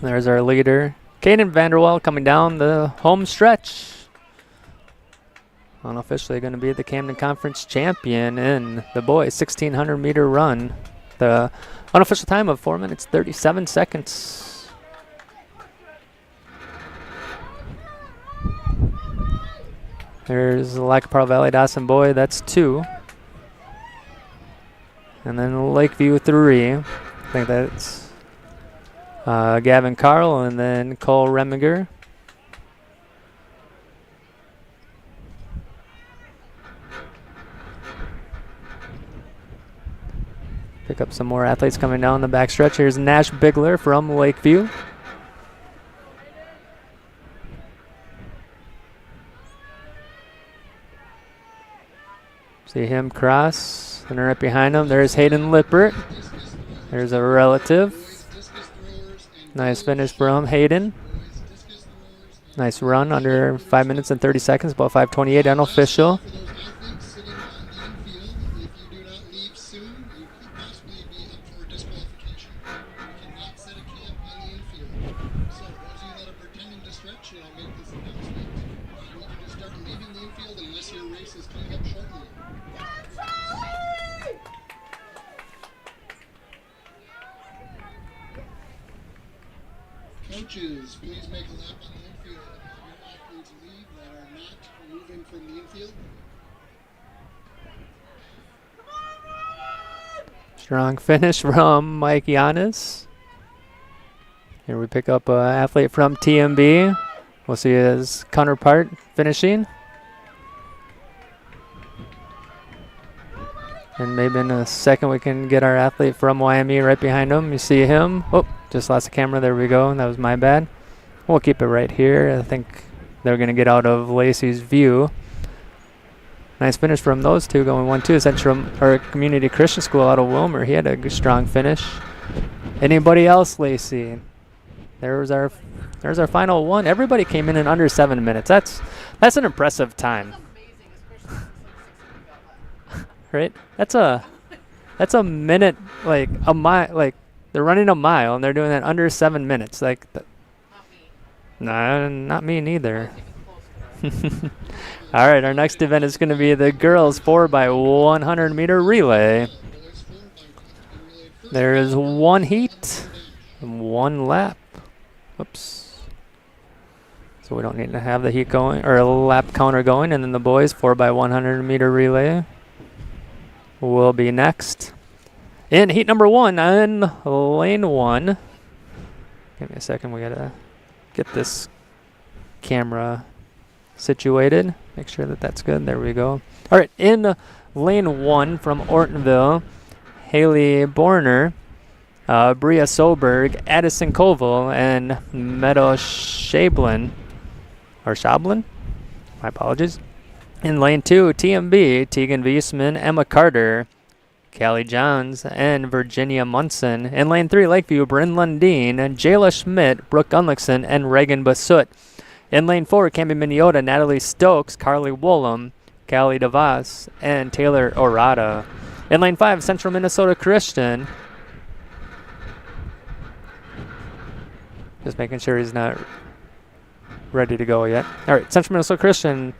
[SPEAKER 1] There's our leader, Caden Vanderwall, coming down the home stretch. Unofficially going to be the Camden Conference champion in the boys 1,600 meter run. The unofficial time of 4 minutes 37 seconds. There's Lake Pearl Valley, Dawson Boyd, that's 2. And then Lakeview 3. I think that's Gavin Carl, and then Cole Remiger. Pick up some more athletes coming down the backstretch. Here's Nash Bigler from Lakeview. See him cross, and right behind him there's Hayden Lippert. There's a relative. Nice finish from Hayden. Nice run under 5 minutes and 30 seconds, about 5:28 unofficial.
[SPEAKER 2] For those athletes sitting on the infield, if you do not leave soon, you could possibly be up for disqualification. You cannot set a camp on the infield. So those of you that are pretending to stretch, I'll make this announcement. I need you to start leaving the infield unless your race is coming up shortly. Coaches, please make a lap on the infield and have your athletes leave that are not moving from the infield.
[SPEAKER 1] Strong finish from Mike Giannis. Here we pick up an athlete from TMB. We'll see his counterpart finishing. And maybe in a second we can get our athlete from YME right behind him. You see him. Oh, just lost the camera. There we go. That was my bad. We'll keep it right here. I think they're going to get out of Lacey's view. Nice finish from those two going 1-2. Central or Community Christian School out of Wilmer. He had a strong finish. Anybody else, Lacey? There's our final one. Everybody came in under 7 minutes. That's an impressive time.
[SPEAKER 5] Amazing, especially since like 6 got left.
[SPEAKER 1] Right? That's a minute, like a mile, like they're running a mile and they're doing that under 7 minutes. Like,
[SPEAKER 5] Not me.
[SPEAKER 1] nah, not me neither.
[SPEAKER 5] Even closer.
[SPEAKER 1] All right, our next event is going to be the girls 4x100 meter relay.
[SPEAKER 2] Boys 4x100 relay first.
[SPEAKER 1] There is one heat and one lap. Oops. So we don't need to have the heat going or a lap counter going, and then the boys 4x100 meter relay will be next. In heat number 1 on lane 1. Give me a second. We gotta get this camera situated. Make sure that that's good. There we go. All right, in lane 1 from Ortonville, Haley Borner, Bria Soberg, Addison Koval, and Meadow Shablin, or Shablin. My apologies. In lane 2, TMB, Tegan Wiesman, Emma Carter, Callie Johns, and Virginia Munson. In lane 3, Lakeview, Bryn Lundeen, Jayla Schmidt, Brooke Gunlickson, and Reagan Basut. In lane 4, Camden Miniota, Natalie Stokes, Carly Woolham, Callie DeVos, and Taylor Orada. In lane 5, Central Minnesota Christian. Just making sure he's not ready to go yet. All right, Central Minnesota Christian,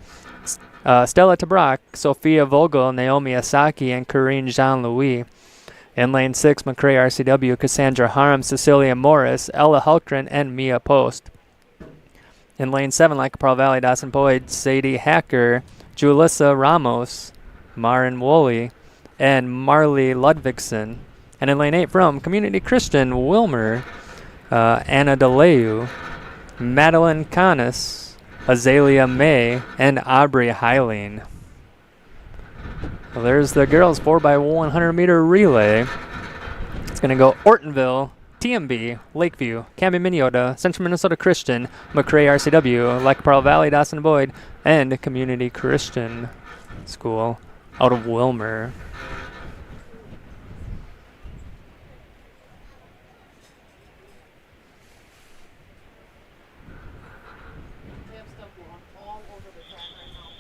[SPEAKER 1] Stella Tabrak, Sophia Vogel, Naomi Asaki, and Corinne Jean-Louis. In lane 6, McCray RCW, Cassandra Harm, Cecilia Morris, Ella Hulkren, and Mia Post. In lane 7, Lycopro Valley, Dawson Boyd, Sadie Hacker, Julissa Ramos, Marin Woolley, and Marley Ludvigsen. And in lane 8, from Community Christian, Wilmer, Anna DeLeu, Madeline Canis, Azalea May, and Aubrey Heiling. Well, there's the girls 4x100 meter relay. It's going to go Ortonville, TMB, Lakeview, Camden Miniota, Central Minnesota Christian, McCray RCW, Lycopro Valley, Dawson Boyd, and Community Christian School out of Wilmer.
[SPEAKER 5] They have stuff going all over the track right now.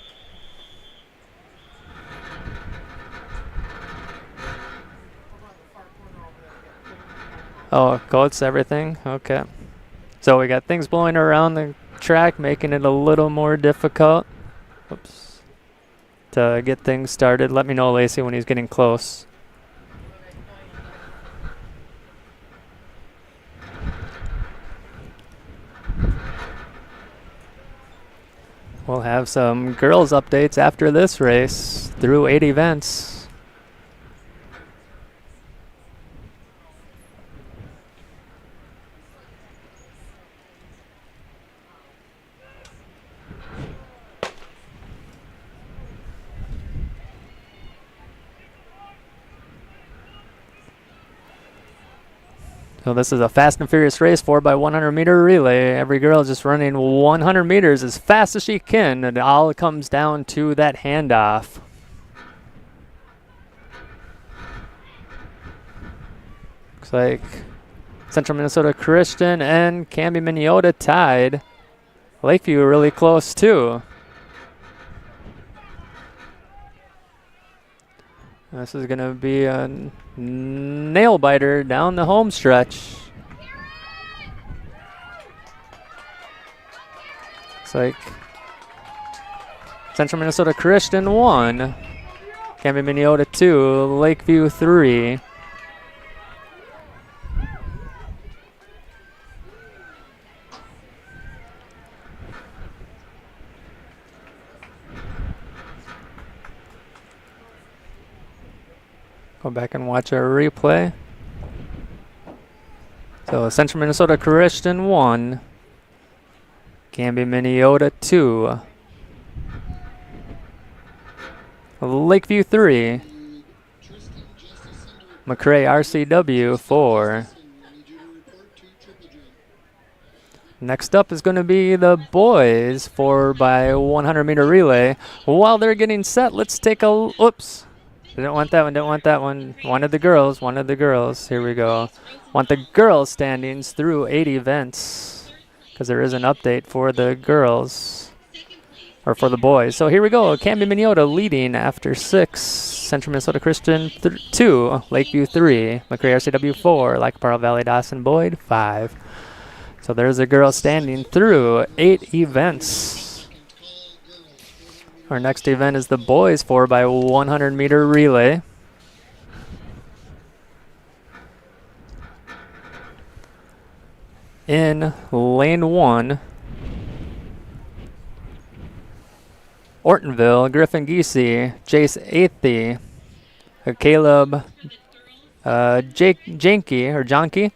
[SPEAKER 5] Over on the far corner over there, we got
[SPEAKER 1] Oh, goats, everything? Okay. So we got things blowing around the track, making it a little more difficult. Oops. To get things started. Let me know, Lacey, when he's getting close. We'll have some girls updates after this race through 8 events. So this is a fast and furious race, 4x100 meter relay. Every girl just running 100 meters as fast as she can, and it all comes down to that handoff. Looks like Central Minnesota Christian and Camden Miniota tied Lakeview really close too. This is gonna be a nail biter down the home stretch. It's like Central Minnesota Christian 1, Camden Minneota 2, Lakeview 3. Go back and watch our replay. So Central Minnesota Christian 1, Camden Minneota 2, Lakeview 3, McRae RCW 4. Next up is going to be the boys 4x100 meter relay. While they're getting set, let's take a oops. Didn't want that one, didn't want that one. Wanted the girls, wanted the girls. Here we go. Want the girls standings through 8 events, because there is an update for the girls, or for the boys. So here we go. Camden Minneota leading after 6. Central Minnesota Christian 2. Lakeview 3. McRae RCW 4. Lackaparra Valley Dawson Boyd 5. So there's the girls standing through 8 events. Our next event is the boys 4x100 meter relay. In lane 1, Ortonville, Griffin Giese, Jace Athey, Caleb Janke,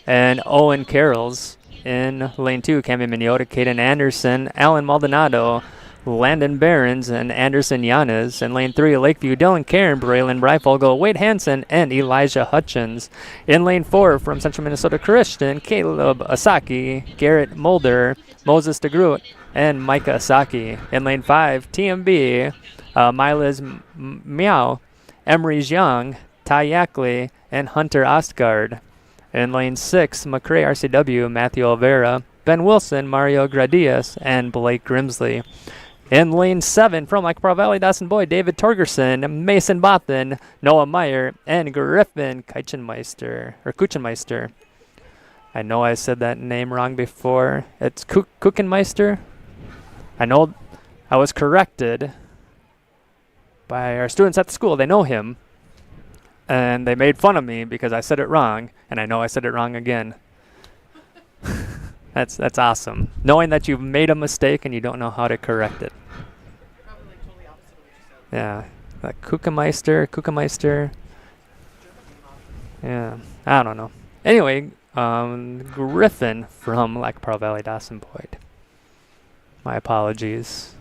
[SPEAKER 1] and Owen Carrolls. In lane 2, Camden Minneota, Caden Anderson, Alan Maldonado, Landon Behrens, and Anderson Yanez. In lane 3, Lakeview, Dylan Karen, Braylon Breifogel, Wade Hansen, and Elijah Hutchins. In lane 4, from Central Minnesota Christian, Caleb Asaki, Garrett Mulder, Moses DeGroot, and Micah Asaki. In lane 5, TMB, Milas Meow, Emery Jiang, Ty Yackley, and Hunter Ostgard. In lane 6, McRae RCW, Matthew Olvera, Ben Wilson, Mario Gradius, and Blake Grimsley. In lane 7, from Lackaparra Valley Dawson Boyd, David Torgerson, Mason Bothan, Noah Meyer, and Griffin Kuchenmeister. I know I said that name wrong before. It's Kuchenmeister. I know I was corrected by our students at the school. They know him. And they made fun of me because I said it wrong, and I know I said it wrong again. That's awesome. Knowing that you've made a mistake and you don't know how to correct it.
[SPEAKER 5] Probably like totally opposite of what you said.
[SPEAKER 1] Yeah, like Kuchenmeister. Yeah, I don't know. Anyway, Griffin from Lackaparra Valley Dawson Boyd. My apologies.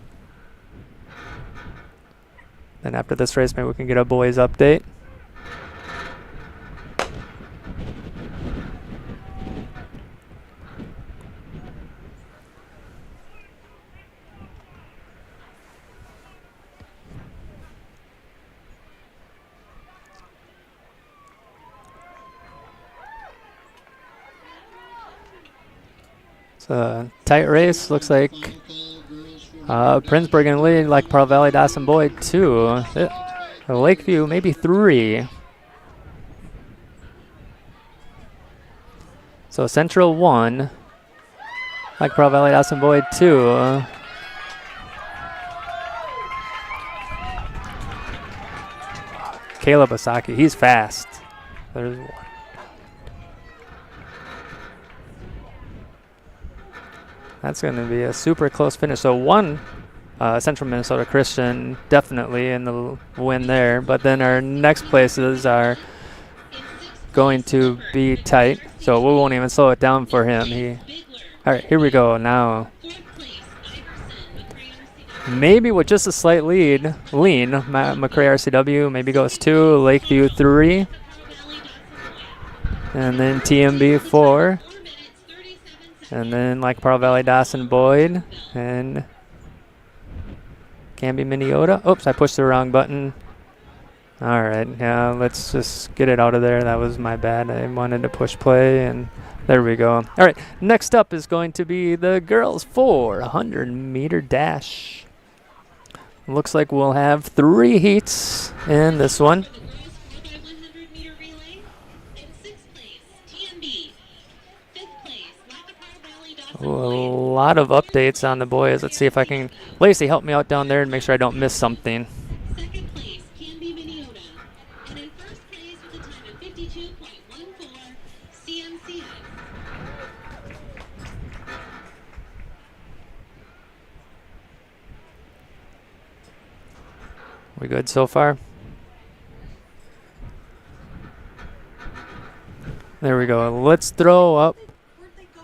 [SPEAKER 1] Then after this race, maybe we can get a boys update. It's a tight race. Looks like Princeburg in the lead, Lackaparra Valley Dawson Boyd 2. Lakeview maybe 3. So Central 1, Lackaparra Valley Dawson Boyd 2. Caleb Asaki, he's fast. There's one. That's going to be a super close finish. So one Central Minnesota Christian definitely in the win there. But then our next places are going to be tight. So we won't even slow it down for him. All right, here we go now. Maybe with just a slight lean, McRae RCW maybe goes 2, Lakeview 3, and then TMB 4. And then Lackaparra Valley Dawson Boyd and Camden Minneota. Oops, I pushed the wrong button. All right, yeah, let's just get it out of there. That was my bad. I wanted to push play, and there we go. All right, next up is going to be the girls' 400-meter dash. Looks like we'll have 3 heats in this one.
[SPEAKER 4] For the girls 4x100-meter relay. In 6th place, TMB. 5th place, Lackahassett Valley Dawson
[SPEAKER 1] A
[SPEAKER 4] Boyd.
[SPEAKER 1] lot of updates on the boys. Let's see if I can. Lacey, help me out down there and make sure I don't miss something.
[SPEAKER 4] 2nd place, Camden, Minnesota. And in 1st place with a time of 52.14, CMCS.
[SPEAKER 1] We good so far? There we go. Let's throw up.
[SPEAKER 5] Where'd they go?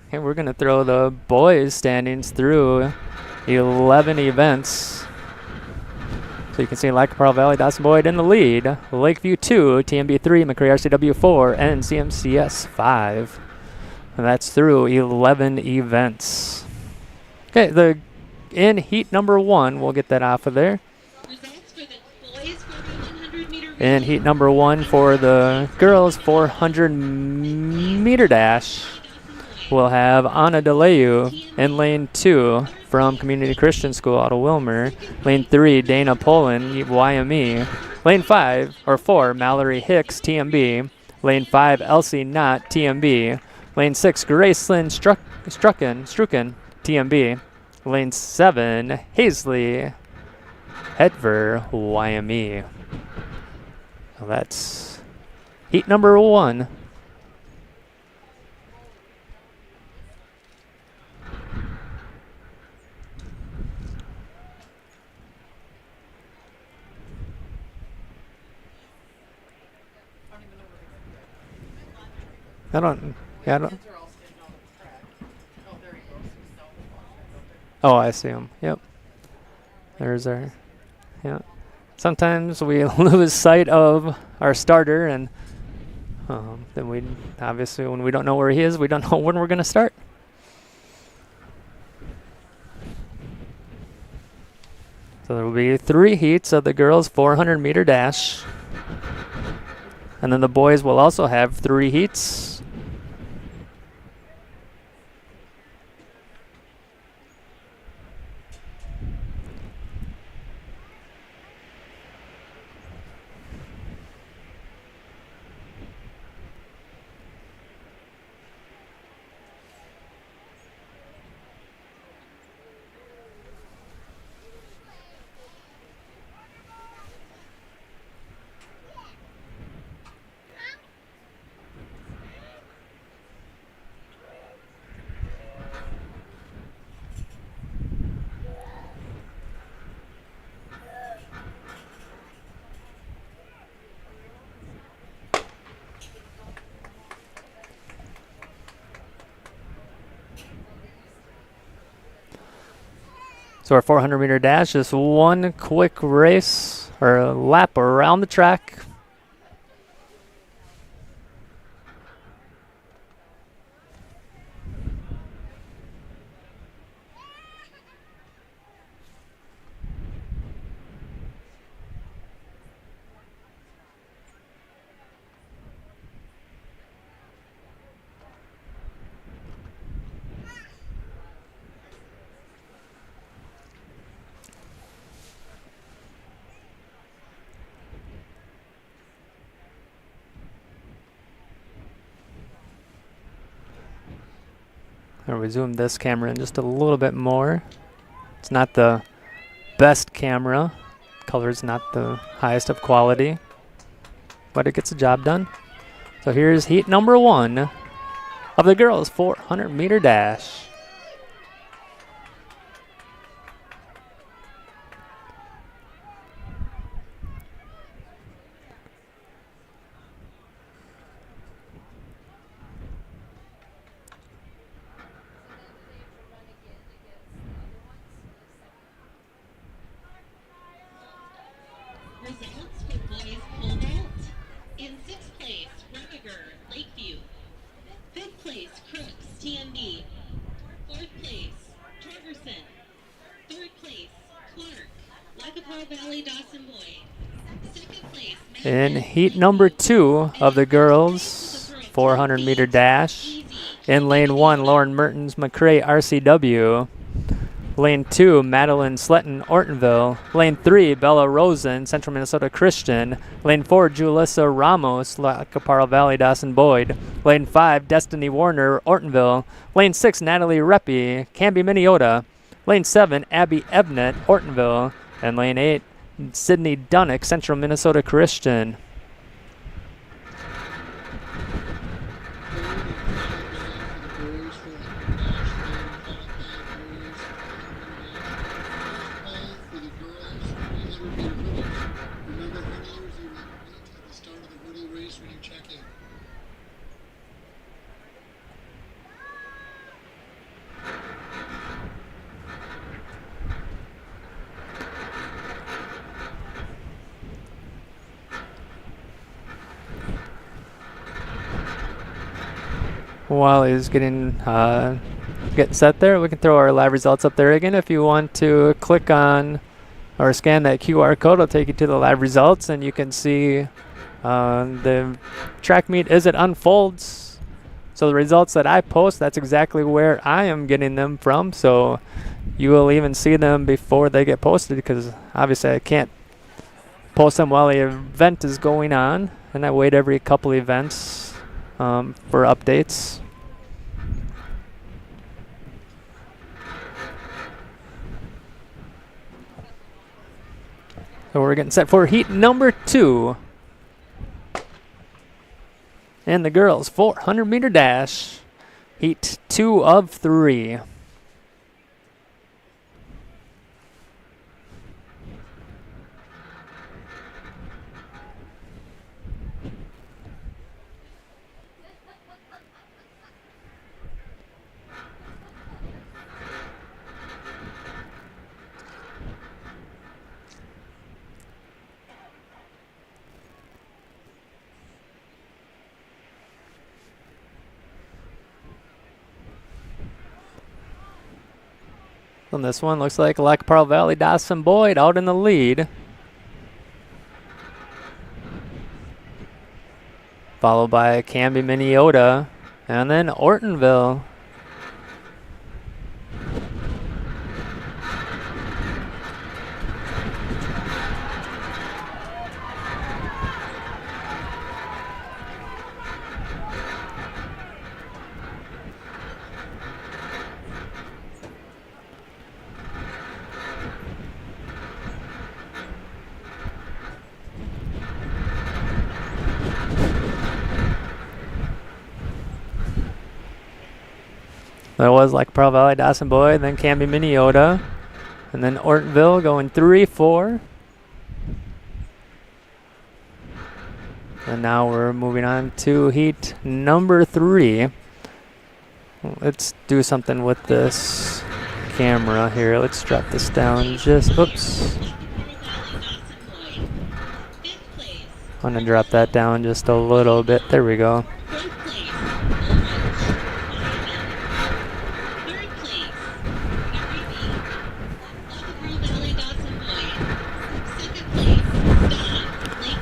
[SPEAKER 1] Okay, we're going to throw the boys' standings through 11 events. So you can see Lackahassett Valley, Dawson Boyd in the lead. Lakeview 2, TMB 3, McCray RCW 4, and CMCS 5. And that's through 11 events. Okay, in heat number 1, we'll get that off of there.
[SPEAKER 4] Results for the boys 4x100-meter relay.
[SPEAKER 1] In heat number 1 for the girls 400-meter dash, we'll have Anna DeLeu in lane 2 from Community Christian School out of Wilmer. Lane 3, Dana Poland, YME. Lane 4, Mallory Hicks, TMB. Lane 5, Elsie Knott, TMB. Lane 6, Gracelyn Strucken, TMB. Lane 7, Hazley Hedver, YME. So that's heat number 1. I don't.
[SPEAKER 5] Kids are all standing on the track. Oh, there he goes. He's south of Washington.
[SPEAKER 1] Oh, I see him. Yep. There's our. Yeah. Sometimes we lose sight of our starter, and then we obviously, when we don't know where he is, we don't know when we're going to start. So there will be 3 heats of the girls' 400-meter dash. And then the boys will also have 3 heats. So our 400-meter dash is one quick race or a lap around the track. Or we zoom this camera in just a little bit more. It's not the best camera. Color's not the highest of quality, but it gets the job done. So here's heat number 1 of the girls' 400-meter dash.
[SPEAKER 4] Results for boys pole vault. In 6th place, Remiger, Lakeview. 5th place, Crooks, TMB. Lackapaw Valley Dawson Boyd. Second place,
[SPEAKER 1] In
[SPEAKER 4] Madison
[SPEAKER 1] heat number 2 of the girls 400-meter dash,
[SPEAKER 4] Easy.
[SPEAKER 1] in lane 1, Lauren Mertens, McCrae, RCW. Lane 2, Madeline Sletton, Ortonville. Lane 3, Bella Rosen, Central Minnesota Christian. Lane 4, Julissa Ramos, Lackaparra Valley, Dawson Boyd. Lane 5, Destiny Warner, Ortonville. Lane 6, Natalie Reppy, Canby, Minneota. Lane 7, Abby Ebnett, Ortonville. And lane 8, Sydney Dunnick, Central Minnesota Christian. While he's getting set there, we can throw our live results up there again. If you want to click on or scan that QR code, it'll take you to the live results, and you can see the track meet as it unfolds. So the results that I post, that's exactly where I am getting them from. So you will even see them before they get posted, because obviously I can't post them while the event is going on, and I wait every couple events for updates. So we're getting set for heat number 2. And the girls 400-meter dash, heat 2 of 3. On this one, looks like Lackaparra Valley Dawson Boyd out in the lead. Followed by Canby, Minneota, and then Ortonville. That was Lackaparra Valley Dawson Boyd, then Canby, Minneota, and then Ortonville going 3-4. And now we're moving on to heat number 3. Let's do something with this camera here. Let's drop this down just, oops. I'm gonna drop that down just a little bit. There we go.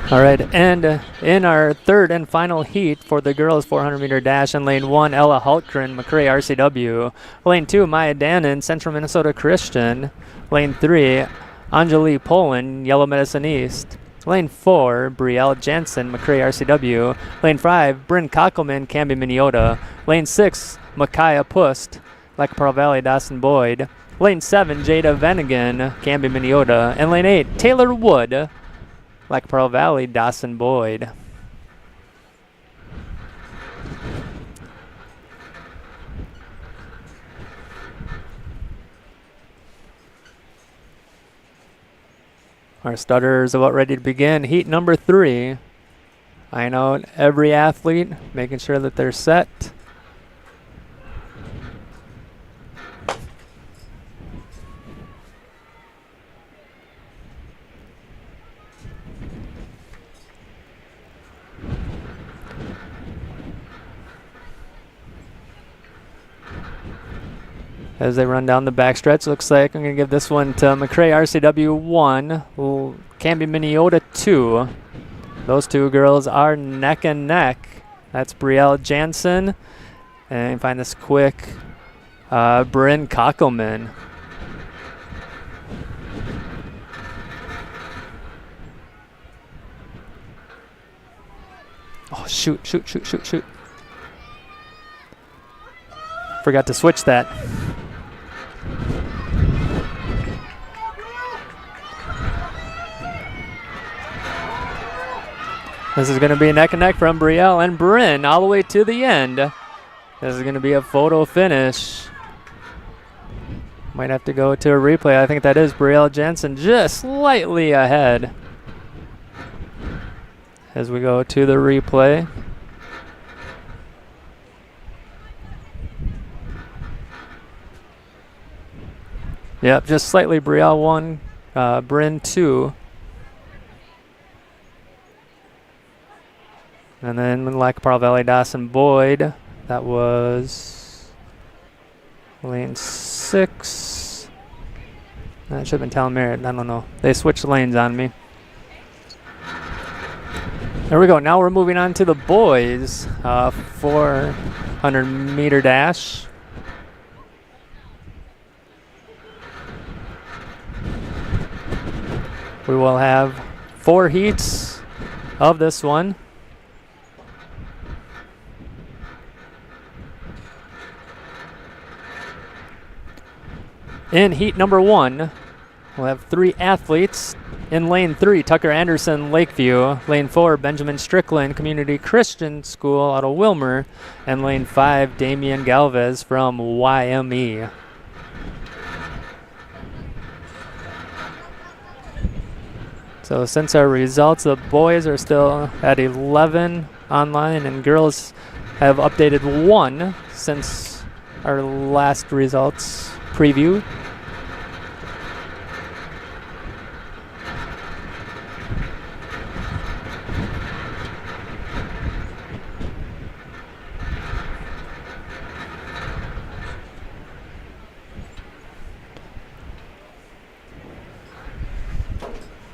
[SPEAKER 1] All right, and in our third and final heat for the girls 400-meter dash, in lane 1, Ella Hultgren, McCrae, RCW. Lane 2, Maya Dannon, Central Minnesota Christian. Lane 3, Anjali Poland, Yellow Medicine East. Lane 4, Brielle Jansen, McCrae, RCW. Lane 5, Bryn Kockelman, Canby, Minneota. Lane 6, Micaiah Pust, Lackaparra Valley, Dawson Boyd. Lane 7, Jada Venigan, Canby, Minneota. And lane 8, Taylor Wood, Lackaparra Valley, Dawson Boyd. Our starters are about ready to begin. Heat number 3. I know every athlete, making sure that they're set. as they run down the backstretch. Looks like I'm going to give this one to McRae RCW 1, Canby Minneota 2. Those two girls are neck and neck. That's Brielle Jansen. And find this quick, Bryn Kockelman. Oh, shoot. Forgot to switch that. This is going to be neck and neck from Brielle and Bryn all the way to the end. This is going to be a photo finish. Might have to go to a replay. I think that is Brielle Jensen just slightly ahead. As we go to the replay. Yep, just slightly Brielle 1, Bryn 2. And then Lac-Parle Valley Dawson Boyd, that was lane 6. That should have been Talmerritt, I don't know. They switched lanes on me. There we go, now we're moving on to the boys, 400 meter dash. We will have 4 heats of this one. In heat number 1, we'll have 3 athletes. In lane 3, Tucker Anderson, Lakeview. Lane 4, Benjamin Strickland, Community Christian School out of Wilmer. And lane 5, Damian Galvez from YME. So since our results, the boys are still at 11 online, and girls have updated 1 since our last results preview.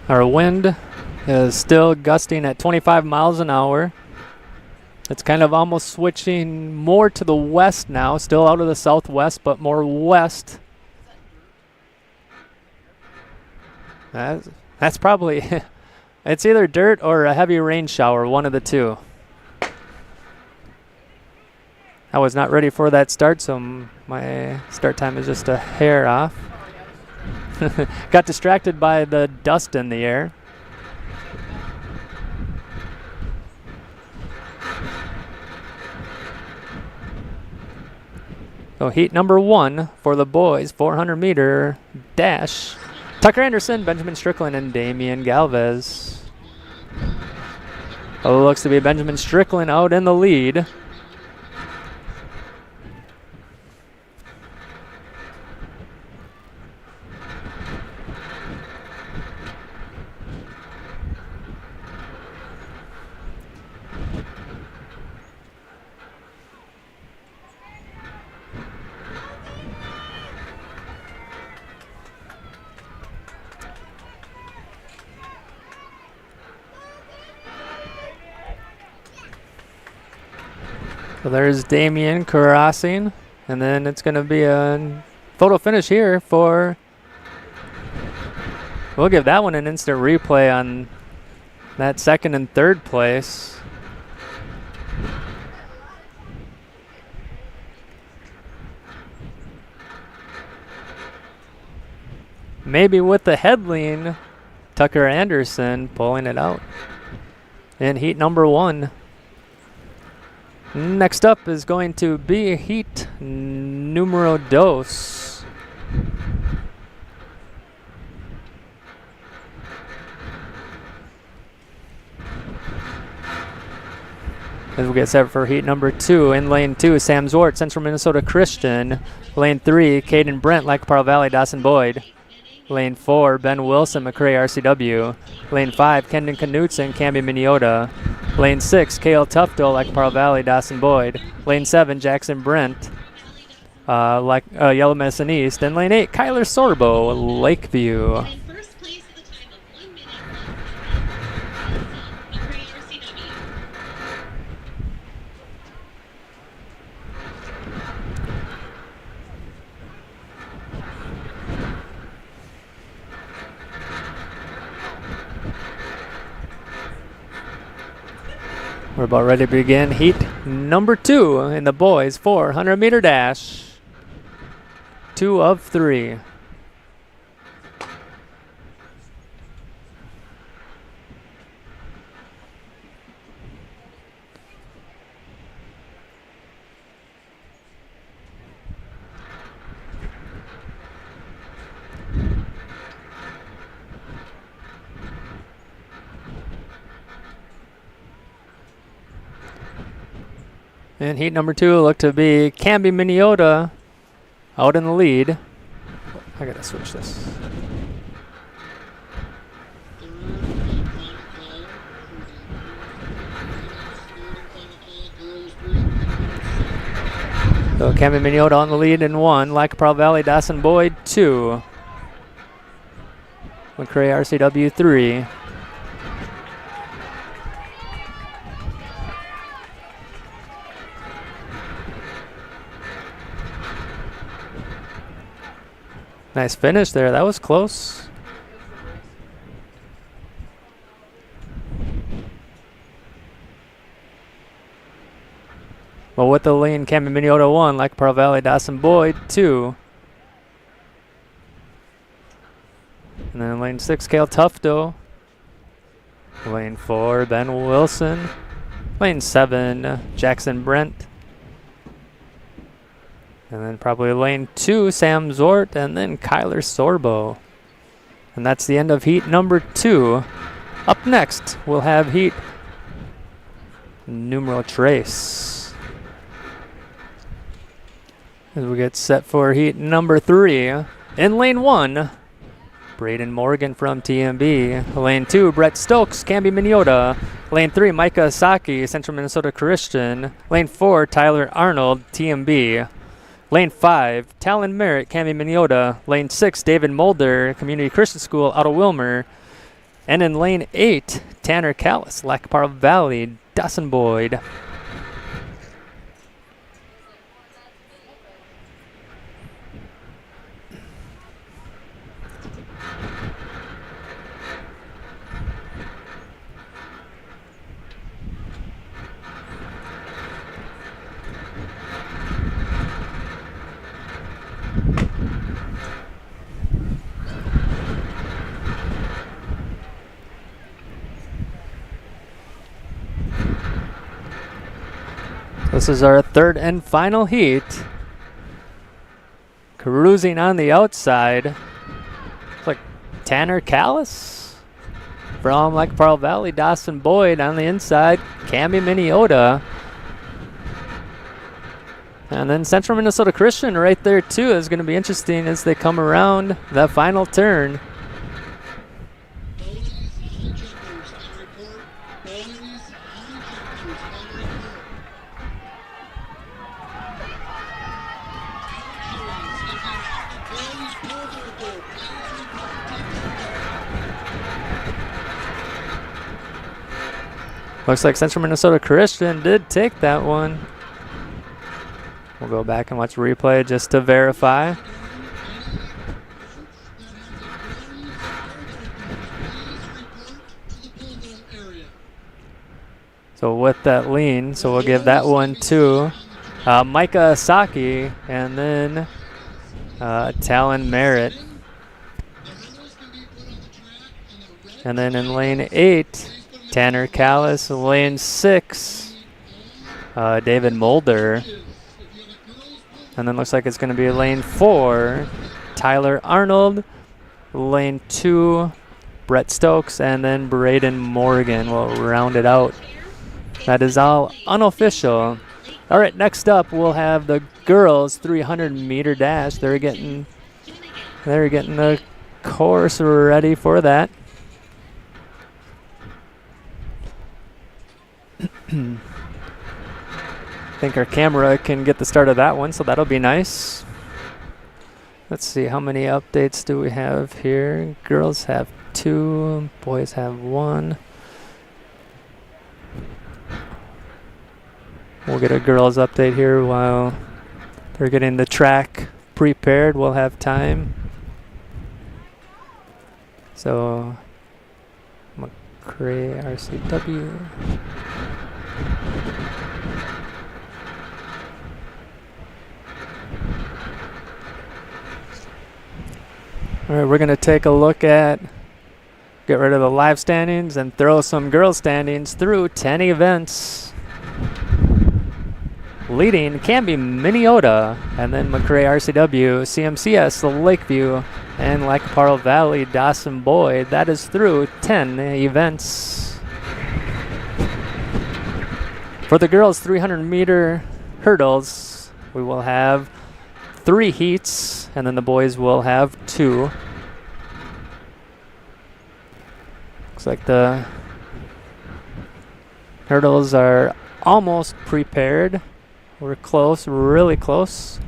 [SPEAKER 1] Our wind is still gusting at 25 miles an hour. It's kind of almost switching more to the west now, still out of the southwest, but more west. That's probably, it's either dirt or a heavy rain shower, one of the two. I was not ready for that start, so my start time is just a hair off. Got distracted by the dust in the air. So heat number 1 for the boys, 400 meter dash. Tucker Anderson, Benjamin Strickland, and Damian Galvez. Oh, looks to be Benjamin Strickland out in the lead. So there's Damien crossing, and then it's going to be a photo finish here for, we'll give that one an instant replay on that second and third place. Maybe with the head lean, Tucker Anderson pulling it out in heat number 1. Next up is going to be heat numero dos. As we get set for heat number 2, in lane 2, Sam Zwart, Central Minnesota Christian. Lane 3, Caden Brent, Lac-Parle Valley, Dawson Boyd. Lane 4, Ben Wilson, McRae RCW. Lane 5, Kendon Knutson, Canby Minneota. Lane 6, Kale Tufto, Lac-Parle Valley, Dawson Boyd. Lane 7, Jackson Brent. Yellow Medicine East. In lane 8, Kyler Sorbo, Lakeview.
[SPEAKER 4] In first place at the time of 1 minute, McCray RCW.
[SPEAKER 1] We're about ready to begin heat number 2 in the boys 400-meter dash. 2 of 3. And heat number 2 looked to be Camby Miniota out in the lead. I gotta switch this.
[SPEAKER 2] Third and final call for the girls 300.
[SPEAKER 1] So Camby Miniota on the lead in 1. Lacapra Valley Dawson Boyd 2. McCray RCW 3. Nice finish there. That was close. Well, with the lean, Camden Miniota 1, like Pearl Valley, Dawson Boyd 2. And then lane 6, Kale Tufto. Lane 4, Ben Wilson. Lane 7, Jackson Brent. And then probably lane 2, Sam Zort, and then Kyler Sorbo. And that's the end of heat number 2. Up next, we'll have heat numero trace. As we get set for heat number 3. In lane 1, Braden Morgan from TMB. Lane 2, Brett Stokes, Camby Miniota. Lane 3, Micah Asaki, Central Minnesota Christian. Lane 4, Tyler Arnold, TMB. Lane 5, Talon Merritt, Camby Miniota. Lane 6, David Mulder, Community Christian School out of Wilmer. And in lane 8, Tanner Callis, Lacapara Valley, Dawson Boyd. This is our third and final heat. Cruising on the outside. Looks like Tanner Callis from Pearl Valley, Dawson Boyd on the inside, Camby Miniota. And then Central Minnesota Christian right there too is going to be interesting as they come around that final turn.
[SPEAKER 2] Bowley's high jumpers on report. Bowley's high jumpers on report.
[SPEAKER 1] Looks like Central Minnesota Christian did take that one. We'll go back and watch replay just to verify. So with that lean, so we'll give that one to Micah Asaki and then Talon Merritt. And then in lane 8, Tanner Callis. Lane 6, David Mulder. And then looks like it's going to be lane 4, Tyler Arnold. Lane 2, Brett Stokes. And then Braden Morgan will round it out. That is all unofficial. All right, next up we'll have the girls 300-meter dash. They're getting the course ready for that. think our camera can get the start of that one, so that'll be nice. Let's see, how many updates do we have here? Girls have 2, boys have 1. We'll get a girls update here while they're getting the track prepared. We'll have time. So, McCray RCW. All right, we're going to take a look at, get rid of the live standings and throw some girls standings through 10 events. Leading Camden, Minneota, and then McCray RCW, CMCS, Lakeview, and Lackaparle Valley, Dawson Boyd. That is through 10 events. For the girls 300-meter hurdles, we will have 3 heats, and then the boys will have 2. Looks like the hurdles are almost prepared. We're close, really close.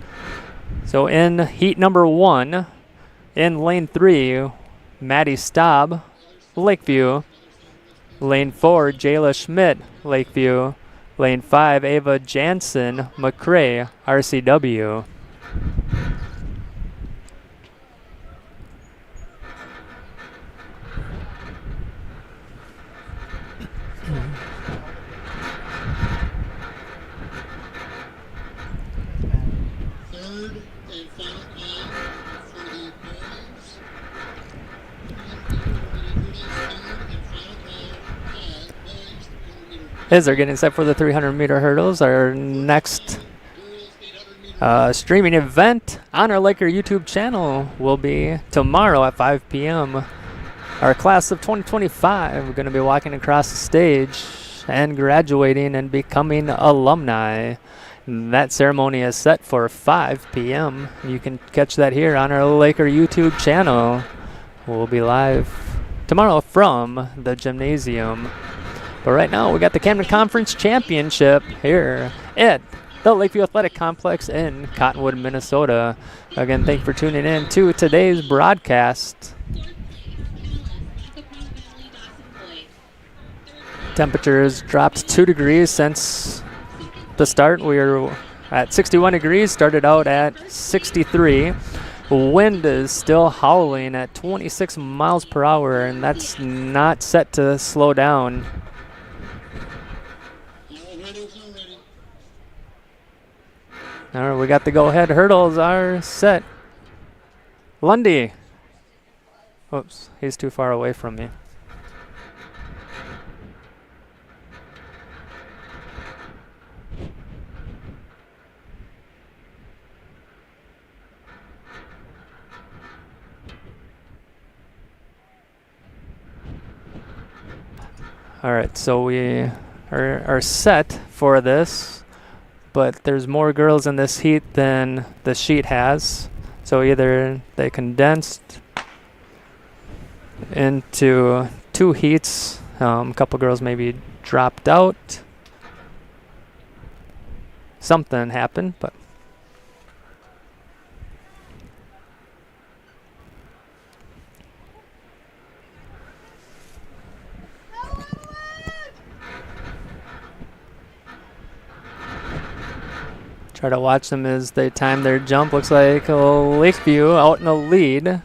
[SPEAKER 1] So in heat number 1, in lane 3, Maddie Staub, Lakeview. Lane 4, Jayla Schmidt, Lakeview. Lane 5, Ava Jansen, McCray, RCW.
[SPEAKER 2] Third and final call for the boys.
[SPEAKER 1] As they're getting set for the 300-meter hurdles, our next streaming event on our Laker YouTube channel will be tomorrow at 5 p.m. Our class of 2025, we're going to be walking across the stage and graduating and becoming alumni. That ceremony is set for 5 p.m. You can catch that here on our Laker YouTube channel. We'll be live tomorrow from the gymnasium. But right now, we got the Camden Conference Championship here at the Lakeview Athletic Complex in Cottonwood, Minnesota. Again, thank you for tuning in to today's broadcast. Temperatures dropped 2 degrees since the start. We were at 61 degrees, started out at 63. Wind is still howling at 26 miles per hour, and that's not set to slow down. All right, we got the go-ahead. Hurdles are set. Lundy. Oops, he's too far away from me. All right, so we are set for this, but there's more girls in this heat than the sheet has. So either they condensed into 2 heats, a couple girls maybe dropped out. Something happened, but try to watch them as they time their jump. Looks like Lakeview out in the lead.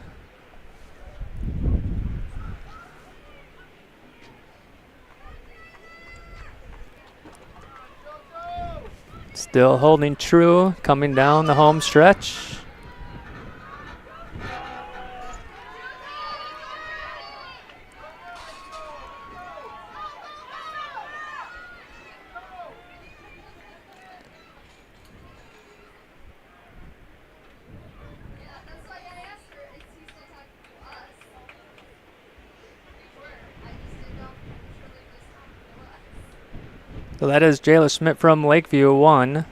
[SPEAKER 1] Still holding true, coming down the home stretch. So that is Jayla Schmidt from Lakeview 1,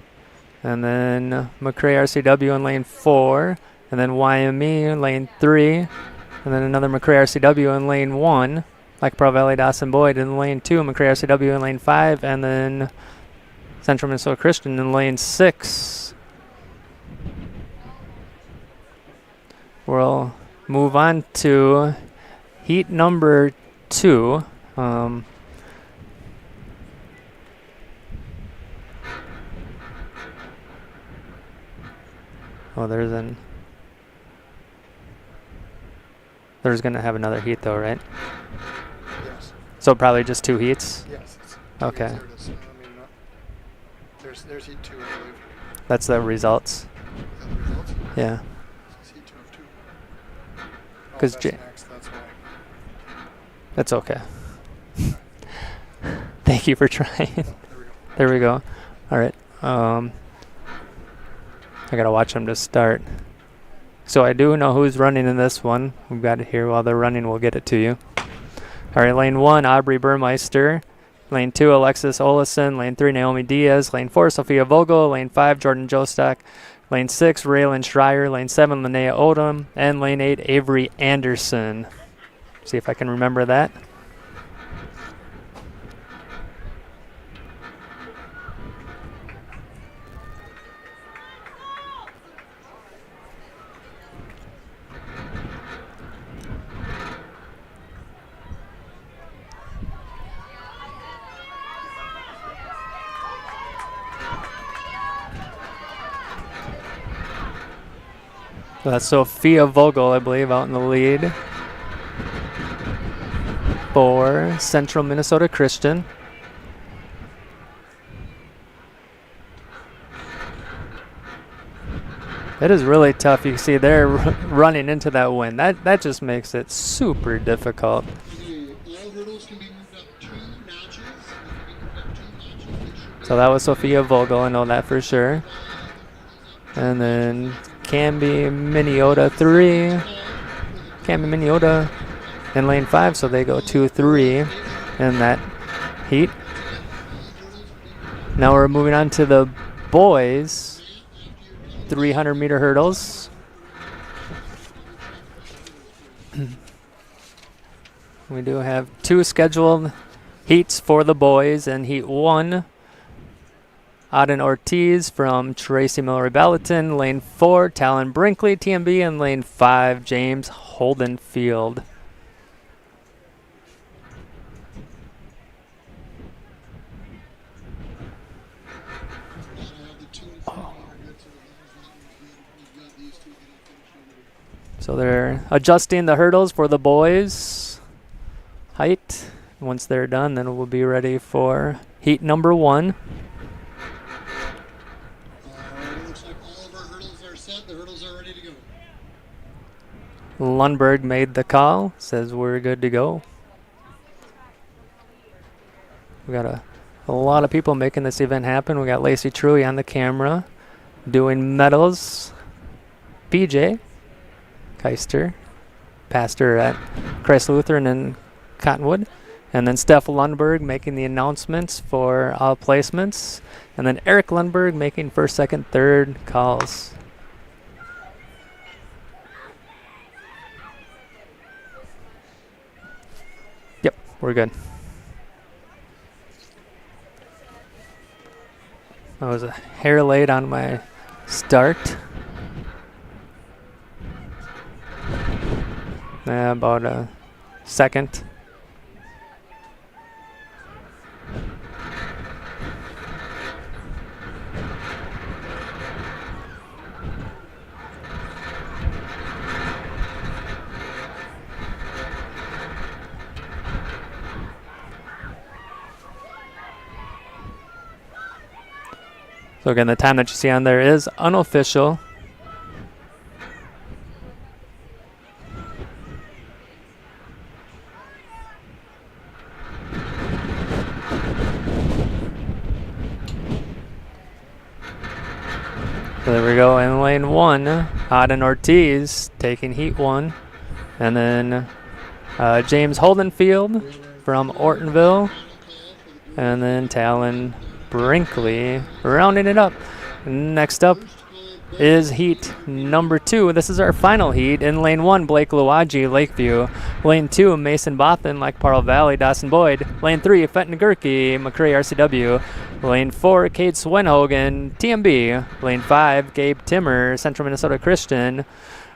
[SPEAKER 1] and then McCray RCW in lane 4, and then YME in lane 3, and then another McCray RCW in lane 1, Lackaparle Valley Dawson Boyd in lane 2, McCray RCW in lane 5, and then Central Minnesota Christian in lane 6. We'll move on to heat number 2. Oh, there's going to have another heat though, right?
[SPEAKER 6] Yes.
[SPEAKER 1] So probably just 2 heats?
[SPEAKER 6] Yes. It's
[SPEAKER 1] Okay.
[SPEAKER 6] There it is. I mean, there's heat 2, I believe.
[SPEAKER 1] That's the results.
[SPEAKER 6] Is that the results?
[SPEAKER 1] Yeah.
[SPEAKER 6] It's heat 2 of 2. Oh,
[SPEAKER 1] 'Cause
[SPEAKER 6] that's
[SPEAKER 1] J-
[SPEAKER 6] next. That's why.
[SPEAKER 1] That's okay. Thank you for trying.
[SPEAKER 6] There we go.
[SPEAKER 1] There we go. All right. I gotta watch them to start. So I do know who's running in this one. We've got it here. While they're running, we'll get it to you. All right. Lane 1, Aubrey Burmeister. Lane 2, Alexis Olison. Lane 3, Naomi Diaz. Lane 4, Sophia Vogel. Lane 5, Jordan Jostock. Lane 6, Raylan Schreier. Lane 7, Linnea Odom. And lane 8, Avery Anderson. See if I can remember that. So that's Sophia Vogel, I believe, out in the lead for Central Minnesota Christian. It is really tough. You can see they're running into that wind. That just makes it super difficult.
[SPEAKER 2] All hurdles can be moved up 2 notches. They can be moved up 2 notches. They should be
[SPEAKER 1] So that was Sophia Vogel, I know that for sure. And then Camby Miniota 3. Camby Miniota in lane 5, so they go 2-3 in that heat. Now we're moving on to the boys 300 meter hurdles. We do have 2 scheduled heats for the boys. In heat 1, Auden Ortiz from Tracy Miller Ballatin. Lane 4, Talon Brinkley, TMB. And lane 5, James Holdenfield. So they're adjusting the hurdles for the boys' height. Once they're done, then we'll be ready for heat number 1.
[SPEAKER 2] looks like all of our hurdles are set. The hurdles are ready to go.
[SPEAKER 1] Lundberg made the call, says we're good to go. We got a lot of people making this event happen. We got Lacey Truey on the camera doing medals. PJ Keister, pastor at Christ Lutheran in Cottonwood. And then Steph Lundberg making the announcements for all placements. And then Eric Lundberg making first, second, third calls. Yep, we're good. I was a hair late on my start. About a second. So again, the time that you see on there is unofficial. So there we go in lane 1, Auden Ortiz taking heat 1. And then James Holdenfield from Ortonville. And then Talon Brinkley rounding it up. Next up, is heat number 2. This is our final heat. In lane 1, Blake Luwaji, Lakeview. Lane 2, Mason Bothan, Lac-Parle Valley, Dawson Boyd. Lane 3, Fenton Gerke, McCray RCW. Lane 4, Kate Swenhogan, TMB. Lane 5, Gabe Timmer, Central Minnesota Christian.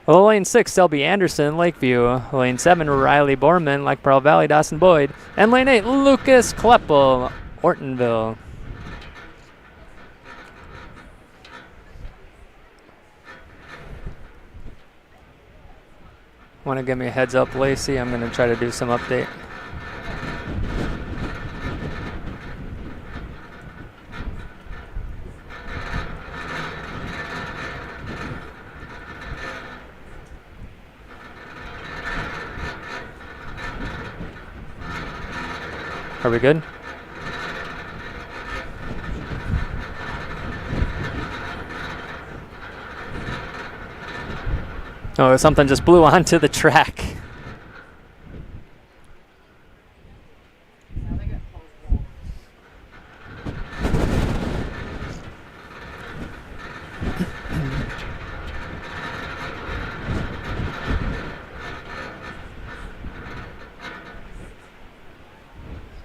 [SPEAKER 1] Lane 6, Selby Anderson, Lakeview. Lane 7, Riley Borman, Lac-Parle Valley, Dawson Boyd. And lane 8, Lucas Kleppel, Ortonville. Want to give me a heads up, Lacey? I'm going to try to do some update. Are we good? Oh, something just blew onto the track.
[SPEAKER 5] Now they got closed walls.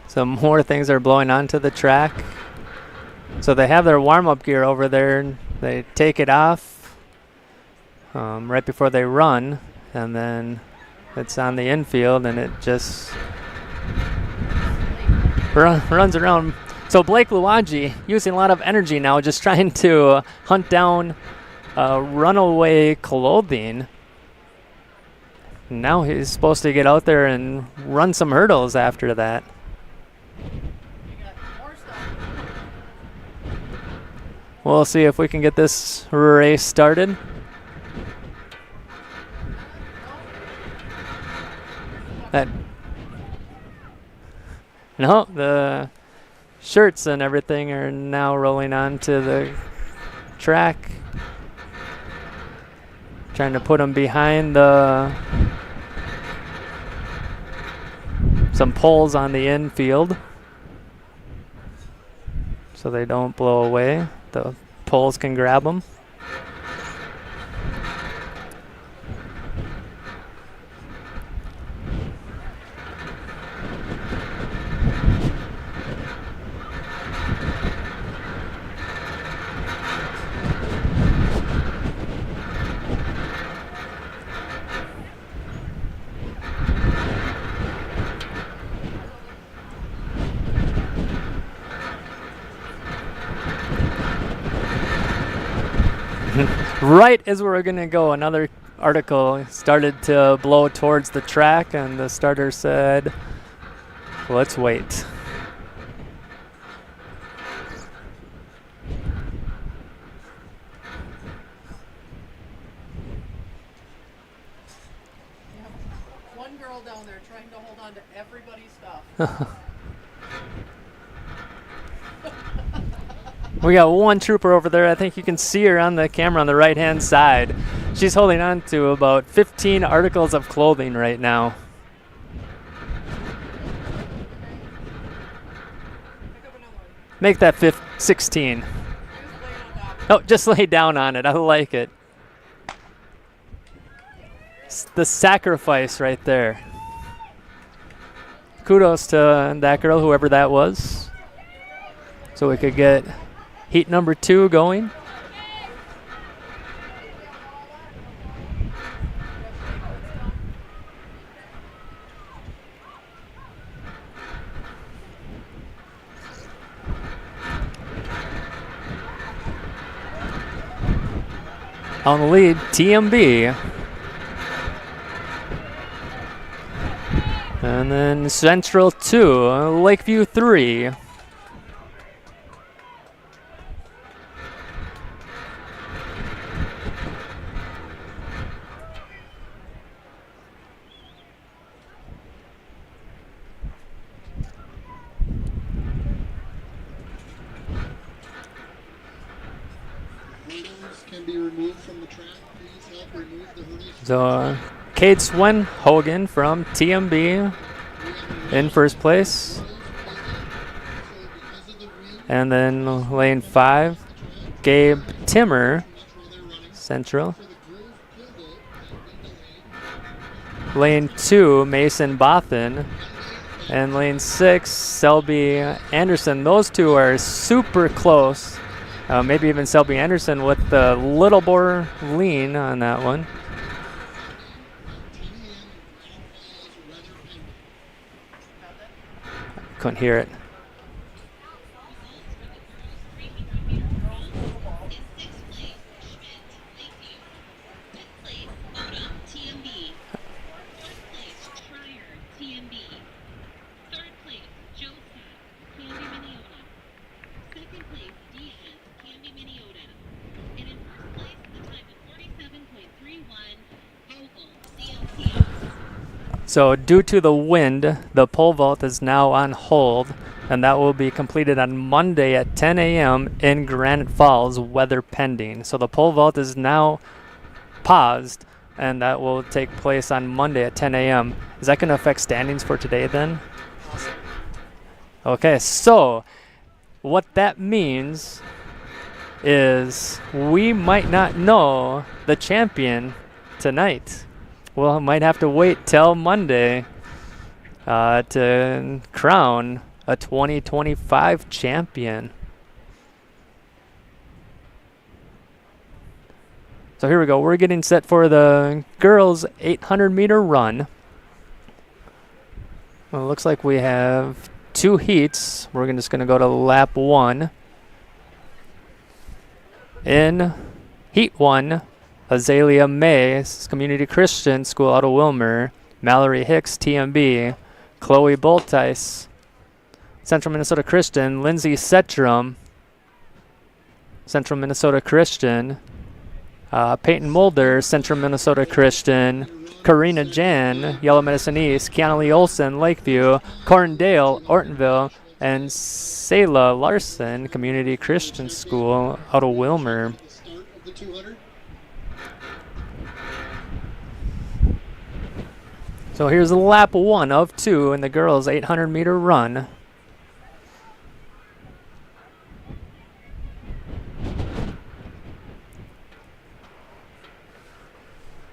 [SPEAKER 1] Some more things are blowing onto the track. So they have their warm-up gear over there. They take it off right before they run, and then it's on the infield, and it just runs around. So Blake Luwaji using a lot of energy now, just trying to hunt down runaway clothing. Now he's supposed to get out there and run some hurdles after that.
[SPEAKER 5] We got more stuff.
[SPEAKER 1] We'll see if we can get this race started. No, the shirts and everything are now rolling onto the track. Trying to put them behind some poles on the infield so they don't blow away. The poles can grab them. Right as we were going to go, another article started to blow towards the track, and the starter said, let's wait.
[SPEAKER 5] One girl down there trying to hold on to everybody's stuff.
[SPEAKER 1] We got one trooper over there. I think you can see her on the camera on the right-hand side. She's holding on to about 15 articles of clothing right now.
[SPEAKER 5] Pick up another one.
[SPEAKER 1] Make that 16.
[SPEAKER 5] Just lay it on top.
[SPEAKER 1] Oh, just lay down on it. I like it. It's the sacrifice right there. Kudos to that girl, whoever that was. So we could get heat number 2 going. On the lead, TMB. And then Central 2, Lakeview 3.
[SPEAKER 2] Hurdles can be removed from the track. Please help remove the hurdles.
[SPEAKER 1] So Cade Swenhogan from TMB in first place. And then lane 5, Gabe Timmer Central.
[SPEAKER 2] For the girls pole vault, that lead the lane.
[SPEAKER 1] Lane 2, Mason Bothan. And lane 6, Selby Anderson. Those two are super close. Maybe even Selby Anderson with the little more lean on that one.
[SPEAKER 2] 10 a.m. in Grand Falls, weather pending.
[SPEAKER 1] Couldn't hear it. So due to the wind, the pole vault is now on hold, and that will be completed on Monday at 10 a.m. in Granite Falls, weather pending. So the pole vault is now paused, and that will take place on Monday at 10 a.m. Is that going to affect standings for today then? Okay, so what that means is we might not know the champion tonight. Well, might have to wait till Monday to crown a 2025 champion. So here we go. We're getting set for the girls' 800-meter run. Well, it looks like we have 2 heats. We're just going to go to lap 1. In heat 1, Azalea May, Community Christian School out of Wilmer, Mallory Hicks, TMB, Chloe Boltice, Central Minnesota Christian, Lindsay Setrum, Central Minnesota Christian, Peyton Mulder, Central Minnesota Christian, Karina Jan, Yellow Medicine East, Kiana Lee Olson, Lakeview, Corndale, Ortonville, and Selah Larson, Community Christian School out of Wilmer.
[SPEAKER 2] Start of the 200.
[SPEAKER 1] So here's lap 1 of 2 in the girls' 800-meter run.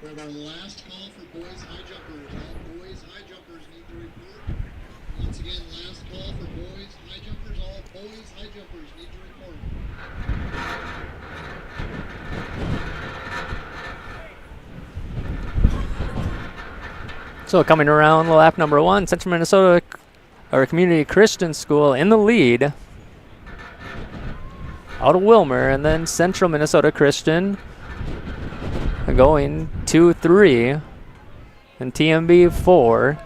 [SPEAKER 2] We have our last call for boys high jumpers. All boys high jumpers need to report. Once again, last call for boys high jumpers. All boys high jumpers need to report.
[SPEAKER 1] So coming around lap number 1, Central Minnesota Community Christian School in the lead out of Wilmer, and then Central Minnesota Christian going 2-3 and TMB 4.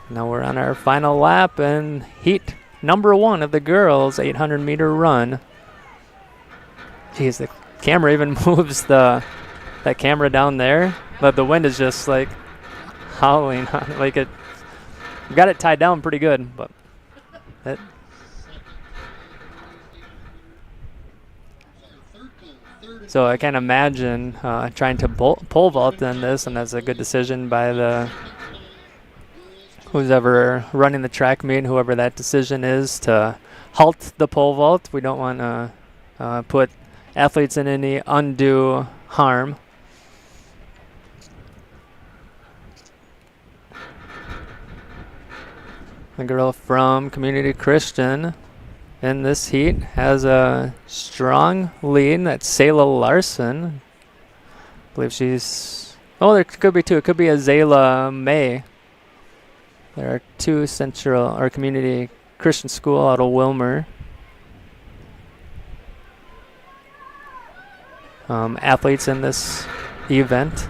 [SPEAKER 1] Now we're on our final lap and heat number 1 of the girls' 800-meter run. Jeez, the camera even moves that camera down there, but the wind is just like howling. Like it got it tied down pretty good, but it. So I can't imagine trying to pole vault in this, and that's a good decision by the who's ever running the track meet, whoever that decision is, to halt the pole vault. We don't want to put athletes in any undue harm. The girl from Community Christian in this heat has a strong lead. That's Selah Larson. I believe she's... Oh, there could be 2. It could be Azalea May. There are 2 Central or Community Christian School out of Wilmer athletes in this event.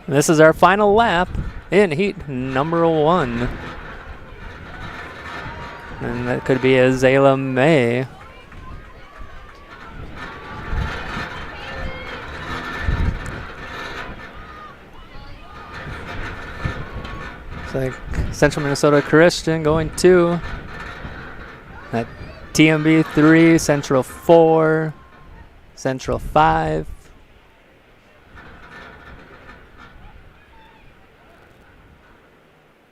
[SPEAKER 1] This is our final lap in heat number 1. And that could be Azalea May. It's like Central Minnesota Christian going 2. That TMB 3, Central 4, Central 5.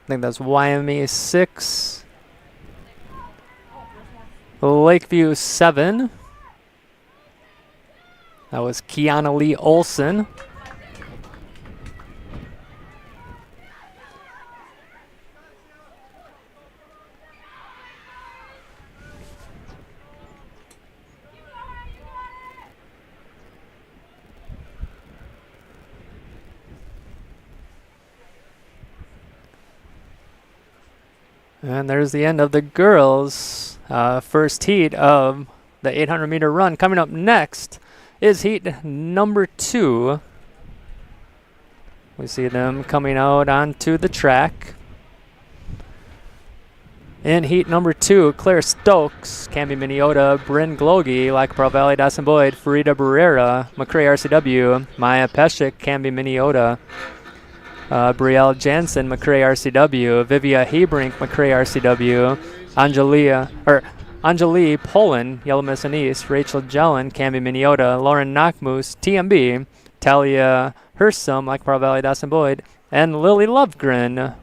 [SPEAKER 1] I think that's Wyoming 6. Lakeview 7. That was Kiana Lee Olson. And there's the end of the girls' first heat of the 800-meter run. Coming up next is heat number 2. We see them coming out onto the track. In heat number 2, Claire Stokes, Camby Minnesota, Bryn Glogie, Lacapro Valley, Dawson Boyd, Farida Barrera, McCray RCW, Maya Peshik, Camby Minnesota, Brielle Jansen, McCray RCW, Vivia Hebrink, McCray RCW, Anjali Poland, Yellow Miss and East, Rachel Jellin, Camby Minnesota, Lauren Knockmoose, TMB, Talia Hersom, Lacapro Valley, Dawson Boyd, and Lily Lovegren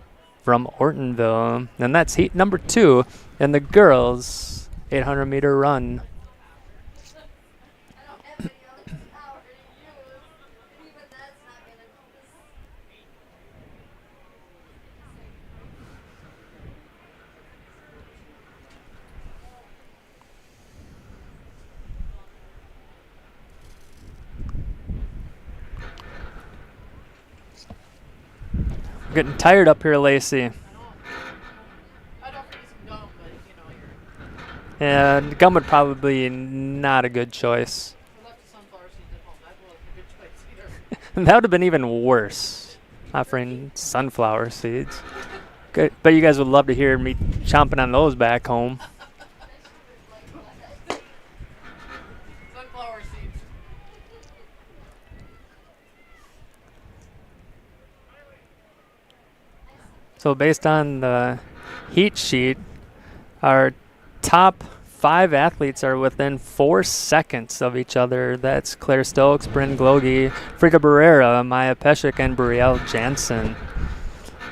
[SPEAKER 1] from Ortonville. And that's heat number 2 in the girls' 800-meter run.
[SPEAKER 3] I don't have any other power to use. Even that's not gonna do this.
[SPEAKER 1] I'm getting tired up here, Lacey.
[SPEAKER 5] I know. I'd offer you some gum, but you know,
[SPEAKER 1] And gum would probably be not a good choice.
[SPEAKER 5] I left the sunflower seeds at home. That wasn't a good choice either.
[SPEAKER 1] That would have been even worse, offering sunflower seeds. Good. Bet you guys would love to hear me chomping on those back home.
[SPEAKER 5] Sunflower seeds.
[SPEAKER 1] So based on the heat sheet, our top 5 athletes are within 4 seconds of each other. That's Claire Stokes, Bryn Glogie, Frida Barrera, Maya Peshik, and Brielle Jansen.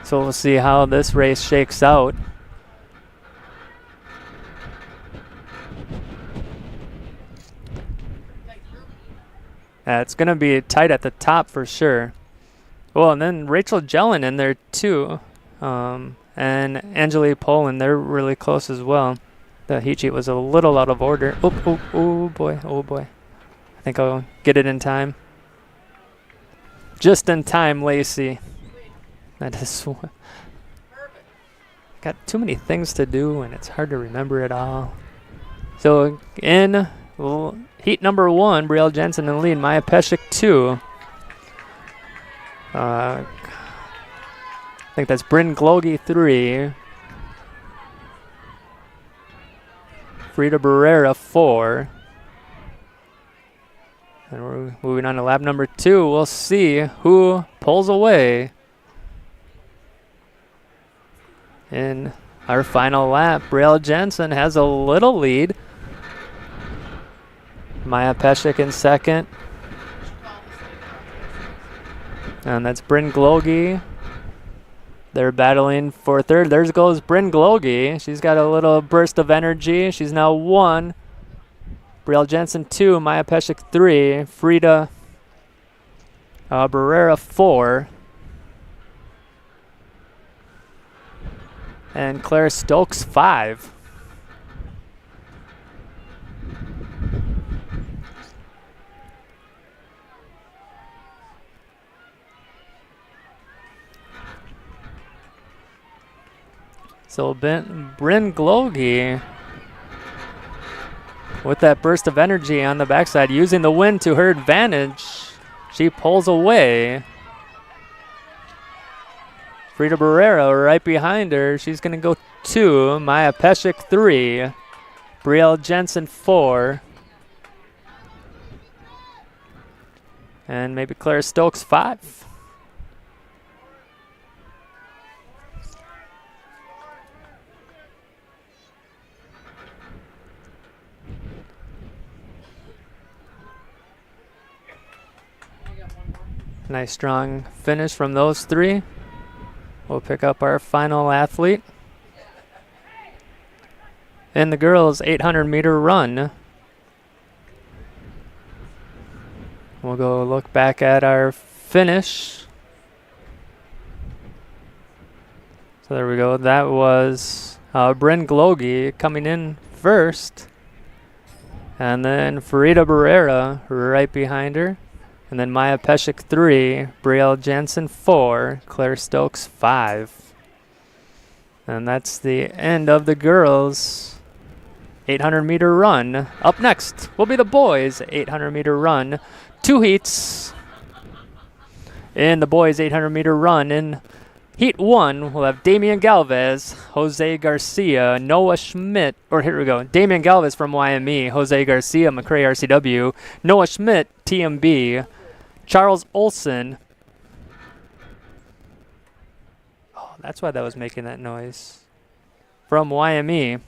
[SPEAKER 1] So we'll see how this race shakes out. It's going to be tight at the top for sure. Well, and then Rachel Jellin in there too. And Anjali Poland, they're really close as well. The heat sheet was a little out of order. Oh boy. I think I'll get it in time. Just in time, Lacey. That is got too many things to do and it's hard to remember it all. So in heat number 1, Brielle Jensen in the lead, Maya Peshik 2. I think that's Bryn Glogie 3. Frida Barrera 4. And we're moving on to lap number 2. We'll see who pulls away in our final lap. Brielle Jensen has a little lead. Maya Peshik in second. And that's Bryn Glogie. They're battling for third. There goes Bryn Glogie. She's got a little burst of energy. She's now 1. Brielle Jensen 2. Maya Peshik 3. Frida Barrera 4. And Claire Stokes 5. So Bryn Glogie with that burst of energy on the backside, using the wind to her advantage. She pulls away. Frida Barrera right behind her. She's going to go 2. Maya Peshik 3. Brielle Jensen 4. And maybe Claire Stokes 5. Nice strong finish from those three. We'll pick up our final athlete. In the girls' 800-meter run, we'll go look back at our finish. So there we go. That was Bryn Glogie coming in first. And then Farida Barrera right behind her. And then Maya Peshik 3, Brielle Jansen 4, Claire Stokes 5. And that's the end of the girls' 800-meter run. Up next will be the boys' 800-meter run. 2 heats in the boys' 800-meter run. In Heat 1, we'll have Damian Galvez, Jose Garcia, Noah Schmidt, or here we go, Damian Galvez from YME, Jose Garcia, McRae RCW, Noah Schmidt, TMB, Charles Olson. Oh, that's why that was making that noise. From YME.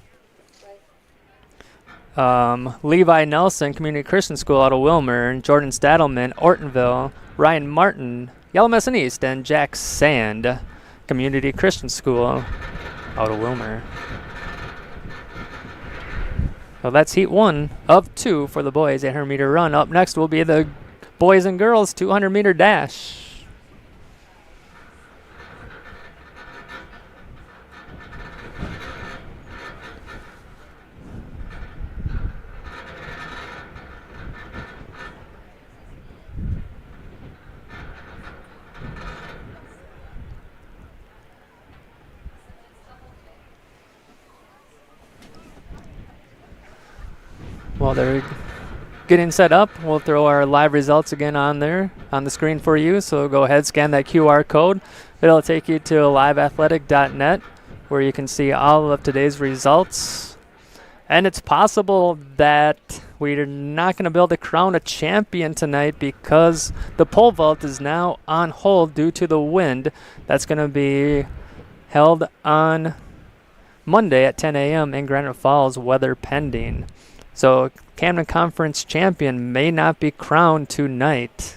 [SPEAKER 1] Levi Nelson, Community Christian School out of Wilmer, Jordan Stadelman, Ortonville, Ryan Martin, Yellow Messon East, and Jack Sand, Community Christian School out of Wilmer. So that's Heat 1 of 2 for the boys' 800-meter run. Up next will be the boys and girls 200-meter dash. While they're getting set up, we'll throw our live results again on there on the screen for you. So go ahead, scan that QR code. It'll take you to liveathletic.net where you can see all of today's results. And it's possible that we're not going to be able to crown a champion tonight because the pole vault is now on hold due to the wind. That's going to be held on Monday at 10 a.m. in Granite Falls, weather pending. So Camden Conference champion may not be crowned tonight.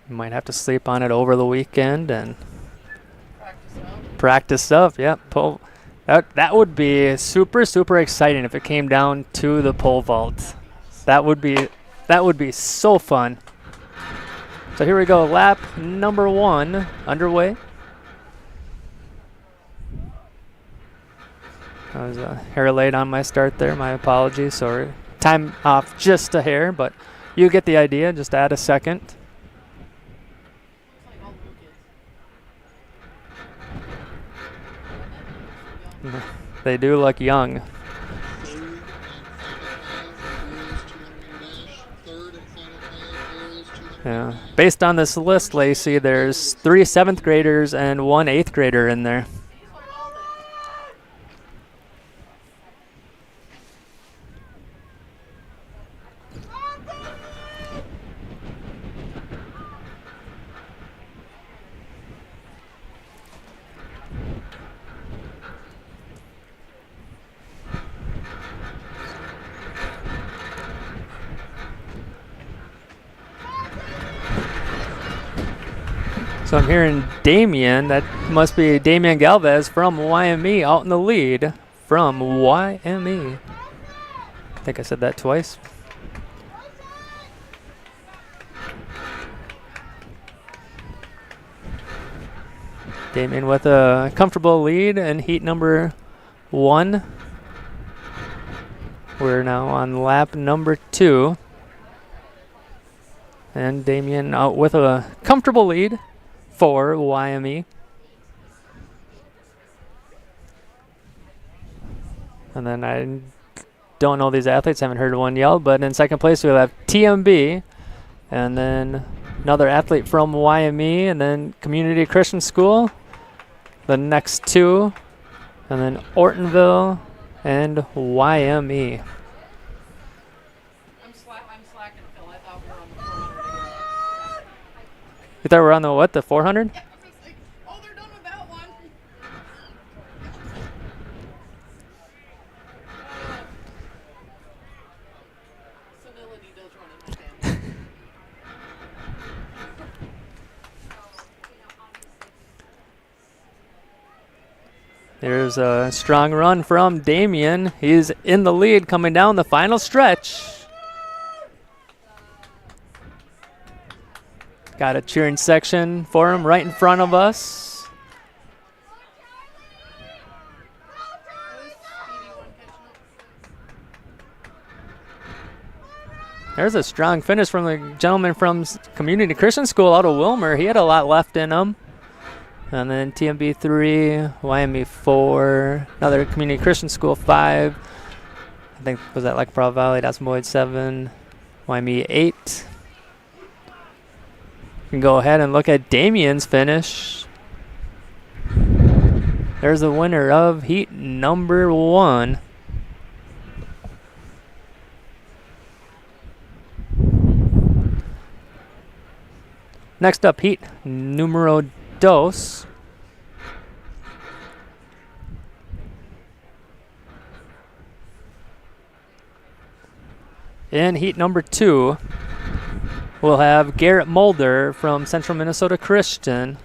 [SPEAKER 1] You might have to sleep on it over the weekend and practice up. Yep. That would be super, super exciting if it came down to the pole vault. That would be so fun. So here we go, lap number 1 underway. I was a hair late on my start there. My apologies. Sorry. Time off just a hair, but you get the idea. Just add a second. They do look young. Yeah. Based on this list, Lacey, there's 3 7th graders and 1 8th grader in there. So I'm hearing Damien. That must be Damian Galvez from YME out in the lead from YME. I think I said that twice. Damien with a comfortable lead in heat number 1. We're now on lap number 2. And Damien out with a comfortable lead for YME. And then I don't know these athletes, haven't heard one yell, but in second place we'll have TMB, and then another athlete from YME, and then Community Christian School, the next 2, and then Ortonville and YME.
[SPEAKER 5] I'm slacking, Phil. I thought we were on the 400.
[SPEAKER 1] You thought we were on the what, the 400?
[SPEAKER 5] Yeah, I was like, oh, they're done with that one. Senility does run in the family.
[SPEAKER 1] There's a strong run from Damien. He's in the lead coming down the final stretch. Got a cheering section for him right in front of us. There's a strong finish from the gentleman from Community Christian School out of Wilmer. He had a lot left in him. And then TMB 3, YME 4, another Community Christian School 5. I think was that like Pearl Valley, Dawson Boyd 7, YME 8. We can go ahead and look at Damien's finish. There's the winner of heat number 1. Next up, heat numero dos. In heat number 2, we'll have Garrett Mulder from Central Minnesota Christian,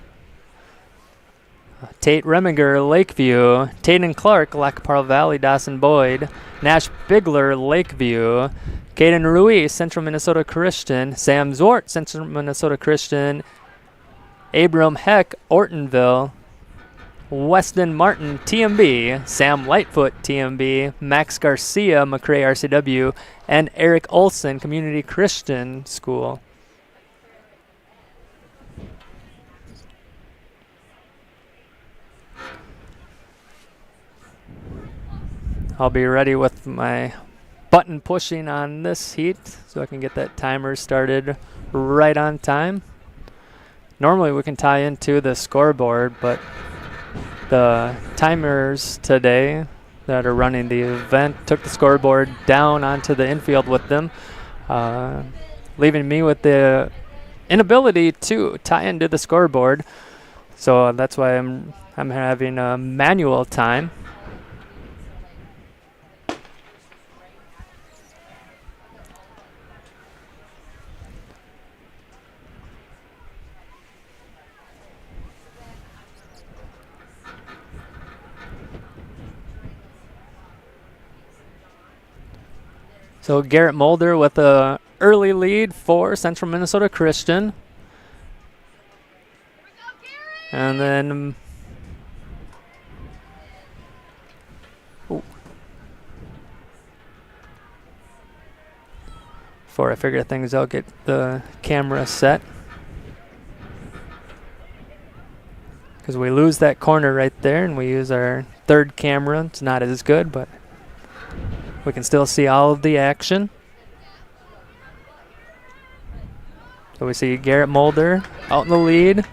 [SPEAKER 1] Tate Reminger, Lakeview, Tayden Clark, Lac Pearl Valley, Dawson Boyd, Nash Bigler, Lakeview, Caden Ruiz, Central Minnesota Christian, Sam Zwart, Central Minnesota Christian, Abram Heck, Ortonville, Weston Martin, TMB, Sam Lightfoot, TMB, Max Garcia, McRae RCW, and Eric Olson, Community Christian School. I'll be ready with my button pushing on this heat so I can get that timer started right on time. Normally we can tie into the scoreboard, but the timers today that are running the event took the scoreboard down onto the infield with them, leaving me with the inability to tie into the scoreboard. So that's why I'm having a manual time. So Garrett Mulder with a early lead for Central Minnesota Christian. And then before I figure things out, get the camera set. Because we lose that corner right there and we use our third camera. It's not as good, but we can still see all of the action. So we see Garrett Mulder out in the lead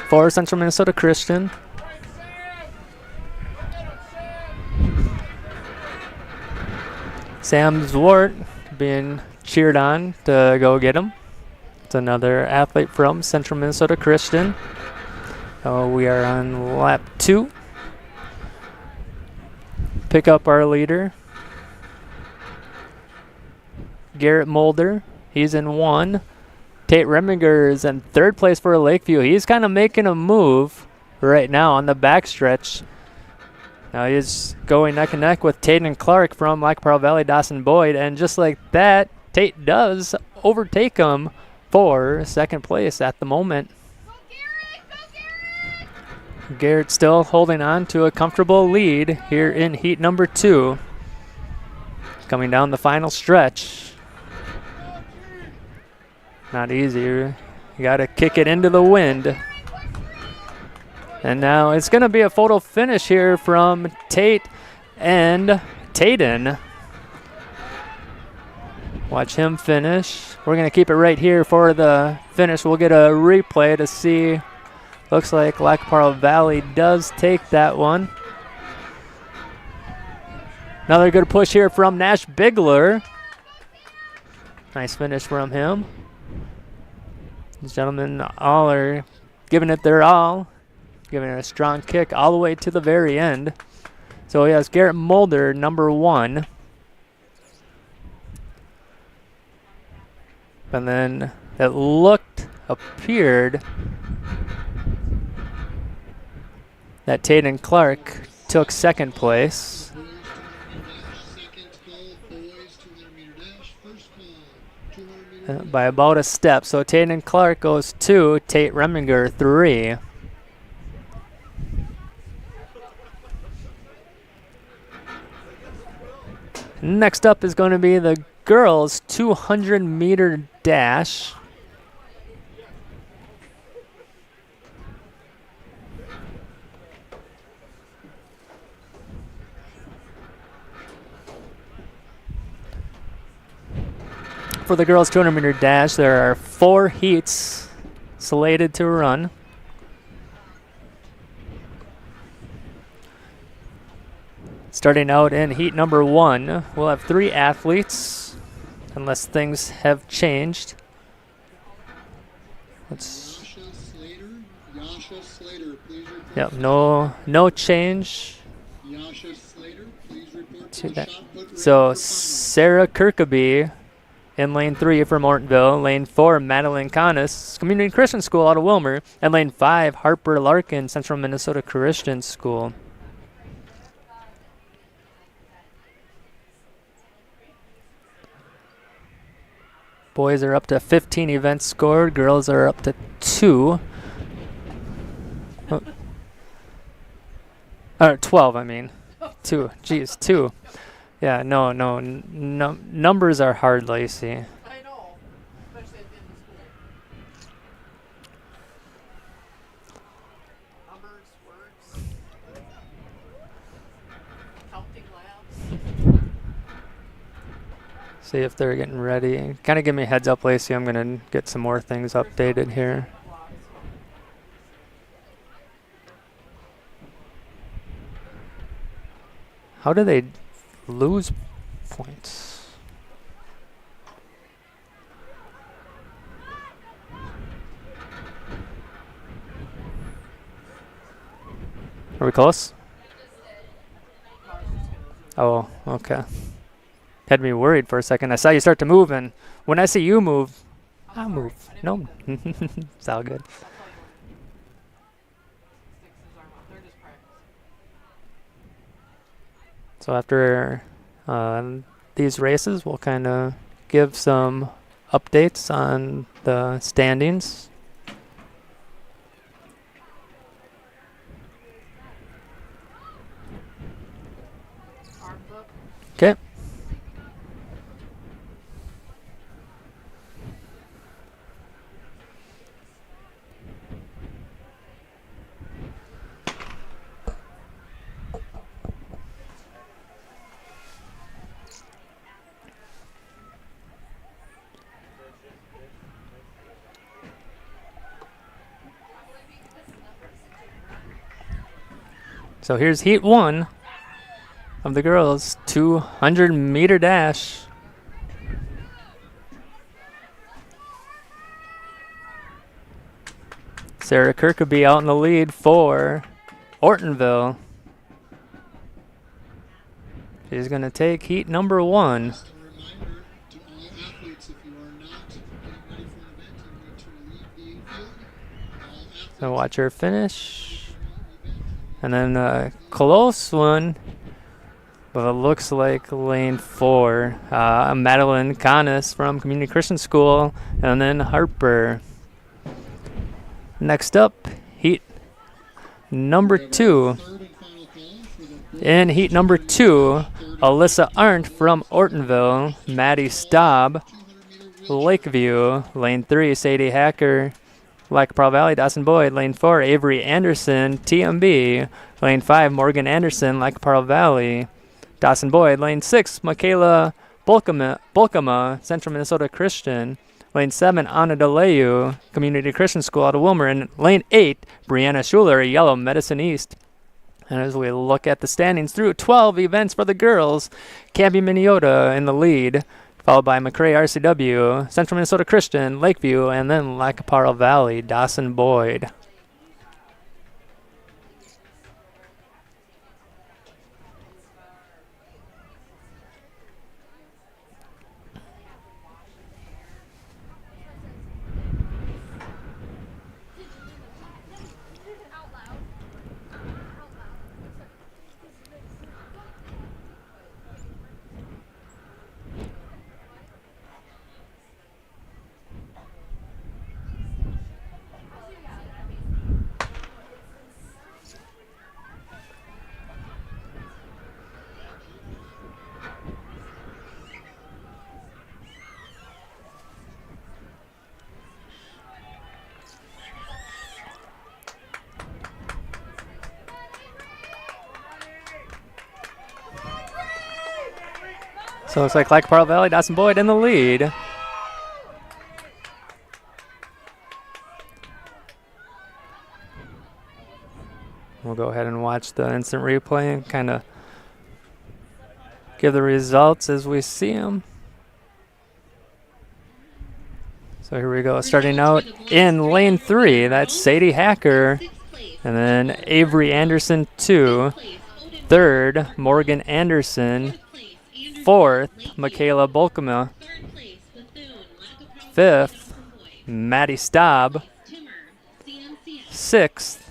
[SPEAKER 1] for Central Minnesota Christian. Sam Zwart being cheered on to go get him. It's another athlete from Central Minnesota Christian. We are on lap 2. Pick up our leader, Garrett Mulder. He's in 1. Tate Reminger is in 3rd place for Lakeview. He's kind of making a move right now on the backstretch. Now he's going neck and neck with Tayden Clark from Lac Pearl Valley, Dawson Boyd, and just like that, Tate does overtake him for 2nd place at the moment. Garrett still holding on to a comfortable lead here in heat number 2. Coming down the final stretch. Not easy. You got to kick it into the wind. And now it's going to be a photo finish here from Tate and Tayden. Watch him finish. We're going to keep it right here for the finish. We'll get a replay to see. Looks like Lac Pearl Valley does take that one. Another good push here from Nash Bigler. Nice finish from him. These gentlemen all are giving it their all. Giving it a strong kick all the way to the very end. So he has Garrett Mulder, number 1. And then it appeared that Taden Clark took second place.
[SPEAKER 2] Girls 200 meter dash, second call. Boys 200 meter dash, first call. 200 meter relay.
[SPEAKER 1] By about a step. So Taden Clark goes 2, Tate Reminger 3. Next up is going to be the girls 200 meter dash. For the girls 200 meter dash, there are 4 heats slated to run. Starting out in heat number 1, we'll have 3 athletes, unless things have changed. Let's.
[SPEAKER 2] Yasha Slater, please report.
[SPEAKER 1] Yep, no change
[SPEAKER 2] Yasha Slater, please report
[SPEAKER 1] to
[SPEAKER 2] to the
[SPEAKER 1] that.
[SPEAKER 2] shot put
[SPEAKER 1] So
[SPEAKER 2] ready for final.
[SPEAKER 1] Sarah Kirkaby in lane 3 from Ortonville, lane 4 Madeline Conis, Community Christian School out of Wilmer, and lane 5 Harper Larkin, Central Minnesota Christian School. Boys are up to 15 events scored. Girls are up to 2. Or 12, I mean. 2. Jeez, 2. Yeah, no. Numbers are hard, Lacey.
[SPEAKER 5] I know, especially at the end of school. Numbers, words, counting labs.
[SPEAKER 1] See if they're getting ready. Kind of give me a heads up, Lacey. I'm going to get some more things updated here. How do they lose points? Are we close? Oh, okay. Had me worried for a second. I saw you start to move, and when I see you move, I'll move. No, it's all good. So after these races, we'll kind of give some updates on the standings. Okay. So here's heat 1 of the girls 200 meter dash. Sarah Kirkaby out in the lead for Ortonville. She's going to take heat number 1.
[SPEAKER 2] Just a reminder to all athletes, if you are not getting ready for an event and need to leave the field, all athletes
[SPEAKER 1] So watch her finish.
[SPEAKER 2] from the event.
[SPEAKER 1] And then a close one, but it looks like lane 4. Madeline Conis from Community Christian School, and then Harper. Next up, heat number 2.
[SPEAKER 2] Third and final call for the
[SPEAKER 1] In heat number 2, Alyssa Arndt from Ortonville, Maddie Staub,
[SPEAKER 2] 200 meter
[SPEAKER 1] Lakeview, lane 3, Sadie Hacker, Lackapaul Valley, Dawson Boyd, lane 4, Avery Anderson, TMB, lane 5, Morgan Anderson, Lackapaul Valley, Dawson Boyd, lane 6, Michaela Bulkama, Central Minnesota Christian, lane 7, Anna DeLeu, Community Christian School out of Wilmer, and lane 8, Brianna Schuler, Yellow Medicine East. And as we look at the standings through 12 events for the girls, Camden Minnesota in the lead, followed by McRae RCW, Central Minnesota Christian, Lakeview, and then Lackapaul Valley, Dawson Boyd.
[SPEAKER 3] Out loud.
[SPEAKER 1] So it looks like Parle Valley, Dawson Boyd in the lead. We'll go ahead and watch the instant replay and kind of give the results as we see them. So here we go, starting out in lane 3, that's Sadie Hacker, and then Avery Anderson 2, third, Morgan Anderson, fourth, Michaela Bolkema, fifth, Maddie Staub, sixth,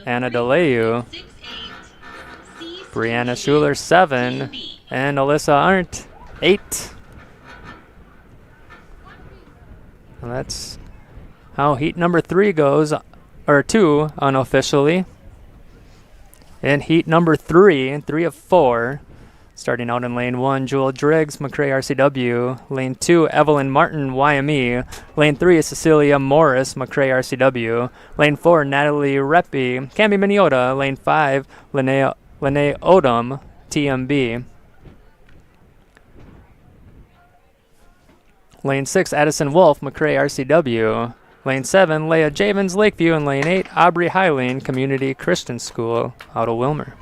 [SPEAKER 1] Anna DeLeu, Brianna Schuler 7, and Alyssa Arndt 8. And that's how heat number 3 goes, or 2 unofficially. In heat number 3, 3 of 4, starting out in lane 1, Jewel Driggs, McCray RCW. Lane 2, Evelyn Martin, YME. Lane 3, Cecilia Morris, McCray RCW. Lane 4, Natalie Reppy, Cami Miniota. Lane 5, Lene Odom, TMB. Lane 6, Addison Wolf, McCray RCW. Lane 7, Leah Javens, Lakeview. And Lane 8, Aubrey Hyling, Community Christian School, out of Wilmer.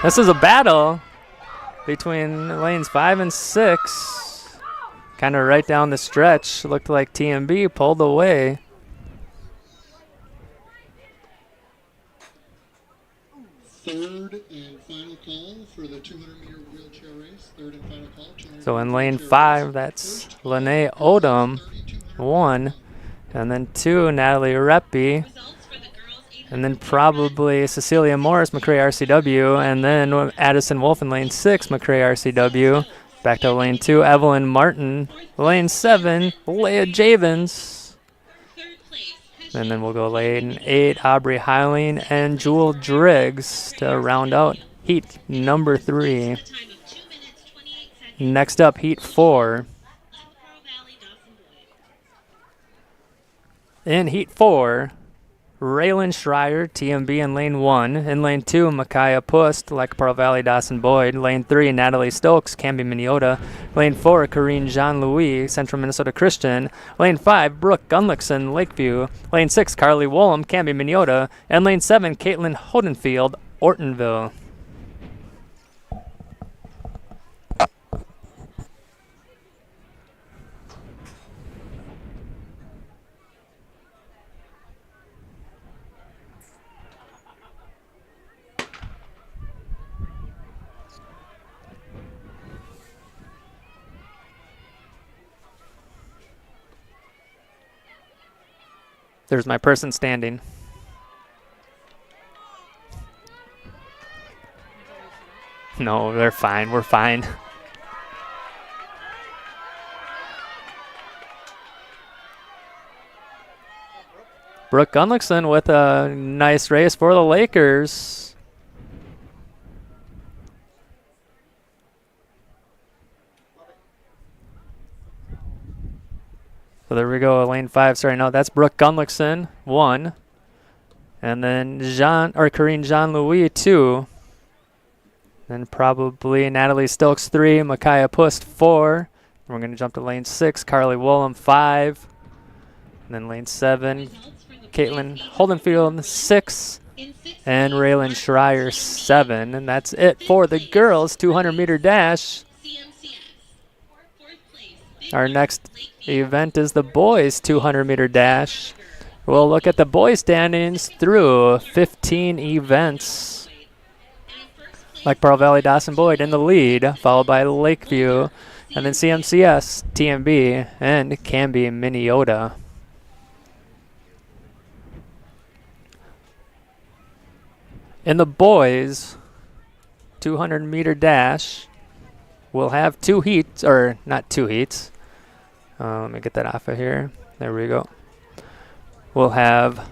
[SPEAKER 1] This is a battle between lanes 5 and 6. Kind of right down the stretch. Looked like TMB pulled away.
[SPEAKER 2] Third and final call for the 200-meter wheelchair race. Third and final call.
[SPEAKER 1] So in lane 5, that's Lene Odom, 1. And then 2, Natalie Reppy. And then probably Cecilia Morris, McCray RCW. And then Addison Wolf in lane 6, McCray RCW. Back to lane 2, Evelyn Martin. Lane 7, Leah Javens. And then we'll go lane 8, Aubrey Hyling and Jewel Driggs to round out heat number 3. Next up, heat 4. In heat 4, Raylan Schreier, TMB in lane 1. In lane 2, Micaiah Pust, Parle Valley, Dawson Boyd. Lane 3, Natalie Stokes, Camby Miniota. Lane 4, Corrine Jean-Louis, Central Minnesota Christian. Lane 5, Brooke Gunlickson, Lakeview. Lane 6, Carly Wollum, Camby Miniota. And lane 7, Caitlin Hodenfield, Ortonville. There's my person standing. No, they're fine. We're fine. Brooke Gunlickson with a nice race for the Lakers. So there we go, lane 5 starting out. That's Brooke Gunlickson, 1. And then Corrine Jean-Louis, 2. Then probably Natalie Stokes, 3. Micaiah Pust, 4. We're going to jump to lane 6, Carly Wollum, 5. And then lane 7, Caitlin Holdenfield, 6. And Raylan Schreier, 7. And that's it for the girls' 200-meter dash. Our next event is the boys' 200-meter dash. We'll look at the boys' standings through 15 events. Parle Valley, Dawson Boyd in the lead, followed by Lakeview, and then CMCS, TMB, and Camby Miniota. In the boys' 200-meter dash, we'll have 2 heats, or not 2 heats. Let me get that off of here. There we go. We'll have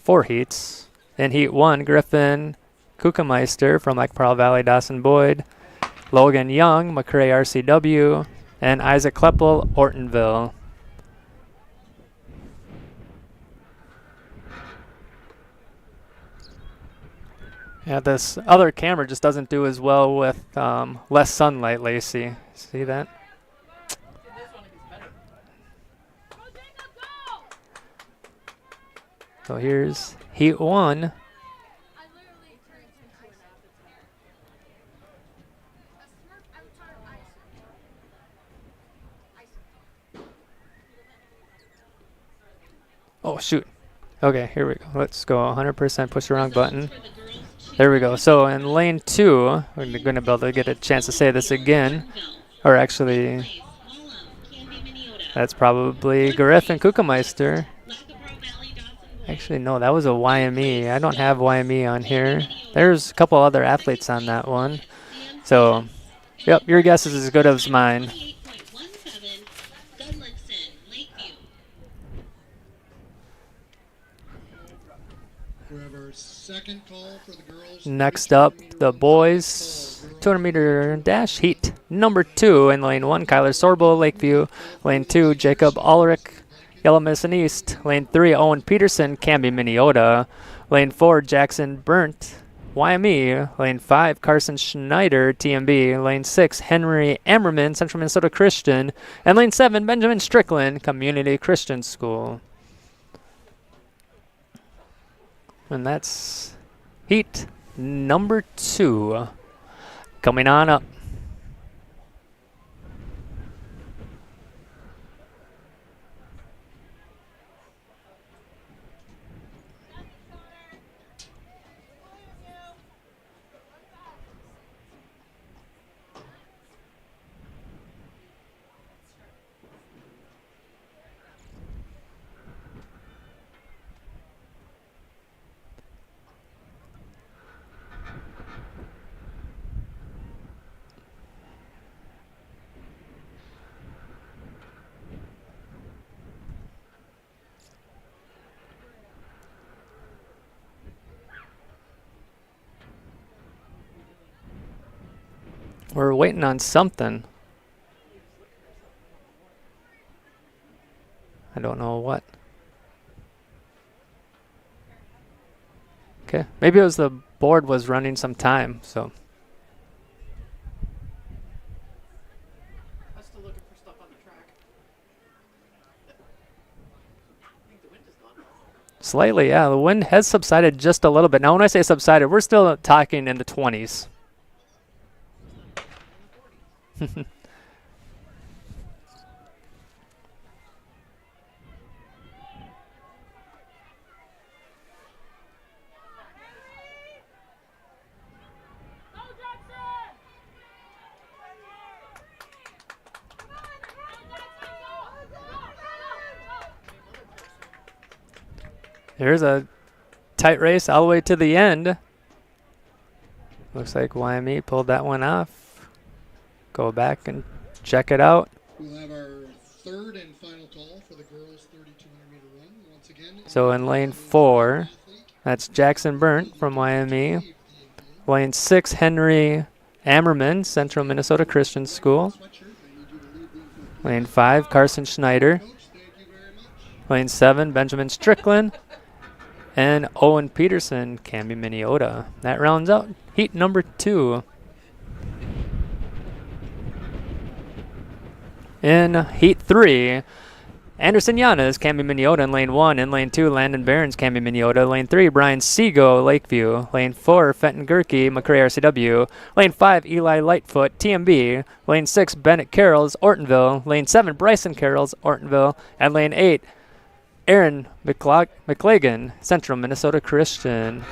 [SPEAKER 1] 4 heats. In Heat 1, Griffin Kuchenmeister from Lake Pearl Valley, Dawson Boyd, Logan Young, McCrae RCW, and Isaac Kleppel, Ortonville. Yeah, this other camera just doesn't do as well with less sunlight, Lacey. See that?
[SPEAKER 5] This one is better.
[SPEAKER 1] So here's Heat 1.
[SPEAKER 3] I literally turned into an a Smurf avatar
[SPEAKER 1] Oh, shoot. Okay, here we go. Let's go 100%, push the wrong button. There we go. So in lane 2, we're going to be able to get a chance to say this again. Or actually, that's probably Griffin Kuchenmeister. Actually, no, that was a YME. I don't have YME on here. There's a couple other athletes on that one. So, yep, your guess is as good as mine.
[SPEAKER 2] We have our second call for the girls.
[SPEAKER 1] Next up, the boys 200-meter dash heat number 2 in lane 1, Kyler Sorbo, Lakeview. Lane 2, Jacob Ulrich, Yellow Medicine East. Lane 3, Owen Peterson, Canby, Minnesota. Lane 4, Jackson Burnt, YME. Lane 5, Carson Schneider, TMB. Lane 6, Henry Ammerman, Central Minnesota Christian. And lane 7, Benjamin Strickland, Community Christian School. And that's heat number 2 coming on up. We're waiting on something. I don't know what. Okay, maybe it was the board was running some time, so.
[SPEAKER 5] I'm still looking for stuff on the track. I think the wind is gone.
[SPEAKER 1] Slightly, yeah. The wind has subsided just a little bit. Now, when I say subsided, we're still talking in the 20s. There's a tight race all the way to the end. Looks like YME pulled that one off. Go back and check it out.
[SPEAKER 2] We'll have our third and final call for the girls 3,200-meter run. Once again,
[SPEAKER 1] So in lane 4, that's Jackson Burnt from YME. Lane 6, Henry Ammerman, Central Minnesota Christian School. Lane 5, Carson Schneider. Lane 7, Benjamin Strickland. And Owen Peterson, Canby, Minnesota. That rounds out heat number 2. In heat 3, Anderson Yanas, Canby, Minnesota in lane 1. In lane 2, Landon Barons, Canby, Minnesota. Lane 3, Brian Sego, Lakeview. Lane 4, Fenton Gerke, McCrae RCW. Lane 5, Eli Lightfoot, TMB. Lane 6, Bennett Carrolls, Ortonville. Lane 7, Bryson Carrolls, Ortonville. And lane 8, Aaron McLagan, Central Minnesota Christian.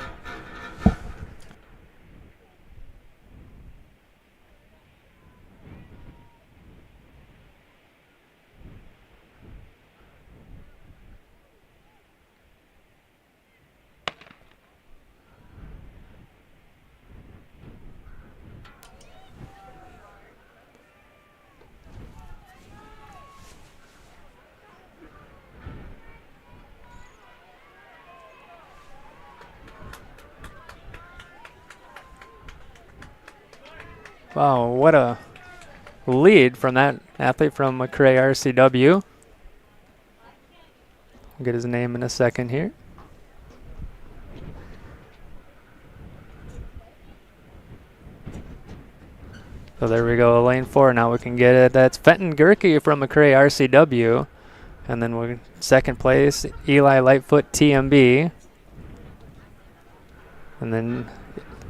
[SPEAKER 1] Wow, what a lead from that athlete from McRae RCW. I'll get his name in a second here. So there we go, lane 4. Now we can get it. That's Fenton Gerke from McRae RCW. And then we're second place, Eli Lightfoot TMB. And then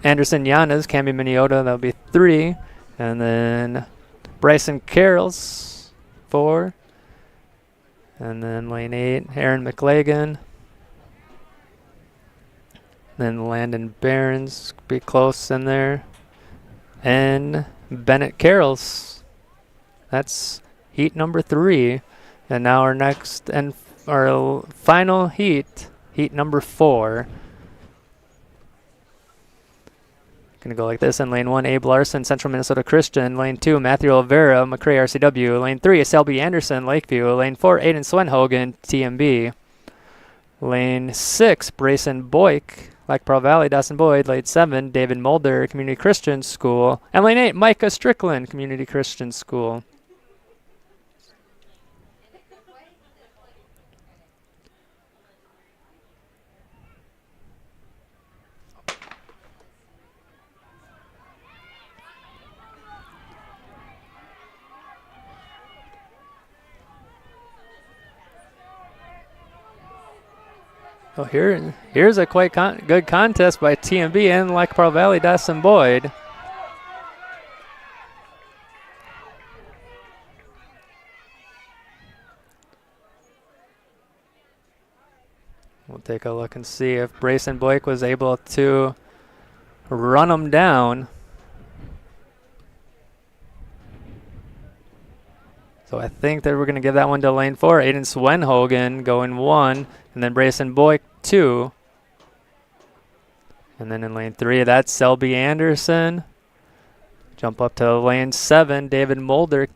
[SPEAKER 1] Anderson Yanas, Camby Minnesota, that'll be 3. And then Bryson Carrolls, 4. And then lane 8, Aaron McLagan. Then Landon Barons, be close in there. And Bennett Carrolls. That's heat number 3. And now our next and our final heat, heat number 4. Gonna go like this. In lane 1, Abe Larson, Central Minnesota Christian. Lane 2, Matthew Olvera, McRae RCW. Lane 3, Selby Anderson, Lakeview. Lane 4, Aiden Swenhogan, TMB. Lane 6, Brayson Boyk, Lac Pearl Valley, Dawson Boyd. Lane 7, David Mulder, Community Christian School. And lane 8, Micah Strickland, Community Christian School. Well, here's a quite good contest by TMB and Lac Pearl Valley, Dawson Boyd. We'll take a look and see if Brayson Boyk was able to run him down. So I think that we're going to give that one to lane 4. Aiden Swenhogan going 1. And then Brayson Boyk 2. And then in lane 3, that's Selby Anderson. Jump up to lane 7, David Mulder.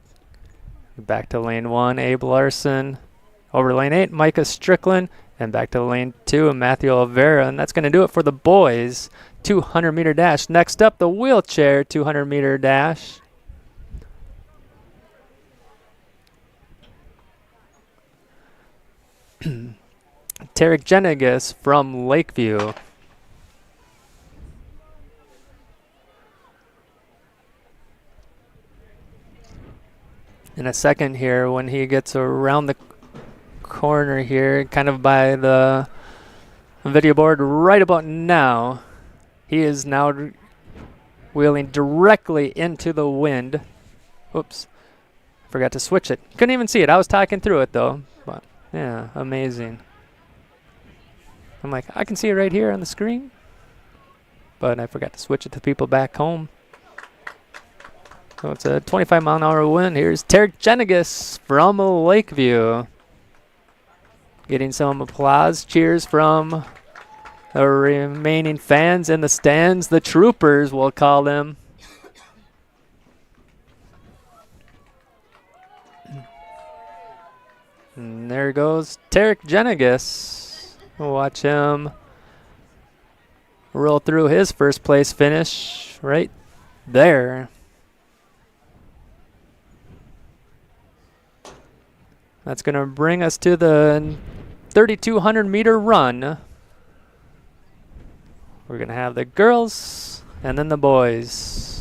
[SPEAKER 1] Back to lane 1, Abe Larson. Over lane 8, Micah Strickland. And back to lane 2, Matthew Olvera. And that's going to do it for the boys' 200-meter dash. Next up, the wheelchair 200-meter dash. Tarek Jenigas from Lakeview. In a second here, when he gets around the corner here, kind of by the video board right about now, he is now wheeling directly into the wind. Oops, forgot to switch it. Couldn't even see it. I was talking through it though, but yeah, amazing. I'm like, I can see it right here on the screen, but I forgot to switch it to people back home. So it's a 25-mile-an-hour wind. Here's Tarek Jenigas from Lakeview. Getting some applause, cheers from the remaining fans in the stands. The troopers, we'll call them. And there goes Tarek Jenigas. Watch him roll through his first place finish right there. That's going to bring us to the 3,200-meter run. We're going to have the girls and then the boys.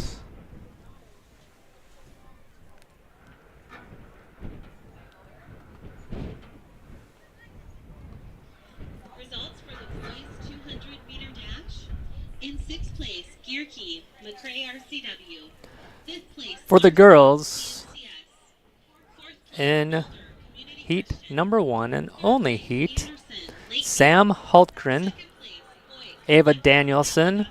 [SPEAKER 1] For the girls, in heat number 1 and only heat, Sam Hultgren, Ava Danielson,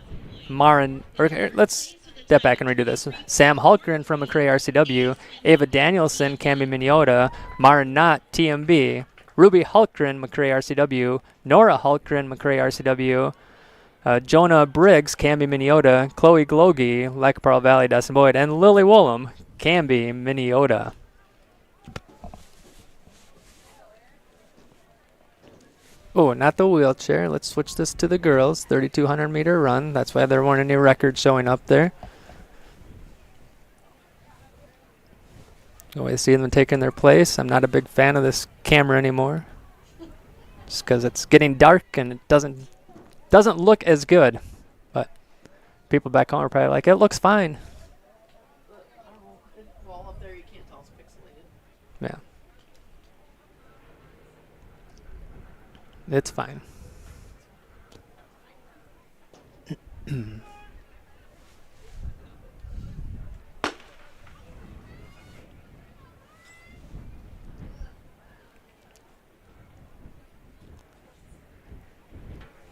[SPEAKER 1] let's step back and redo this. Sam Hultgren from McRae RCW, Ava Danielson, Camby Minnesota, Mara Knott, TMB, Ruby Hultgren, McRae RCW, Nora Hultgren, McRae RCW, Jonah Briggs, Camby Minnesota, Chloe Glogie, Lac Pearl Valley, Dawson Boyd, and Lily Woolham, Camby Minnesota. Oh, not the wheelchair. Let's switch this to the girls. 3,200-meter run. That's why there weren't any records showing up there. Always see them taking their place. I'm not a big fan of this camera anymore, just because it's getting dark and it doesn't look as good. But people back home are probably like, it looks fine.
[SPEAKER 5] But I don't know. Well, up there you can't tell it's pixelated.
[SPEAKER 1] Yeah, it's fine.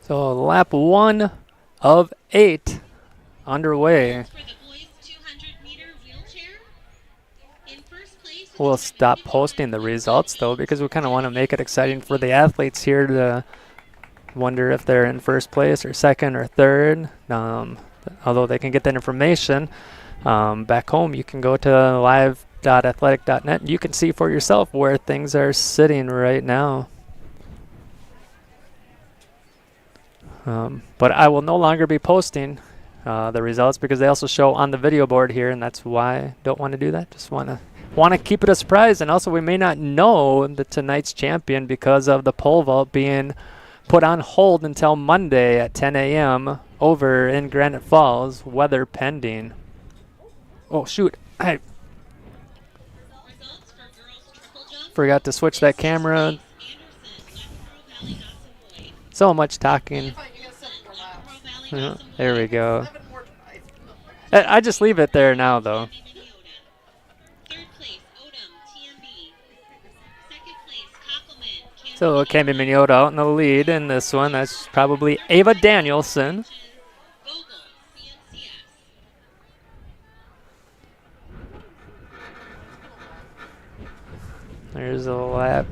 [SPEAKER 1] So lap 1 of 8 underway.
[SPEAKER 4] For the boys 200-meter wheelchair. In first place with
[SPEAKER 1] We'll
[SPEAKER 4] a
[SPEAKER 1] stop
[SPEAKER 4] 74
[SPEAKER 1] posting the results though, because we kind of want to make it exciting for the athletes here to wonder if they're in first place or second or third. Although they can get that information back home, you can go to live.athletic.net and you can see for yourself where things are sitting right now. But I will no longer be posting the results because they also show on the video board here, and that's why I don't want to do that. Just want to keep it a surprise, and also we may not know the tonight's champion because of the pole vault being put on hold until Monday at 10 a.m. over in Granite Falls, weather pending. Oh shoot! I
[SPEAKER 4] results for girls triple jump.
[SPEAKER 1] forgot to switch that camera.
[SPEAKER 4] Anderson, Lackahassett Valley, Dawson Boyd.
[SPEAKER 1] So much talking.
[SPEAKER 5] You got 7 more laps.
[SPEAKER 4] Lackahassett Valley,
[SPEAKER 1] Yeah,
[SPEAKER 4] Dawson
[SPEAKER 1] there we
[SPEAKER 4] Boyd.
[SPEAKER 1] go.
[SPEAKER 5] 7 more tries.
[SPEAKER 1] I just leave it there now though.
[SPEAKER 4] Camden, Minnesota. Third place, Odom, TMB. Second place, Cockleman, Camden,
[SPEAKER 1] So Camden Minnesota out in the lead in this one. That's probably Ava Danielson.
[SPEAKER 4] Vogel, CNCS.
[SPEAKER 1] There's a lap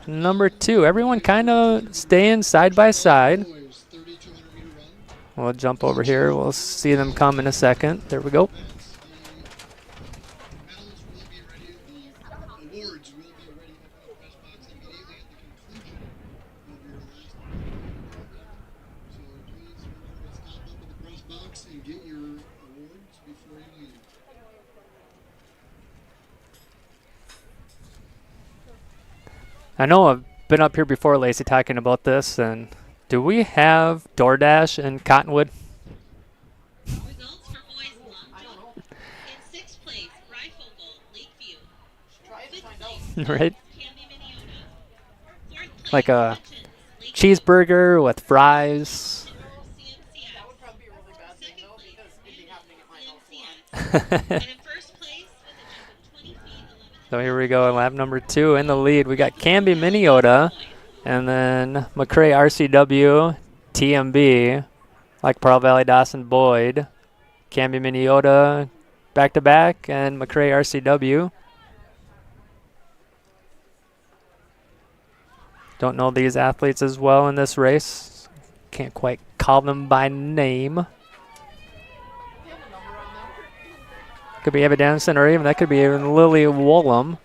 [SPEAKER 1] number 2. Everyone kind of staying side by side.
[SPEAKER 2] Boys 3,200-meter run.
[SPEAKER 1] We'll jump over here. We'll see them come in a second. There we go.
[SPEAKER 2] Medals will be ready. The awards will be ready in the press box immediately at the conclusion of your last program. So please remember to stop up at the press box and get your awards before you leave.
[SPEAKER 1] I know I've been up here before, Lacey, talking about this. And do we have DoorDash in Cottonwood?
[SPEAKER 4] Results for boys long
[SPEAKER 5] I don't
[SPEAKER 4] jump.
[SPEAKER 5] know.
[SPEAKER 4] In sixth place, Rifogel, Lakeview.
[SPEAKER 5] Try it to
[SPEAKER 4] Fifth
[SPEAKER 5] find
[SPEAKER 4] place,
[SPEAKER 5] out.
[SPEAKER 1] Right?
[SPEAKER 4] Camden, Minnesota. Fourth place,
[SPEAKER 1] Like a
[SPEAKER 4] Hutchins, Lakeview.
[SPEAKER 1] cheeseburger with fries.
[SPEAKER 4] CNCS.
[SPEAKER 5] That would probably be a really bad thing,
[SPEAKER 4] Second
[SPEAKER 5] though,
[SPEAKER 4] place,
[SPEAKER 5] because it'd be happening at my house a
[SPEAKER 4] CNCS.
[SPEAKER 5] lot.
[SPEAKER 4] And in first place, with a jump of 20 feet, 11
[SPEAKER 1] So here we go, lap number 2 in the lead. We got Camden Minnesota, and then McCrae RCW, TMB, like Pearl Valley Dawson Boyd, Camden Minnesota back to back, and McCrae RCW. Don't know these athletes as well in this race. Can't quite call them by name.
[SPEAKER 5] Do you have a number on them?
[SPEAKER 1] Could be Ava Dennison, or even that could be even Lily Woolham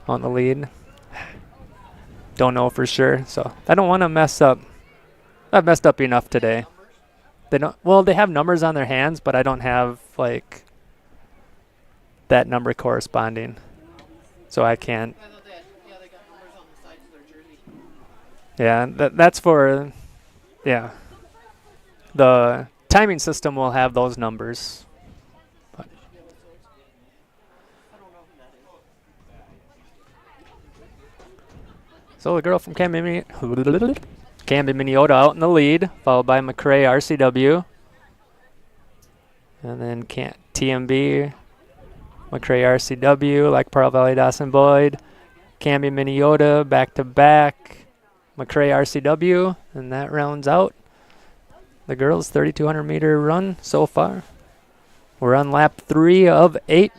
[SPEAKER 1] on the lead. Don't know for sure, so I don't want to mess up. I've messed up enough today.
[SPEAKER 5] Numbers?
[SPEAKER 1] They don't. Well, they have numbers on their hands, but I don't have like that number corresponding, so I can't.
[SPEAKER 5] I thought they got numbers on the sides of their jersey.
[SPEAKER 1] Yeah, that's for. Yeah, the timing system will have those numbers. But
[SPEAKER 5] I don't know who that is.
[SPEAKER 1] so the girl from Camden, Minnesota out in the lead, followed by McCrae RCW, and then TMB, McCrae RCW, like Pearl Valley Dawson Boyd, Camden Minnesota back to back, McCrae RCW, and that rounds out the girls' 3,200 meter run so far. We're on lap 3 of 8.
[SPEAKER 2] Our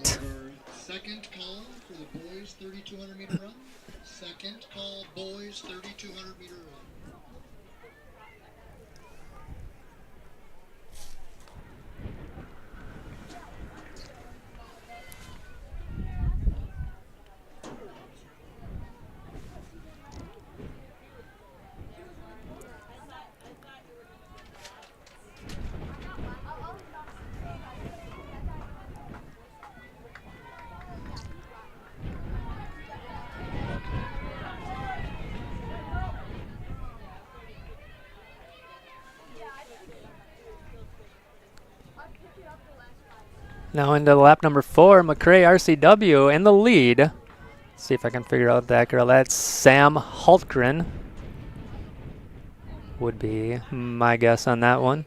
[SPEAKER 2] second call for the boys 3,200-meter run. Second call, boys 3,200-meter run.
[SPEAKER 1] Now into lap number 4, McRae RCW in the lead. See if I can figure out that girl. That's Sam Hultgren. Would be my guess on that one.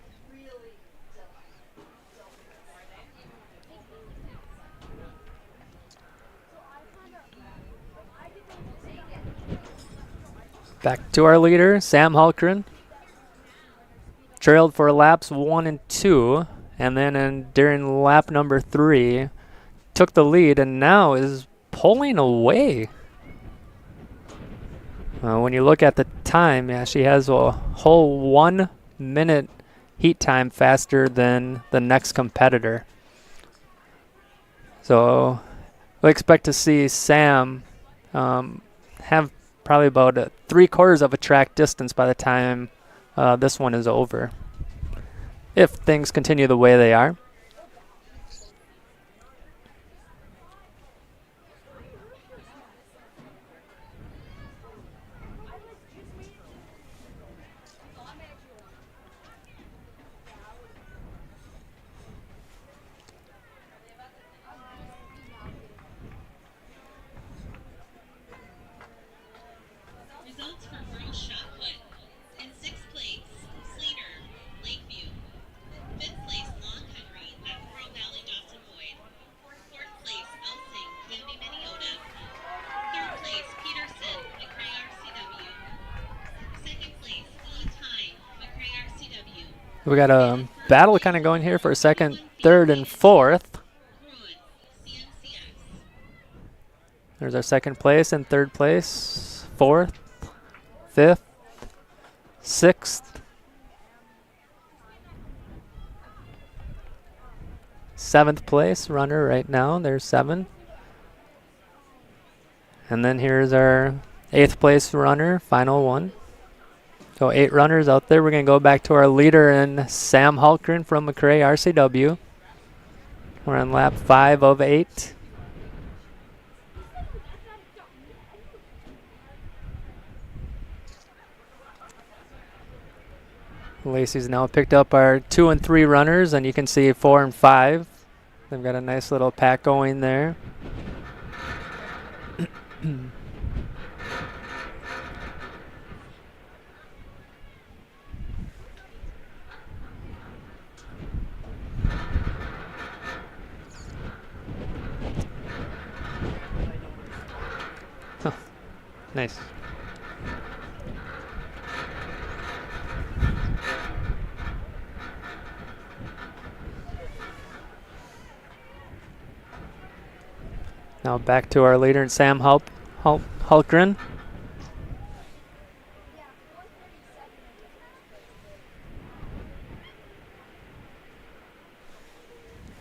[SPEAKER 1] Back to our leader, Sam Hultgren. Trailed for laps 1 and 2, and then during lap number 3, took the lead and now is pulling away. When you look at the time, yeah, she has a whole 1 minute heat time faster than the next competitor. So we expect to see Sam have probably about 3/4 of a track distance by the time this one is over, if things continue the way they are.
[SPEAKER 4] Results for girls shot put. In 6th place, Sleater, Lakeview. 5th place, Long Henry, Attleboro Valley, Dawson Boyd. 4th place, Elsing, Canby, Minneota. 3rd place, Peterson, McRae RCW. 2nd place, E. Time, McRae RCW.
[SPEAKER 1] We got a battle kind of going here for 2nd, 3rd, and 4th.
[SPEAKER 4] Bruin, CMCX.
[SPEAKER 1] There's our 2nd place and 3rd place, 4th, 5th, 6th, 7th place runner right now. There's 7. And then here's our 8th place runner, final one. So 8 runners out there. We're going to go back to our leader in Sam Hultgren from McRae RCW. We're on lap 5 of 8. Lacey's now picked up our 2 and 3 runners, and you can see 4 and 5. They've got a nice little pack going there. Nice. Now back to our leader, Sam Hultgren.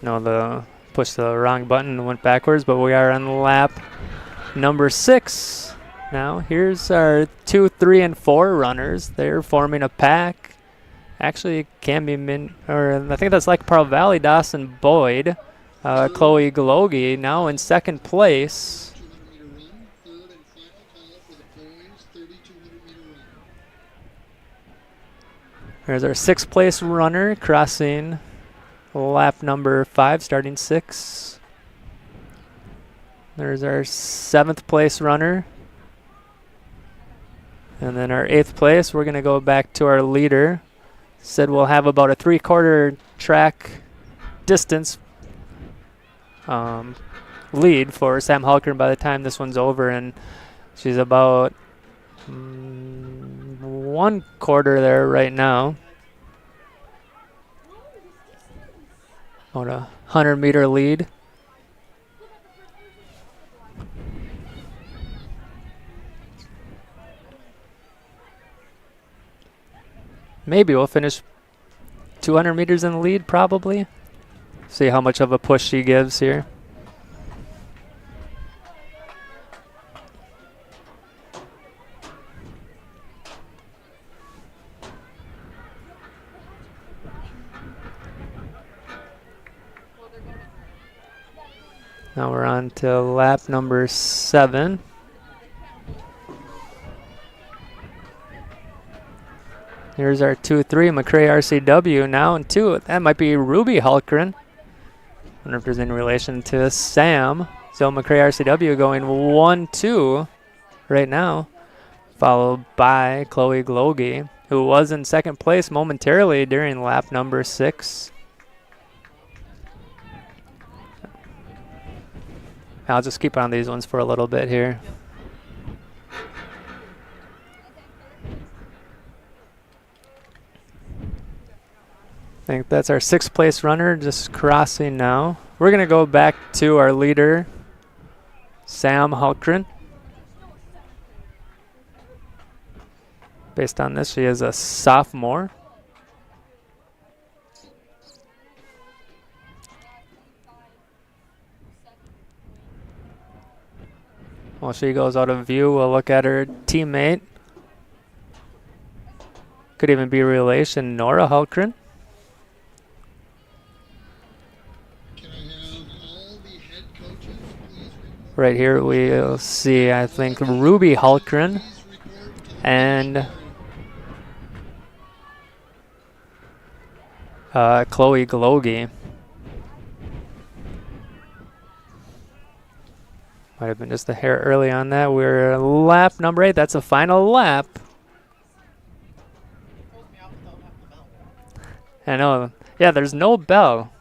[SPEAKER 1] No, the pushed the wrong button and went backwards, but we are on lap number 6. Now here's our 2, 3, and 4 runners. They're forming a pack. Actually, it can be I think that's like Pearl Valley, Dawson Boyd. Chloe Glogie now in 2nd place.
[SPEAKER 2] 200-meter run, 3rd and final call for the boys 3,200-meter run.
[SPEAKER 1] There's our 6th place runner crossing lap number 5, starting 6. There's our 7th place runner. And then our 8th place, we're going to go back to our leader. Said we'll have about a 3/4 track distance lead for Sam Hultgren by the time this one's over, and she's about 1/4 there right now. About a 100-meter lead. Maybe we'll finish 200 meters in the lead, probably. See how much of a push she gives here. Now we're on to lap number 7. Here's our 2-3 McRae RCW now in 2. That might be Ruby Hultgren. wonder if there's any relation to Sam. So McCray RCW going 1-2 right now, followed by Chloe Glogie, who was in second place momentarily during lap number 6. I'll just keep on these ones for a little bit here. I think that's our 6th place runner just crossing now. We're going to go back to our leader, Sam Hultgren. Based on this, she is a sophomore. While she goes out of view, we'll look at her teammate. Could even be relation, Nora Hultgren.
[SPEAKER 2] Can I have all the head coaches please report?
[SPEAKER 1] Right here we'll see, I think, Ruby Hultgren
[SPEAKER 2] Please report to the
[SPEAKER 1] and Chloe Glogie. Might have been just a hair early on that. We're lap number 8. That's a final lap.
[SPEAKER 5] Throws me off without having the bell.
[SPEAKER 1] I know. Yeah, there's no bell.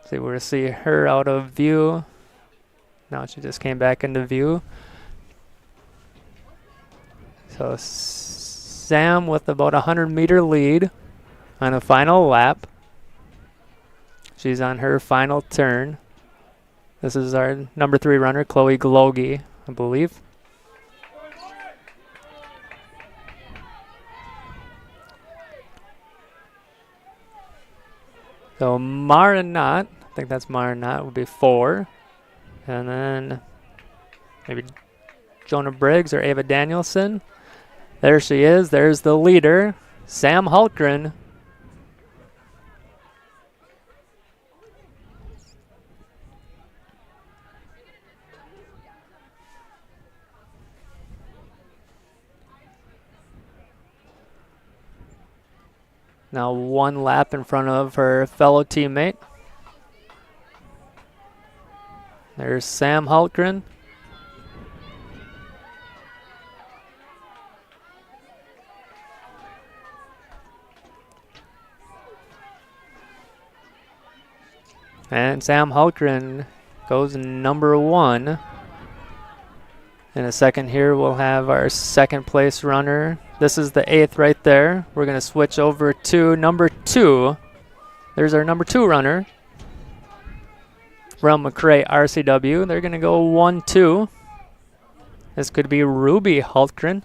[SPEAKER 1] See, we'll see her out of view. Now she just came back into view. So Sam with about a 100-meter lead on the final lap. She's on her final turn. This is our number 3 runner, Chloe Glogie, I believe. So Marinat, I think that's Marinat, will be 4. And then maybe Jonah Briggs or Ava Danielson. There she is. There's the leader, Sam Hultgren. Now 1 lap in front of her fellow teammate. There's Sam Hultgren. And Sam Hultgren goes number 1. In a second here, we'll have our 2nd place runner. This is the 8th right there. We're going to switch over to number 2. There's our number 2 runner from McCray RCW. They're going to go 1-2. This could be Ruby Hultgren.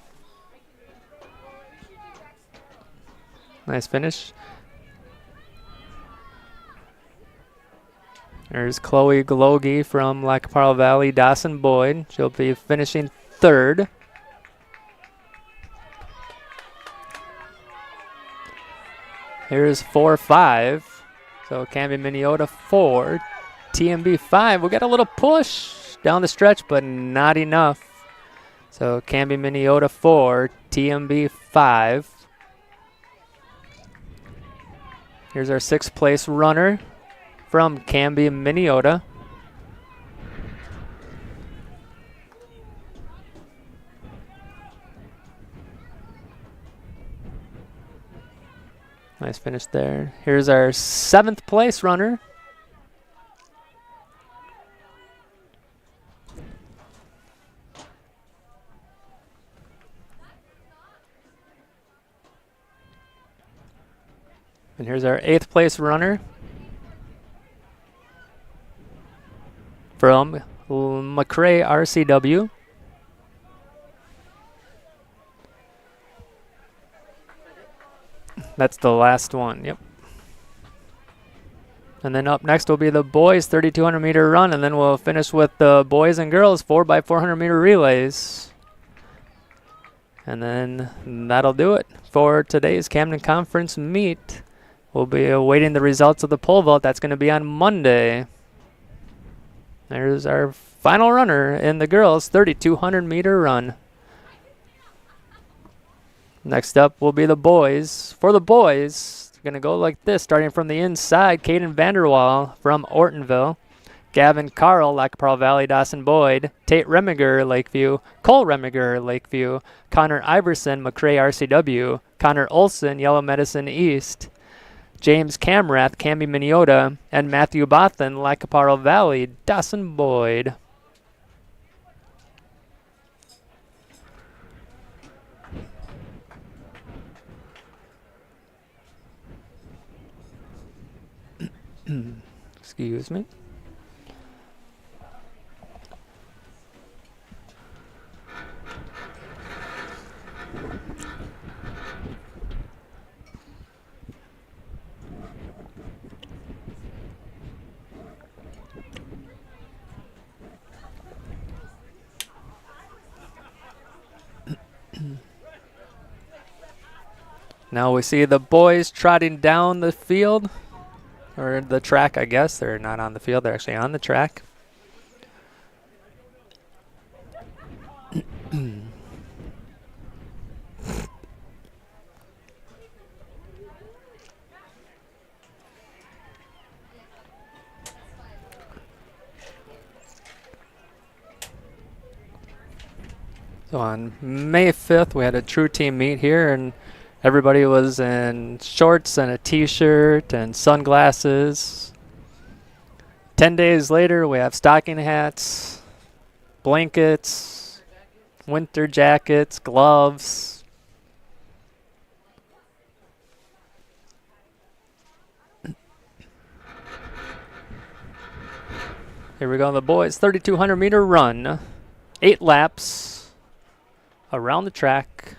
[SPEAKER 1] Nice finish. There's Chloe Glogie from Lacaparle Valley, Dawson Boyd. She'll be finishing 3rd. Here's 4-5. So Camden Minnesota 4, TMB 5. We got a little push down the stretch, but not enough. So Camden Minnesota 4, TMB 5. Here's our 6th place runner from Canby, Minnesota. Nice finish there. Here's our 7th place runner. And here's our 8th place runner from McCray RCW. That's the last one, yep. And then up next will be the boys 3,200 meter run, and then we'll finish with the boys and girls 4x400 meter relays. And then that'll do it for today's Camden Conference meet. We'll be awaiting the results of the pole vault. That's going to be on Monday. There's our final runner in the girls 3,200 meter run. Next up will be the boys. For the boys, going to go like this, starting from the inside. Caden Vanderwall from Ortonville. Gavin Carl, Lac Pearl Valley, Dawson Boyd. Tate Remiger, Lakeview. Cole Remiger, Lakeview. Connor Iverson, McCray RCW. Connor Olson, Yellow Medicine East. James Camrath, Canby Minneota. And Matthew Bothan, Lac Pearl Valley, Dawson Boyd. Excuse me. Now we see the boys trotting down the field, or the track, I guess. They're not on the field, they're actually on the track. So on May 5th, we had a true team meet here, and everybody was in shorts and a t-shirt and sunglasses. 10 days later, we have stocking hats, blankets, winter jackets, gloves. Here we go, the boys, 3,200 meter run, 8 laps around the track.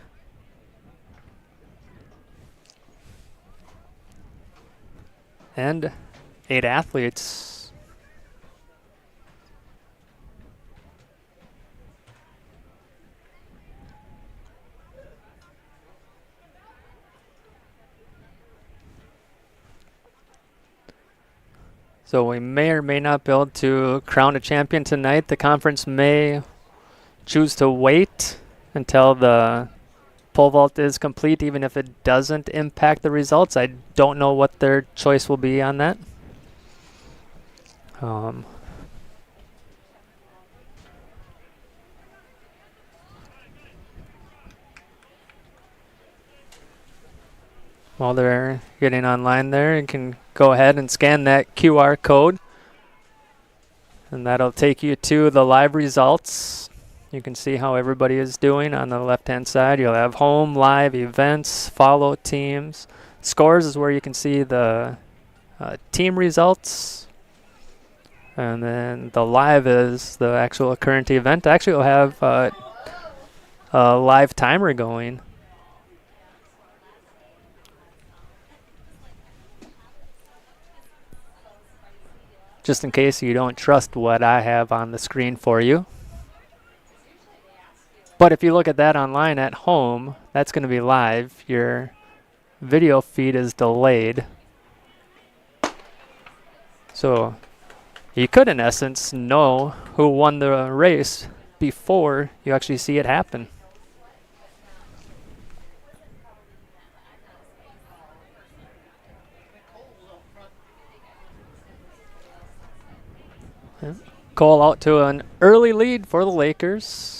[SPEAKER 1] And 8 athletes. So we may or may not be able to crown a champion tonight. The conference may choose to wait until the pole vault is complete, even if it doesn't impact the results. I don't know what their choice will be on that. While they're getting online there, you can go ahead and scan that QR code, and that'll take you to the live results. You can see how everybody is doing on the left-hand side. You'll have home, live, events, follow teams. Scores is where you can see the team results. And then the live is the actual current event. Actually, we'll have a live timer going. Just in case you don't trust what I have on the screen for you. But if you look at that online at home, that's going to be live. Your video feed is delayed. So you could, in essence, know who won the race before you actually see it happen. Yeah. Cole out to an early lead for the Lakers.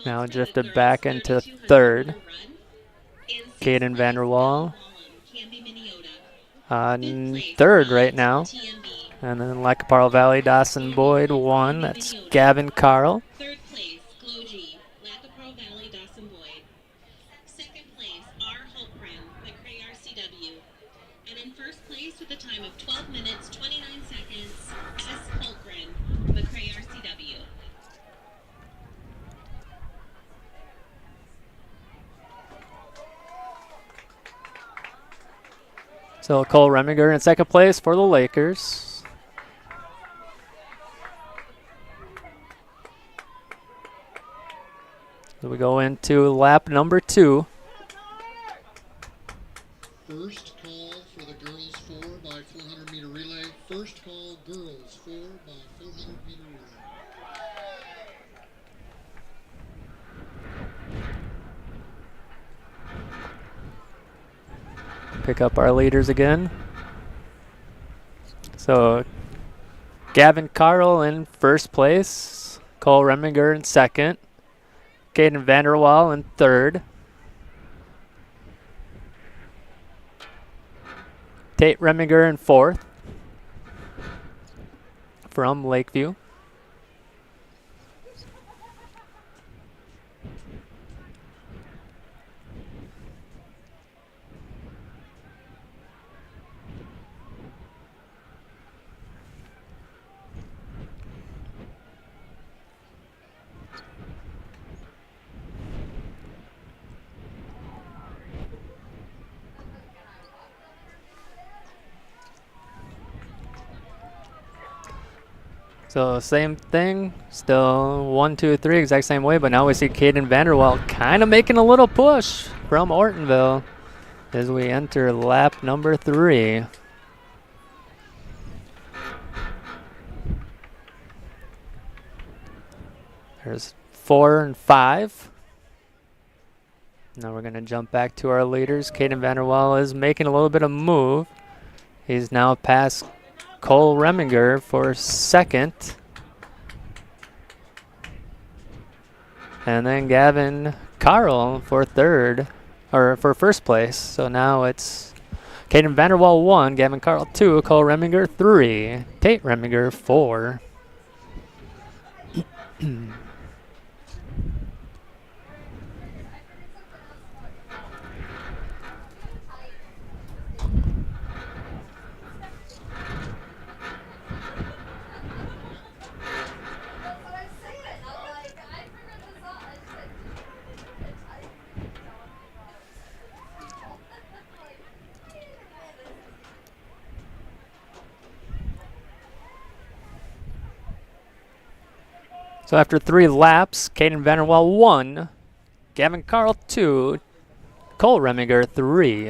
[SPEAKER 1] Now drifted back into third. Caden Vanderwall on third right now. And then Lac Pearl Valley, Dawson Boyd won. That's Gavin Carl.
[SPEAKER 4] Third place, Glogy, Lac Pearl Valley, Dawson Boyd. Second place, R. Holtgren, McCray RCW. And in first place with a time of 12 minutes, 29 seconds, S. Holtgren, McCray RCW.
[SPEAKER 1] So Cole Remiger in second place for the Lakers. So we go into lap number 2.
[SPEAKER 2] First call for the girls 4 by 400 meter relay. First call girls 4 by 400 meter relay.
[SPEAKER 1] Pick up our leaders again. So Gavin Carl in first place, Cole Reminger in second, Caden Vanderwall in third, Tate Reminger in fourth from Lakeview. So same thing, still 1, 2, 3, exact same way, but now we see Caden Vanderwall kind of making a little push from Ortonville as we enter lap number 3. There's 4 and 5. Now we're going to jump back to our leaders. Caden Vanderwall is making a little bit of move. He's now past Cole Reminger for second. And then Gavin Carl for third, or for first place. So now it's Caden Vanderwall 1, Gavin Carl 2, Cole Reminger 3, Tate Reminger 4.
[SPEAKER 3] That's what I'm saying. I'm like, I figured this out. I just said, I telling people like, wait a minute.
[SPEAKER 1] So after 3 laps, Caden Vanderwall 1, Gavin Carl 2, Cole Reminger 3.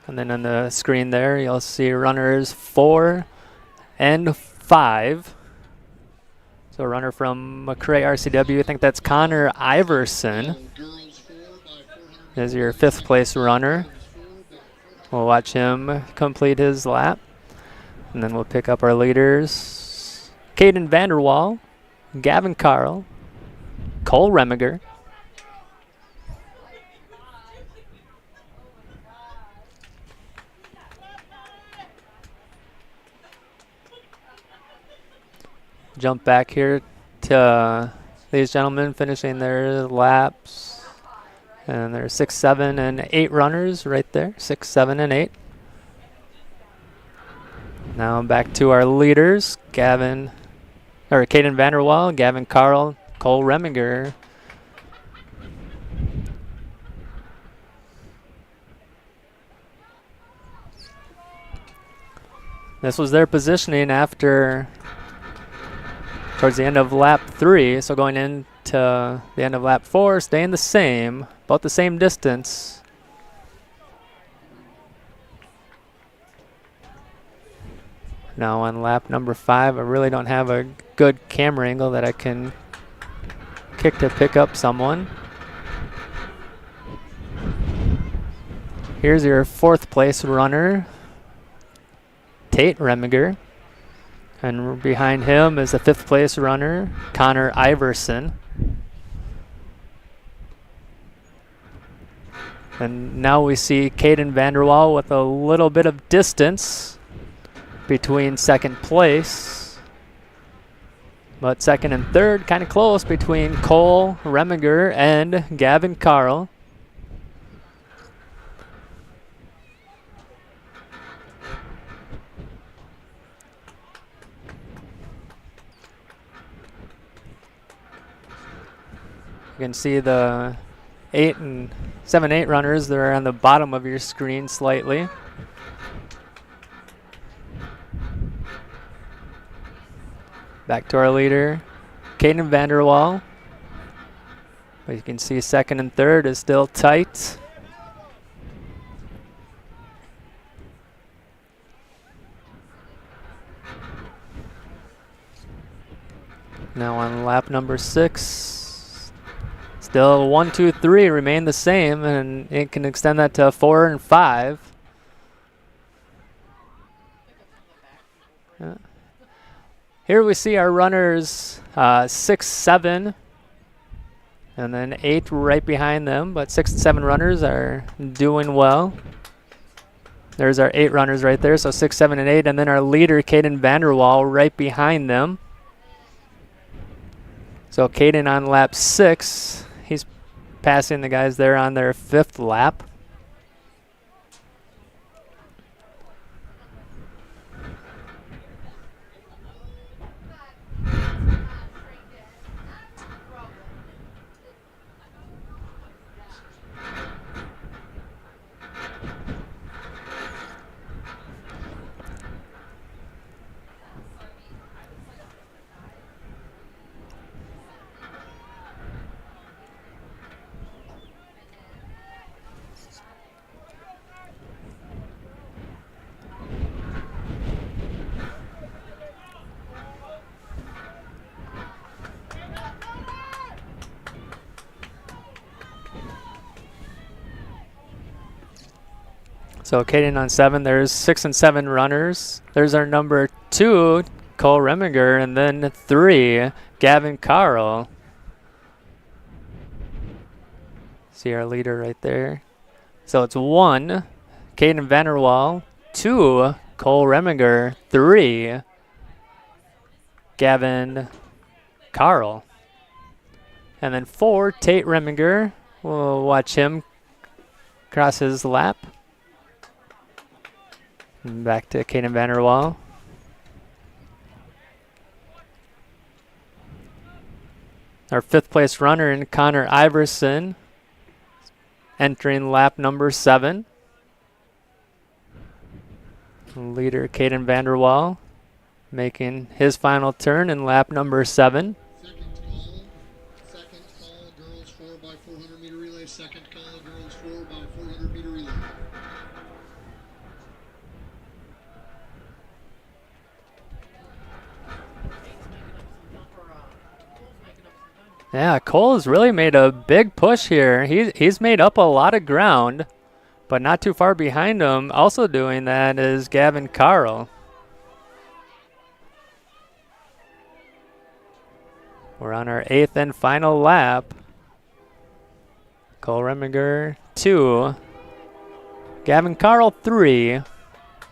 [SPEAKER 1] And then on the screen there, you'll see runners 4 and 5. So a runner from McRae RCW, I think that's Connor Iverson,
[SPEAKER 2] Girls 4 by 400.
[SPEAKER 1] is your 5th place runner. We'll watch him complete his lap. And then we'll pick up our leaders. Caden Vanderwall, Gavin Carl, Cole Reminger, jump back here to these gentlemen finishing their laps. And there's 6, 7, and 8 runners right there. 6, 7, and 8. Now back to our leaders. Caden Vanderwall, Gavin Carl, Cole Reminger. This was their positioning after towards the end of lap 3, so going into the end of lap 4, staying the same, about the same distance. Now on lap number 5, I really don't have a good camera angle that I can kick to pick up someone. Here's your 4th place runner, Tate Reminger. And behind him is the 5th place runner, Connor Iverson. And now we see Caden Vanderwall with a little bit of distance between 2nd place. But 2nd and 3rd, kind of close between Cole Reminger and Gavin Carl. You can see the 8 and 7, 8 runners. They're on the bottom of your screen slightly. Back to our leader, Caden Vanderwall. But you can see 2nd and 3rd is still tight. Now on lap number 6. Still 1, 2, 3 remain the same, and it can extend that to 4 and 5. Here we see our runners 6, 7, and then 8 right behind them, but 6 and 7 runners are doing well. There's our 8 runners right there, so 6, 7, and 8, and then our leader, Caden Vanderwall, right behind them. So Caden on lap 6, he's passing the guys there on their 5th lap. So Caden on 7, there's 6 and 7 runners. There's our number 2, Cole Reminger, and then 3, Gavin Carl. See our leader right there. So it's 1, Caden Vanderwall, 2, Cole Reminger, 3, Gavin Carl. And then 4, Tate Reminger. We'll watch him cross his lap. Back to Caden Vanderwall. Our 5th place runner in Connor Iverson entering lap number 7. Leader Caden Vanderwall making his final turn in lap number 7.
[SPEAKER 2] Second call, girls 4x400 meter relay. Second call, girls 4x400 meter relay.
[SPEAKER 1] Yeah, Cole has really made a big push here. He's made up a lot of ground, but not too far behind him. Also doing that is Gavin Carl. We're on our 8th and final lap. Cole Reminger, 2. Gavin Carl, 3.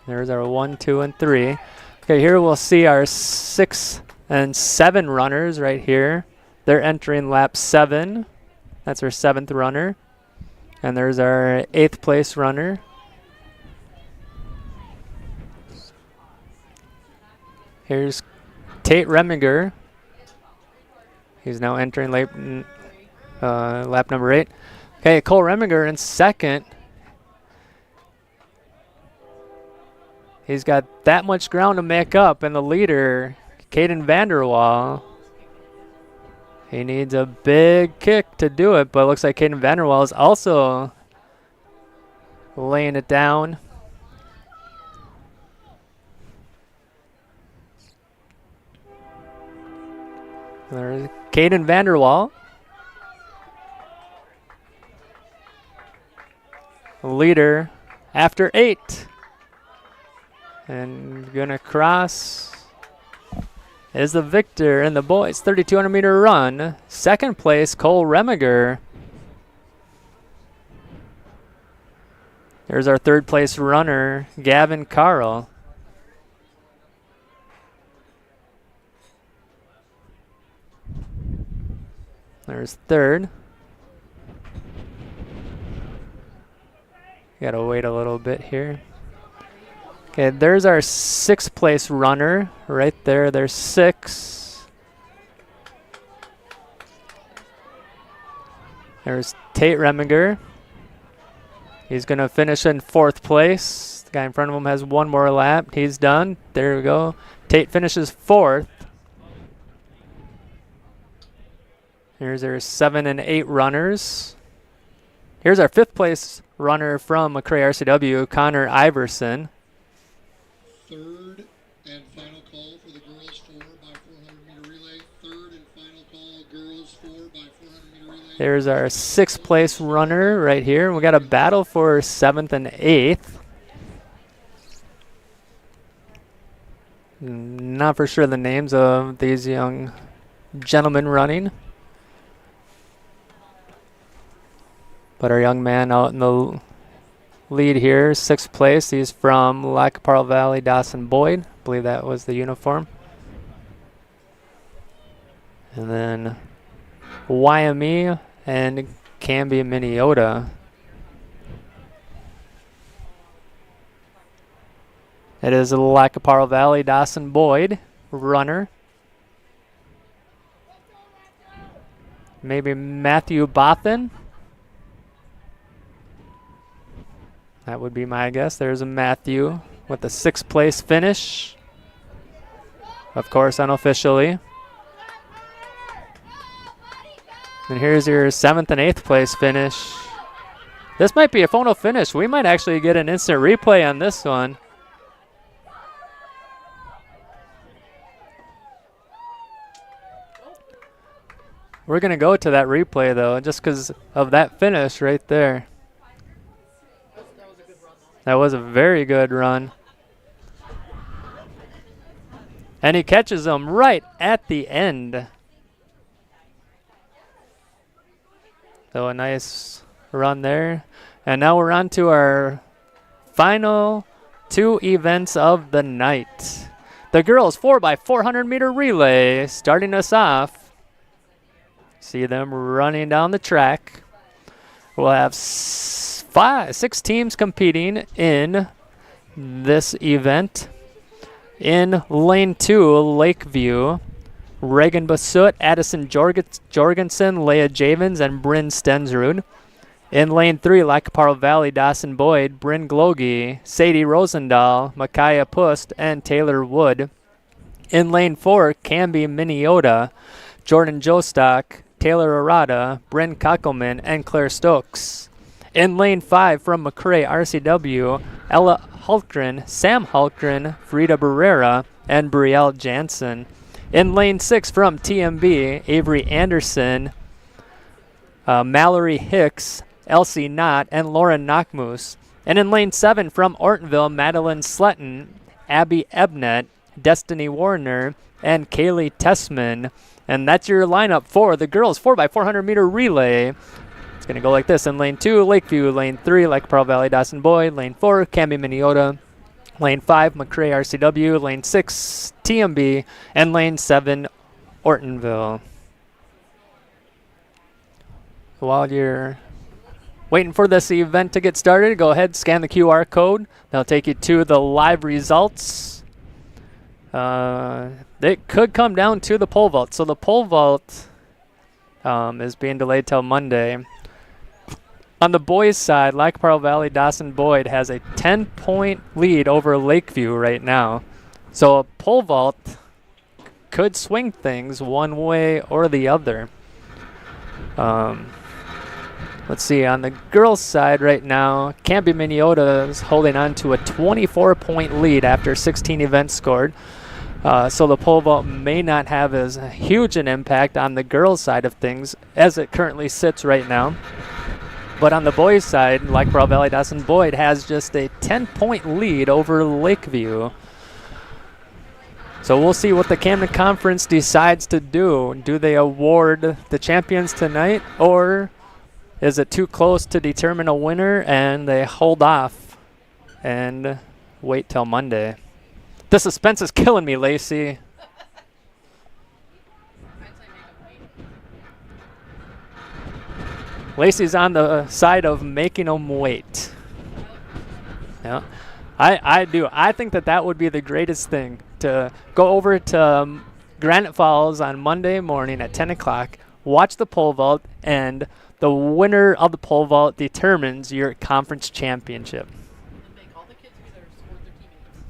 [SPEAKER 1] There's our 1, 2, and 3. Okay, here we'll see our 6 and 7 runners right here. They're entering lap 7. That's our 7th runner. And there's our 8th place runner. Here's Tate Reminger. He's now entering lap number 8. Okay, Cole Reminger in 2nd. He's got that much ground to make up, and the leader, Caden Vanderwall, he needs a big kick to do it, but it looks like Caden Vanderwall is also laying it down. There's Caden Vanderwall. Leader after 8. And gonna cross is the victor in the boys 3,200 meter run. 2nd place, Cole Reminger. There's our 3rd place runner, Gavin Carl. There's 3rd. Gotta wait a little bit here. Okay, there's our 6th place runner right there. There's 6. There's Tate Reminger. He's going to finish in 4th place. The guy in front of him has one more lap. He's done. There we go. Tate finishes 4th. Here's our 7 and 8 runners. Here's our 5th place runner from McRae RCW, Connor Iverson.
[SPEAKER 2] 3rd and final call for the girls 4x400 meter relay. 3rd
[SPEAKER 1] There's our 6th place runner right here. We got a battle for 7th and 8th. Not for sure the names of these young gentlemen running. But our young man out in the lead here, 6th place. He's from Lac Parle Valley, Dawson Boyd. I believe that was the uniform. And then YME and Camby Minnesota. It is a Lac Parle Valley, Dawson Boyd runner. Maybe Matthew Bothan. That would be my guess. There's a Matthew with the 6th place finish. Of course, unofficially. And here's your 7th and 8th place finish. This might be a phono finish. We might actually get an instant replay on this one. We're going to go to that replay, though, just because of that finish right there. That was a very good run. And he catches them right at the end. So a nice run there. And now we're on to our final 2 events of the night. The girls 4x400 meter relay starting us off. See them running down the track. We'll have 6 teams competing in this event. In lane 2, Lakeview, Reagan Basut, Addison Jorgensen, Leah Javins, and Bryn Stensrud. In lane 3, Lac Parle Valley, Dawson Boyd, Bryn Glogie, Sadie Rosendahl, Micaiah Pust, and Taylor Wood. In lane 4, Camby Minnesota, Jordan Jostock, Taylor Arata, Bryn Kockelman, and Claire Stokes. In lane 5 from McCrae RCW, Ella Hultgren, Sam Hultgren, Frida Barrera, and Brielle Jansen. In lane 6 from TMB, Avery Anderson, Mallory Hicks, Elsie Knott, and Lauren Knockmoose. And in lane 7 from Ortonville, Madeline Sletton, Abby Ebnett, Destiny Warner, and Kaylee Tessman. And that's your lineup for the girls 4x400 meter relay. It's going to go like this. In lane 2, Lakeview. Lane 3, Lac Parle Valley, Dawson Boyd. Lane 4, Camby Minnesota. Lane 5, McCrae RCW. Lane 6, TMB. And lane 7, Ortonville. While you're waiting for this event to get started, go ahead, scan the QR code. That'll take you to the live results. It could come down to the pole vault. So the pole vault is being delayed till Monday. On the boys' side, Lac Parle Valley Dawson Boyd has a 10-point lead over Lakeview right now. So a pole vault could swing things one way or the other. Let's see, on the girls' side right now, Camby Minnesota is holding on to a 24-point lead after 16 events scored. So the pole vault may not have as huge an impact on the girls' side of things as it currently sits right now. But on the boys' side, Lac Parle Valley Dawson Boyd has just a 10-point lead over Lakeview. So we'll see what the Camden Conference decides to do. Do they award the champions tonight, or is it too close to determine a winner and they hold off and wait till Monday? The suspense is killing me, Lacey. Lacey's on the side of making them wait. Yeah, I do. I think that would be the greatest thing, to go over to Granite Falls on Monday morning at 10 o'clock, watch the pole vault, and the winner of the pole vault determines your conference championship.
[SPEAKER 5] And make all the kids be there to support their teammates.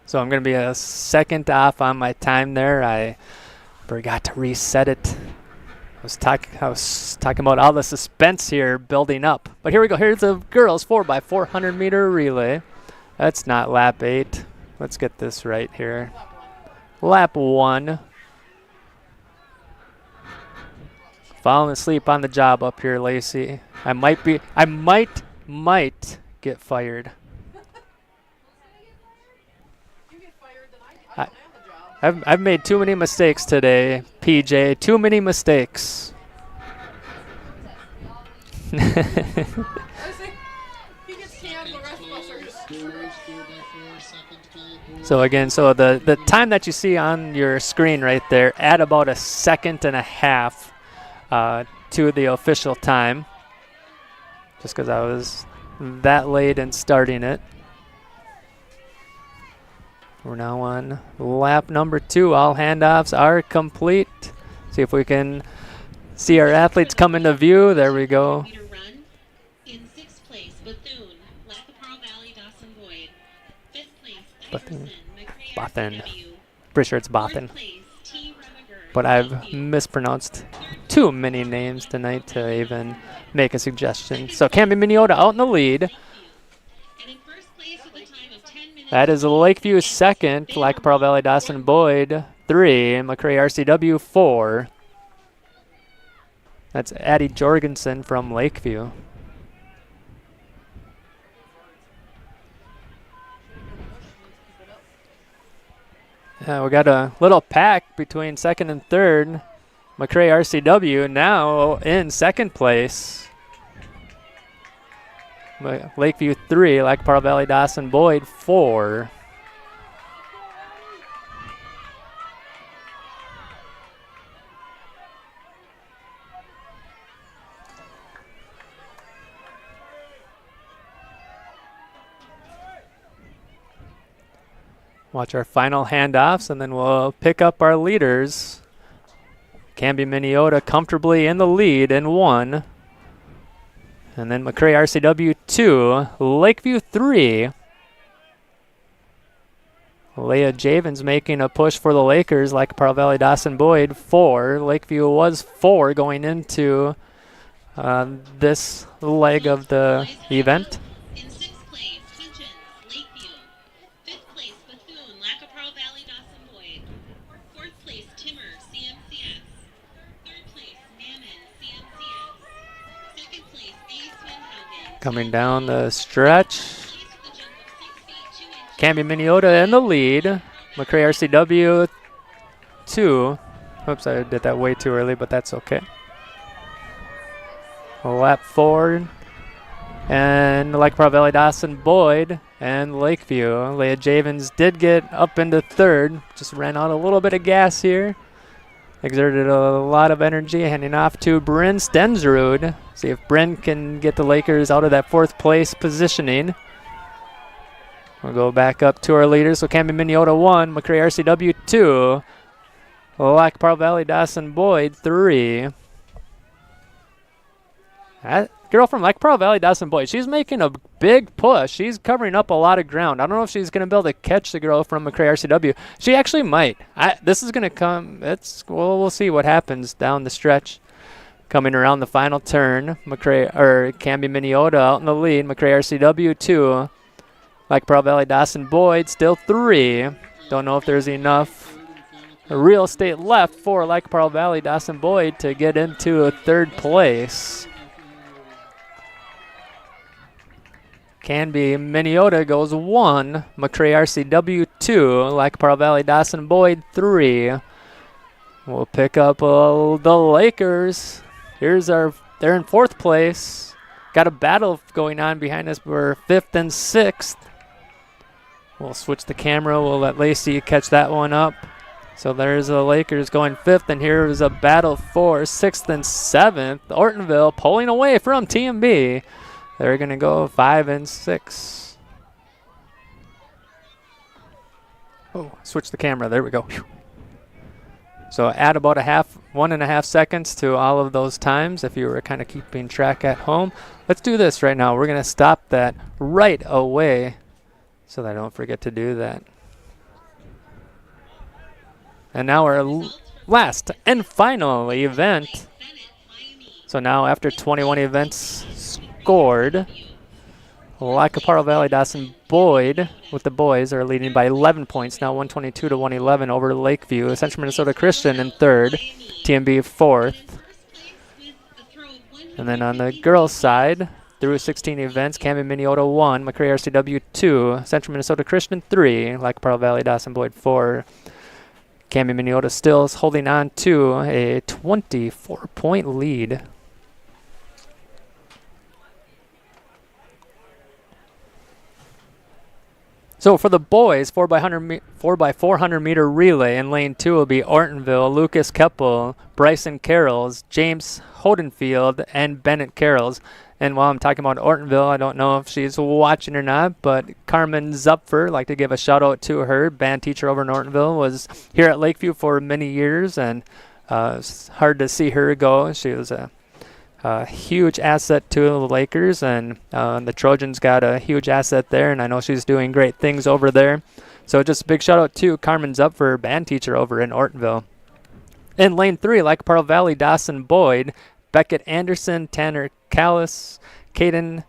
[SPEAKER 1] So I'm going to be a second off on my time there. I forgot to reset it. I was talking about all the suspense here building up. But here we go. Here's the girls 4x400 meter relay. That's not lap 8. Let's get this right here. Lap 1. Falling asleep on the job up here, Lacey. I might get fired.
[SPEAKER 5] You get fired, then I don't have the job.
[SPEAKER 1] I've made too many mistakes today, PJ. Too many mistakes.
[SPEAKER 5] I say, he gets canned, the rest of us are just.
[SPEAKER 2] Brewers 4x4, second call, boys.
[SPEAKER 1] So again, so the time that you see on your screen right there, add about 1.5 seconds to the official time. Just because I was that late in starting it. We're now on lap number 2. All handoffs are complete. See if we can see our athletes come into view. There we go.
[SPEAKER 4] Meter run. In 6th place, Bethune, Lackaparle Valley, Dawson Boyd. 5th place,
[SPEAKER 1] Bethune.
[SPEAKER 4] Iverson,
[SPEAKER 1] Bothan.
[SPEAKER 4] McCray,
[SPEAKER 1] Pretty sure it's
[SPEAKER 4] 4th
[SPEAKER 1] Bothan.
[SPEAKER 4] place, T. Remiger,
[SPEAKER 1] But I've
[SPEAKER 4] Southview.
[SPEAKER 1] mispronounced too many names tonight to even make a suggestion. So Camden Minneota out in the lead.
[SPEAKER 4] And in 1st place with a time of 10 minutes.
[SPEAKER 1] That is Lakeview 2nd, Lackaparle Valley Dawson Boyd 3, and McCray RCW 4. That's Addie Jorgensen from Lakeview. Yeah, we got a little pack between 2nd and 3rd. McCray RCW now in 2nd place. Lakeview 3, Lackaparle Valley Dawson Boyd 4. Watch our final handoffs, and then we'll pick up our leaders. Camden Minneota comfortably in the lead in 1. And then McCray RCW 2, Lakeview 3. Leah Javens making a push for the Lakers, Lackaparle Valley Dawson Boyd 4. Lakeview was 4 going into this leg of the event.
[SPEAKER 4] In 6th place, Hutchins, Lakeview. 5th place, Bethune, Lackaparle Valley, Dawson Boyd. 4th place, Timmer, CMCS. 3rd place, Mammon, CMCS. 2nd place, A. Swinhogen.
[SPEAKER 1] Coming down the stretch.
[SPEAKER 4] Place with a jump of 6 feet, 2 inches.
[SPEAKER 1] Camden Minneota in the lead. McCray RCW 2. Oops, I did that way too early, but that's okay. Lap 4. And Lackaparle Valley Dawson Boyd and Lakeview. Leah Javens did get up into 3rd. Just ran out a little bit of gas here. Exerted a lot of energy, handing off to Bryn Stensrud. See if Bryn can get the Lakers out of that 4th place positioning. We'll go back up to our leaders. So Camden Minneota 1, McCray RCW 2, Lackaparle Valley Dawson Boyd 3. That girl from Lackaparle Valley Dawson Boyd, she's making a big push. She's covering up a lot of ground. I don't know if she's going to be able to catch the girl from McCray RCW. She actually might. This is going to come. We'll see what happens down the stretch. Coming around the final turn, Camden Minneota out in the lead. McCray RCW 2. Lackaparle Valley Dawson Boyd still 3. Don't know if there's enough real estate left for Lackaparle Valley Dawson Boyd to get into a 3rd place. Camden Minneota goes 1. McCray RCW 2. Lackaparle Valley Dawson Boyd 3. We'll pick up the Lakers. They're in 4th place. Got a battle going on behind us. We're 5th and 6th. We'll switch the camera. We'll let Lacey catch that one up. So there's the Lakers going 5th, and here is a battle for 6th and 7th. Ortonville pulling away from TMB. They're going to go 5 and 6. Oh, switch the camera. There we go. Whew. So add about 1.5 seconds to all of those times if you were kind of keeping track at home. Let's do this right now. We're going to stop that right away so that I don't forget to do that. And now our last and final event. So now after 21 events scored, Lacaparo Valley Dawson Boyd with the boys are leading by 11 points now, 122 to 111 over Lakeview. Central Minnesota Christian in third, TMB fourth. And then on the girls' side, through 16 events, Camden Minneota 1, McRae RCW 2, Central Minnesota Christian 3, Lacaparo Valley Dawson Boyd 4. Camden Minneota still is holding on to a 24-point lead. So for the boys, 4x400 meter relay in lane 2 will be Ortonville, Lucas Keppel, Bryson Carrolls, James Hodenfield, and Bennett Carrolls. And while I'm talking about Ortonville, I don't know if she's watching or not, but Carmen Zupfer, I'd like to give a shout out to her. Band teacher over in Ortonville, was here at Lakeview for many years, and it's hard to see her go. She was a huge asset to the Lakers, and the Trojans got a huge asset there, and I know she's doing great things over there. So just a big shout out to Carmen Zupfer, band teacher over in Ortonville. In lane 3, Lacaparo Valley Dawson Boyd, Beckett Anderson, Tanner Callis, Caden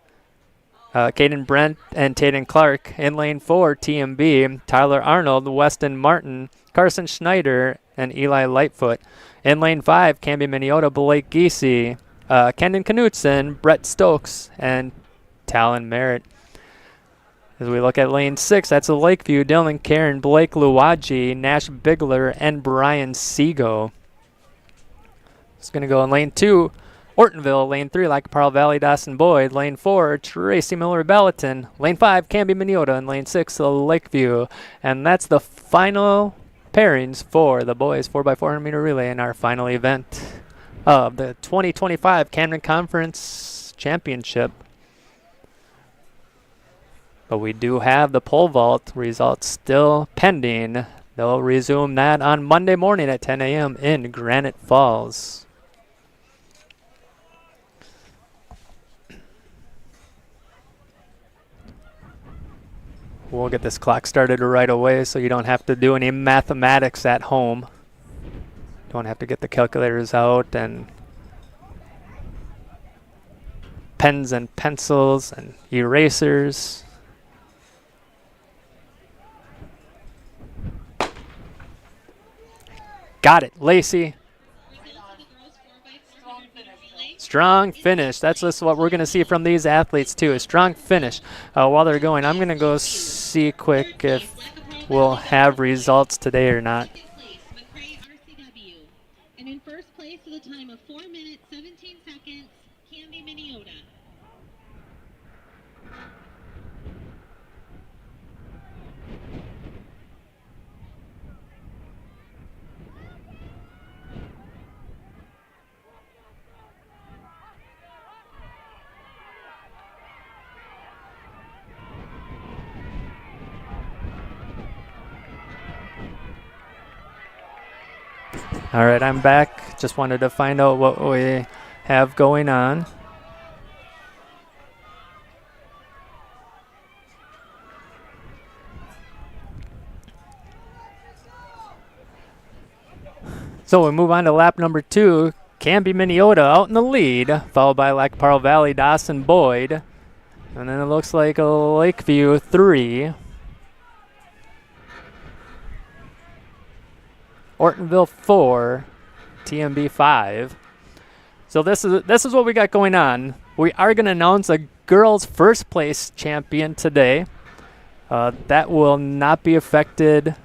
[SPEAKER 1] Brent, and Taden Clark. In lane 4, TMB, Tyler Arnold, Weston Martin, Carson Schneider, and Eli Lightfoot. In lane 5, Camden Minneota, Blake Giese, Kendon Knutson, Brett Stokes, and Talon Merritt. As we look at lane 6, that's a Lakeview, Dylan Karen, Blake Luwaji, Nash Bigler, and Brian Seago. It's going to go in lane 2, Ortonville. Lane 3, Lacaparo Valley Dawson Boyd. Lane 4, Tracy Miller Ballatin. Lane 5, Camden Minneota. And lane 6, Lakeview. And that's the final pairings for the boys 4x400 meter relay in our final event of the 2025 Camden Conference Championship. But we do have the pole vault results still pending. They'll resume that on Monday morning at 10 a.m. in Granite Falls. We'll get this clock started right away so you don't have to do any mathematics at home. Don't have to get the calculators out and pens and pencils and erasers. Got it, Lacey. Strong finish. That's just what we're going to see from these athletes, too, a strong finish. While they're going, I'm going to go see quick if we'll have results today or not.
[SPEAKER 4] And in first place with a time of 4 minutes, 17 seconds, Camden Minneota.
[SPEAKER 1] All right, I'm back. Just wanted to find out what we have going on. So we move on to lap number 2. Camden Minneota out in the lead, followed by Lacaparo Valley Dawson Boyd. And then it looks like a Lakeview 3. Ortonville 4, TMB 5. So this is what we got going on. We are going to announce a girls' first place champion today. That will not be affected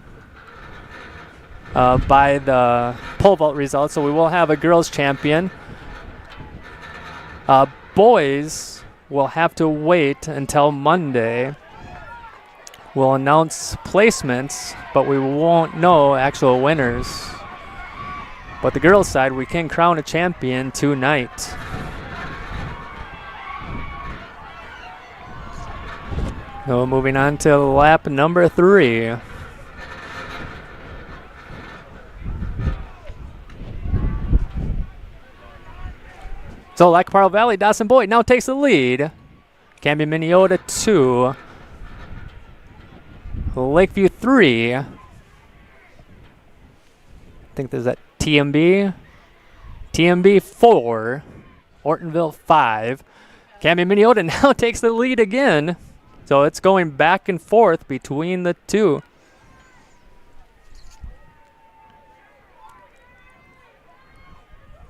[SPEAKER 1] by the pole vault results. So we will have a girls' champion. Boys will have to wait until Monday. We'll announce placements, but we won't know actual winners. But the girls' side, we can crown a champion tonight. So moving on to lap number 3. So Lacaparo Valley, Dawson Boyd now takes the lead. Camden Minneota 2. Lakeview 3. I think there's that TMB. TMB 4. Ortonville 5. Camden Minnesota now takes the lead again. So it's going back and forth between the two.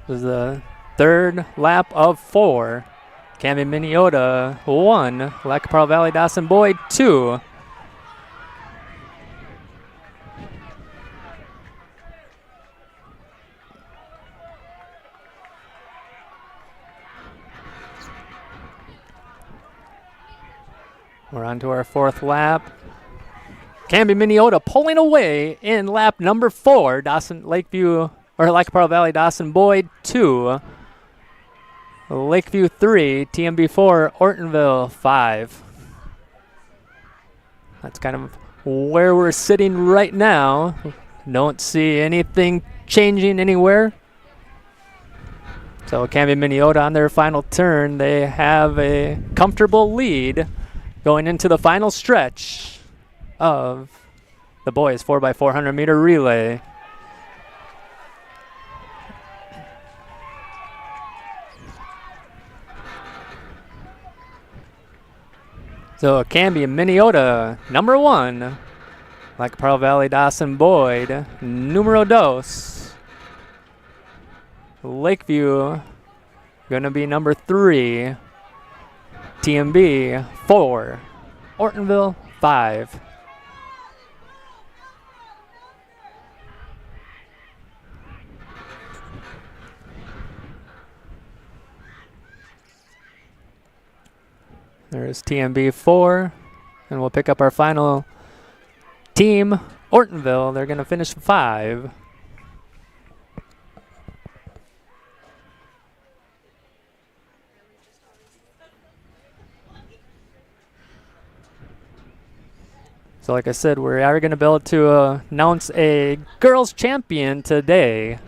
[SPEAKER 1] This is the third lap of 4. Camden Minnesota 1. Lac Parle Valley Dawson Boyd 2. We're on to our 4th lap. Camden Minnesota pulling away in lap number 4. Dawson Lakeview or Lac Parle Valley Dawson Boyd 2. Lakeview 3, TMB 4, Ortonville 5. That's kind of where we're sitting right now. Don't see anything changing anywhere. So Camden Minnesota on their final turn, they have a comfortable lead going into the final stretch of the boys 4x400 meter relay. So Camden Minnesota, number 1. Lac Parle Valley Dawson Boyd, numero dos. Lakeview gonna be number 3. TMB 4. Ortonville 5. There's TMB 4, and we'll pick up our final team, Ortonville. They're going to finish 5. So like I said, we are going to be able to announce a girls champion today.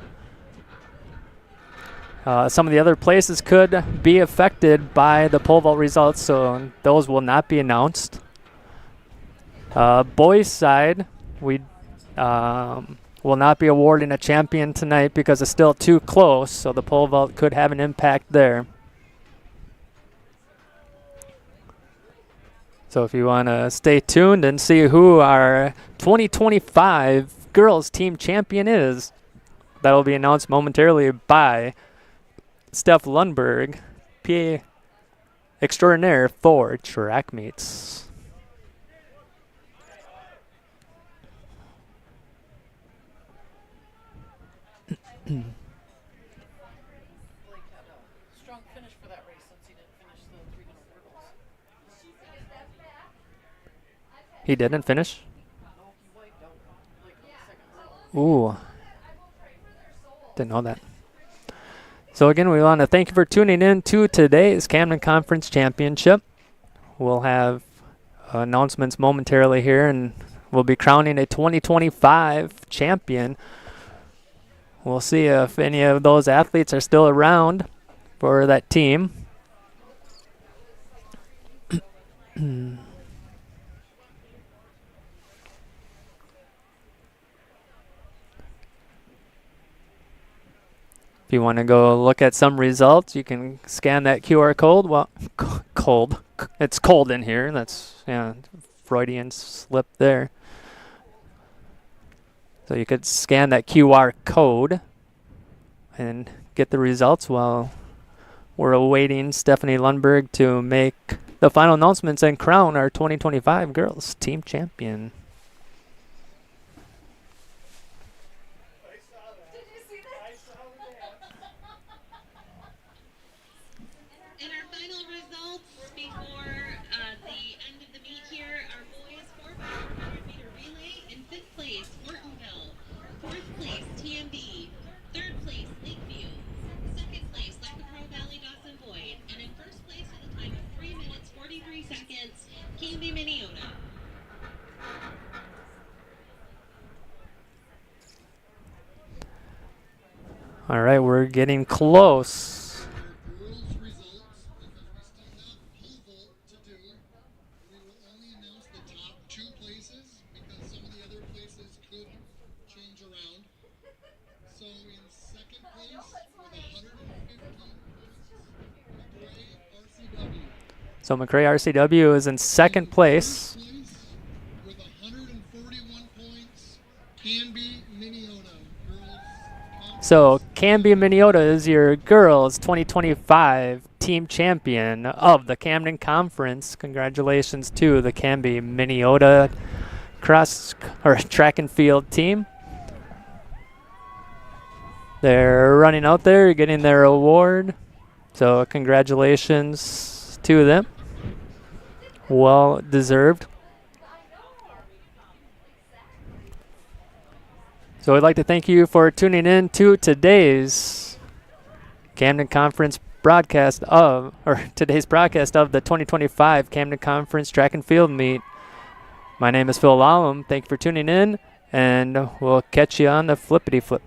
[SPEAKER 1] Some of the other places could be affected by the pole vault results, so those will not be announced. Boys side, we will not be awarding a champion tonight because it's still too close, so the pole vault could have an impact there. So if you want to stay tuned and see who our 2025 girls team champion is, that will be announced momentarily by Steph Lundberg, PA extraordinaire for track meets.
[SPEAKER 5] Blake had a strong finish for that race since he didn't finish the 300 hurdles.
[SPEAKER 1] He didn't finish?
[SPEAKER 5] No, he wiped out Blake on the 2nd hurdle.
[SPEAKER 1] Ooh. Didn't know that. So again, we want to thank you for tuning in to today's Camden Conference Championship. We'll have announcements momentarily here, and we'll be crowning a 2025 champion. We'll see if any of those athletes are still around for that team. If you want to go look at some results, you can scan that QR code. Well, cold. It's cold in here. That's, yeah, Freudian slip there. So you could scan that QR code and get the results while we're awaiting Stephanie Lundberg to make the final announcements and crown our 2025 girls team champion.
[SPEAKER 4] And our final results before the end of the meet here, our boys 4x400 meter relay. In 5th place, Ortonville. 4th place, TMB. 3rd place, Lakeview. 2nd place, Lac Parle Valley Dawson Boyd. And in 1st place with a time of 3 minutes 43 seconds, Camden Minnesota.
[SPEAKER 1] All right, we're getting close.
[SPEAKER 2] Girls' results, because we still have pole vault to do. We will only announce the top 2 places because some of the other places could change around. So in 2nd place with 115 points, McRae RCW.
[SPEAKER 1] So McRae RCW is in second place.
[SPEAKER 2] First place with 141 points, Canby, Minnesota. Girls conference.
[SPEAKER 1] So Canby Minnesota is your girls 2025 team champion of the Camden Conference. Congratulations to the Canby Minnesota track and field team. They're running out there, getting their award. So congratulations to them. Well deserved. So I'd like to thank you for tuning in to today's Camden Conference broadcast today's broadcast of the 2025 Camden Conference Track and Field Meet. My name is Phil Lallum. Thank you for tuning in, and we'll catch you on the flippity flip.